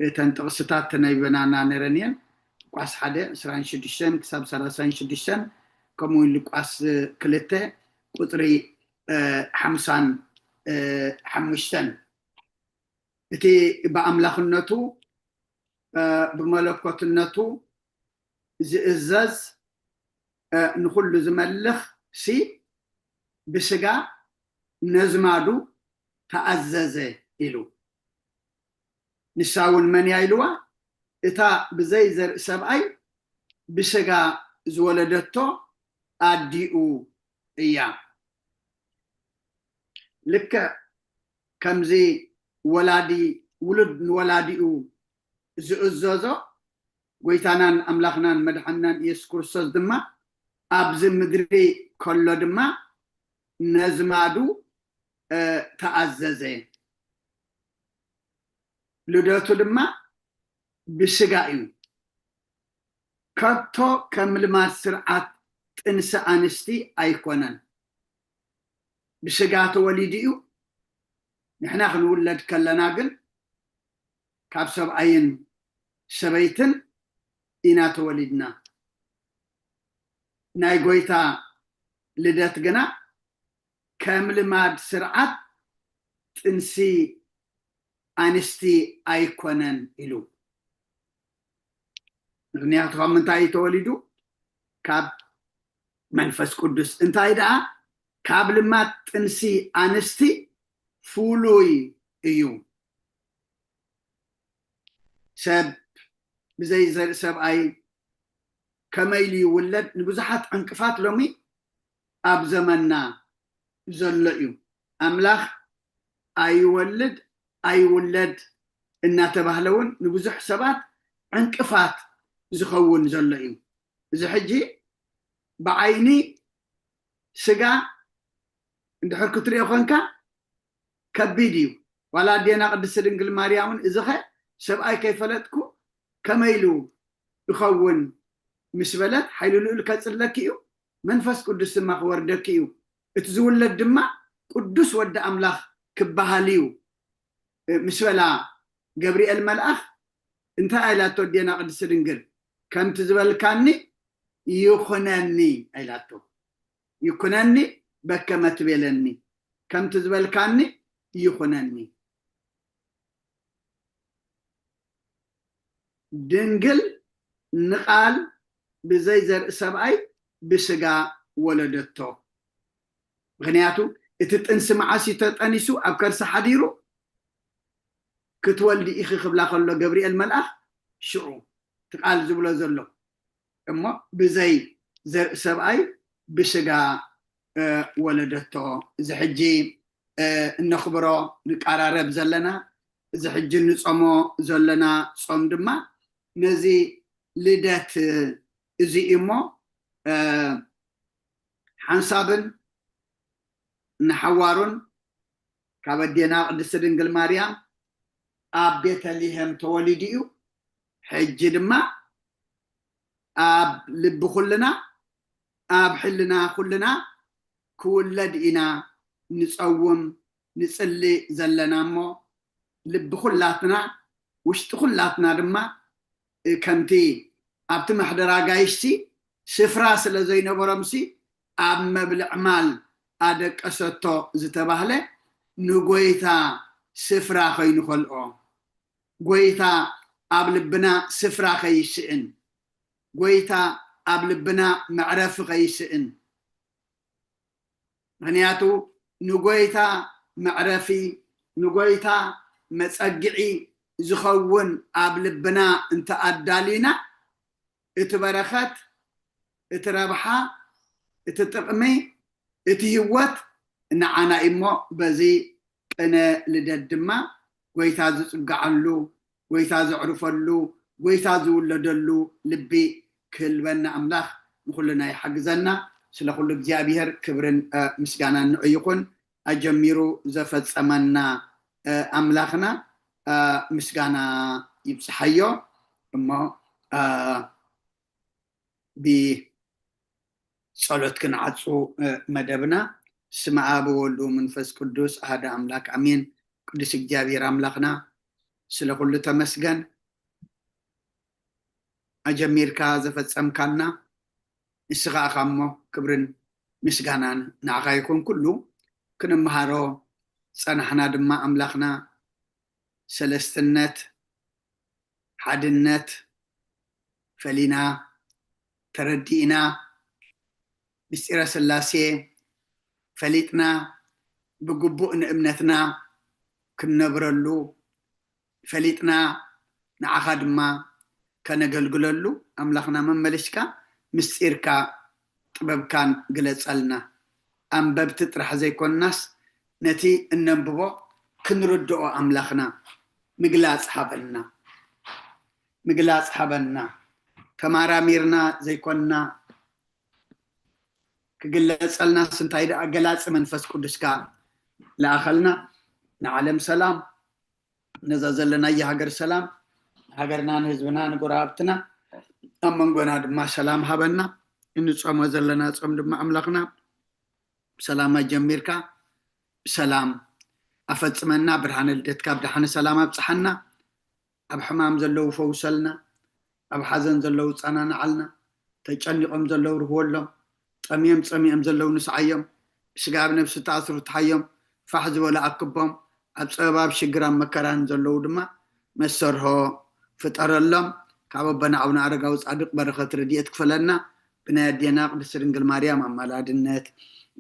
እተን ጥቕስታት ተነቢበናና ነረን እየን ሉቃስ 1:26 ክሳብ 36 ከምኡውን ሉቃስ 2 ቁፅሪ 55 እቲ ብኣምላኽነቱ ብመለኮትነቱ ዝእዘዝ ንኩሉ ዝመልኽ ሲ ብስጋ ነዝማዱ ተኣዘዘ ኢሉ ንሳውን መን ኢልዋ እታ ብዘይ ዘርኢ ሰብኣይ ብስጋ ዝወለደቶ ኣዲኡ እያ ልክ ከምዚ ወላዲ ውሉድ ንወላዲኡ ዝእዘዞ ጎይታናን ኣምላኽናን መድሓንናን ኢየሱስ ክርስቶስ ድማ ኣብዚ ምድሪ ከሎ ድማ ነዝማዱ ተኣዘዘ ልደቱ ድማ ብስጋ እዩ ከቶ ከም ልማድ ስርዓት ጥንሲ ኣንስቲ ኣይኮነን ብስጋ ተወሊዱ እዩ ንሕና ክንውለድ ከለና ግን ካብ ሰብኣይን ሰበይትን ኢና ተወሊድና ናይ ጎይታ ልደት ግና ከም ልማድ ስርዓት ጥንሲ ኣንስቲ ኣይኮነን ኢሉ ምክንያቱ ካብ ምንታይ ተወሊዱ ካብ መንፈስ ቅዱስ እንታይ ደኣ ካብ ልማድ ጥንሲ ኣንስቲ ፍሉይ እዩ ሰብ ብዘይ ዘርኢ ሰብኣይ ከመይ ይውለድ ንብዙሓት ዕንቅፋት ሎሚ ኣብ ዘመንና ዘሎ እዩ ኣምላኽ ኣይወልድ ኣይውለድ እናተባህለውን ንብዙሕ ሰባት ዕንቅፋት ዝኸውን ዘሎ እዩ እዚ ሕጂ ብዓይኒ ስጋ እንድሕር ክትሪኦ ኮንካ ከቢድ እዩ ዋላ ኣዴና ቅድስቲ ድንግል ማርያምን እዚ ኸ ሰብኣይ ከይፈለጥኩ ከመይ ኢሉ ይኸውን ምስ በለት ሓይሉ ልዑል ከፅለኪ እዩ መንፈስ ቅዱስ ድማ ክወርደኪ እዩ እቲ ዝውለድ ድማ ቅዱስ ወዲ ኣምላኽ ክበሃል እዩ ምስ በላ ገብርኤል መልኣኽ እንታይ ኢላቶ ኣዴና ቅድስቲ ድንግል ከምቲ ዝበልካኒ ይኹነኒ ኢላቶ ይኩነኒ በከመ ትቤለኒ ከምቲ ዝበልካኒ ይኹነኒ ድንግል ንቃል ብዘይ ዘርኢ ሰብኣይ ብስጋ ወለደቶ ምክንያቱ እቲ ጥንሲ መዓሲ ተጠኒሱ ኣብ ከርሲ ሓዲሩ ክትወልዲ ኢኺ ክብላ ከሎ ገብርኤል መልኣኽ ሽዑ ትቃል ዝብሎ ዘሎ እሞ ብዘይ ዘርኢ ሰብኣይ ብስጋ ወለደቶ እዚ ሕጂ እነኽብሮ ንቃራረብ ዘለና እዚ ሕጂ ንጾሞ ዘለና ጾም ድማ ነዚ ልደት እዚ እሞ ሓንሳብን ንሓዋሩን ካብ ኣዴና ቅድስቲ ድንግል ማርያም ኣብ ቤተልሔም ተወሊዱ እዩ ሕጂ ድማ ኣብ ልቢ ኩልና ኣብ ሕልና ኩልና ክውለድ ኢና ንፀውም ንፅሊ ዘለና እሞ ልቢ ኩላትና ውሽጢ ኩላትና ድማ ከምቲ ኣብቲ መሕደራ ጋይሽቲ ስፍራ ስለ ዘይነበሮምሲ ኣብ መብልዕ ማል ኣደቀሰቶ ዝተባህለ ንጎይታ ስፍራ ከይንኸልኦ ጎይታ ኣብ ልብና ስፍራ ከይስእን ጎይታ ኣብ ልብና መዕረፊ ከይስእን ምክንያቱ ንጎይታ መዕረፊ ንጎይታ መፀጊዒ ዝኸውን ኣብ ልብና እንተኣዳሊና እቲ በረኸት እቲ ረብሓ እቲ ጥቕሚ እቲ ህይወት ንዓና እሞ በዚ ቅነ ልደት ድማ ጎይታ ዝፅጋዓሉ ጎይታ ዘዕርፈሉ ጎይታ ዝውለደሉ ልቢ ክህልበና ኣምላኽ ንኩልና ይሓግዘና ስለ ኩሉ እግዚኣብሔር ክብርን ምስጋናን ንዑ ይኹን ኣጀሚሩ ዘፈፀመና ኣምላኽና ምስጋና ይብፅሓዮ እሞ ብፀሎት ክንዓፁ መደብና ስመ አብ ወወልድ ወመንፈስ ቅዱስ አሐደ አምላክ አሜን ቅዱስ እግዚአብሔር አምላክና ስለ ኩሉ ተመስገን ኣጀሚርካ ዘፈፀምካና ንስኻ ኢኻ እሞ ክብርን ምስጋናን ንዓኻ ይኩን ኩሉ ክንምሃሮ ፀናሕና ድማ ኣምላኽና ሰለስትነት ሓድነት ፈሊና ተረዲእና ምስጢረ ስላሴ ፈሊጥና ብግቡእ ንእምነትና ክንነብረሉ ፈሊጥና ንዓኻ ድማ ከነገልግለሉ ኣምላኽና መመለስካ ምስጢርካ ጥበብካን ግለፀልና ኣንበብቲ ጥራሕ ዘይኮንናስ ነቲ እነንብቦ ክንርድኦ ኣምላኽና ምግላፅ ሃበና ተማራሚርና ዘይኮንና ክግለፀልና ስንታይ ደኣ ገላፂ መንፈስ ቅዱስካ ለኣኸልና ንዓለም ሰላም ነዛ ዘለና የሃገር ሰላም ሃገርና ንህዝብና ንጎረባብትና ኣብ መንጎና ድማ ሰላም ሃበና እንፆሞ ዘለና ፆም ድማ ኣምላኽና ሰላም ኣጀሚርካ ሰላም ኣፈፅመና ብርሃነ ልደትካ ብድሓነ ሰላም ኣብፅሓና ኣብ ሕማም ዘለው ፈውሰልና ኣብ ሓዘን ዘለው ፀናንዓልና ተጨኒቆም ዘለው ርህወሎም ጠሚዮም ፀሚኦም ዘለው ንስዓዮም ብስጋ ኣብ ነብሲ ተኣስሩ ተሓዮም ፋሕ ዝበሉ ኣክቦም ኣብ ፀበባብ ሽግራን መከራን ዘለው ድማ መሰርሖ ፍጠረሎም ካብ ኣቦና ኣቡነ ኣረጋዊ ፃድቅ በረኸት ረድኤት ክፈለና ብናይ ኣዴና ቅድስቲ ድንግል ማርያም ኣማላድነት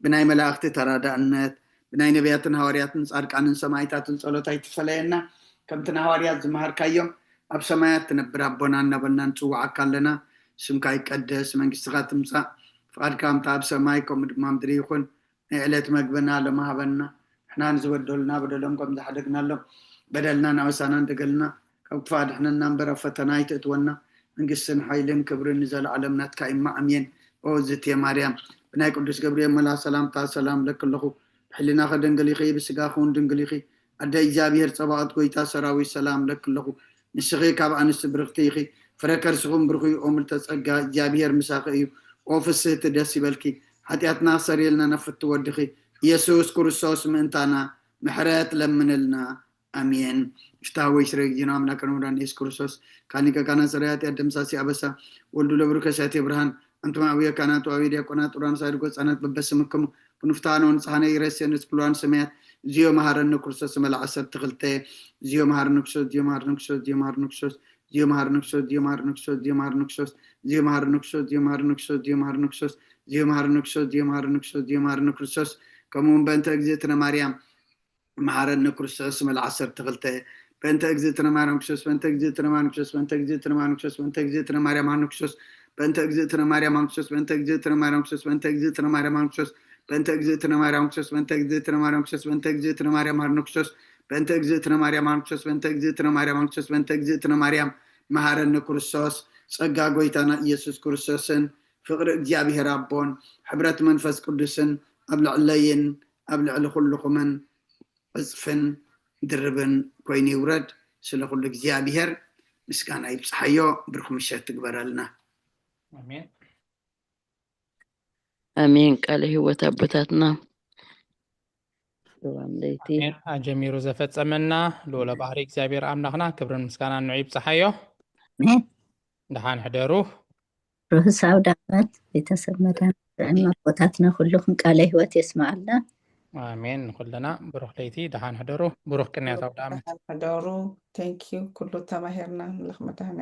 ብናይ መላእክቲ ተራዳእነት ብናይ ነቢያትን ሃዋርያትን ፃድቃንን ሰማዕታትን ፀሎታ ይትፈለየና ከምቲ ንሃዋርያት ዝመሃርካዮም ኣብ ሰማያት ትነብር ኣቦና እናበልና ንፅዋዓካ ኣለና ስምካ ይቀደስ መንግስትካ ትምፃእ فقدك أمتاب سمايكم مدريخون نعلت مقبنا لما هبنا إحنا نزودولنا بدلهم كم زحدقنا لهم بدلنا نعوسانا انتقلنا كفاد إحنا ننبر فتنايت اتونا نقسن حيلين كبرين نزل علمنا تكاين مع أمين أوزت يا مريم بناي قدس جبريل ملا سلام تا سلام لك الله حلنا خدنقليخي بسقاخون دنقليخي أدى إجابير صباعت قويتا سراوي سلام لك الله نشغي كاب عن السبرختيخي فركر سخون برخي أمل تسقى إجابير مساقيو وفسيت دسي بلكي حتياتنا سريلنا نفت ودخي يسوس كرسوس منتانا محرات لمن لنا أمين افتاوي شريك جنامنا كنوران إيس كرسوس كانيكا كان سريات يدم ساسي أبسا ولدو لبركة ساتي برهان أنتم أويا كانت وعويد يكونات وران سايرقوس أنات ببسمكم ونفتانون صحاني يرسي نسبلوان سميات زيو مهارن كرسوس ملا عصر تغلتي زيو مهارن كسوس زيو مهارن كسوس زيو مهارن كسوس زيو مهارن كسوس زيو مهارن كسوس زيو مهارن كسوس زيو مهارن كسوس زيو مهارن كسوس زيو مهارن كسوس زيو مهارن كسوس زيو مهارن كسوس زيو مهارن كسوس كمون بنت أجزيتنا مريم مهارن كرسوس ملا عصر تغلتي بنت أجزيتنا مريم كسوس بنت أجزيتنا مريم كسوس بنت أجزيتنا مريم كسوس بنت أجزيتنا مريم كسوس بنت أجزيتنا مريم كسوس بنت أجزيتنا مريم كسوس بنت أجزيتنا مريم كسوس بنت أجزيتنا مريم كسوس بنت أجزيتنا مريم كسوس بنت أجزيتنا مريم كسوس بنت أجزيتنا مريم كسوس بنت أجزيتنا مريم كسوس بنت أجزيتنا مريم مهارن كرسوس صقا قويتانا يسوس كرسوسن فقر እግዚአብሔር አቦን ሕብረት መንፈስ ቅዱስን ኣብልዕ ለይን ኣብልዕ ለኹልኹምን እፅፍን ድርብን ኮይኑ ይውረድ ስለ ኩሉ እግዚአብሔር ምስጋና ይብፅሓዮ ብርኩም ምሸት ትግበረልና አሜን አሜን ቃለ ሕይወት አቦታትና ለይቲ አጀሚሩ ዘፈጸመና ሎለ ባህሪ እግዚአብሔር አምላኽና ክብርን ምስጋና ንዑ ይብፅሓዮ አሜን ደሃን ሕደሩ ርህስ አውደ ዓመት ቤተሰብ መዳን አቦታትና ሁሉም ቃለ ሕይወት ይስማዓልና አሜን ኩለና ብሩኽ ለይቲ ደሃን ሕደሩ ብሩኽ ቅንያት አውደ ዓመት حضروا ثانك يو كله تماهرنا ملخ مدهنا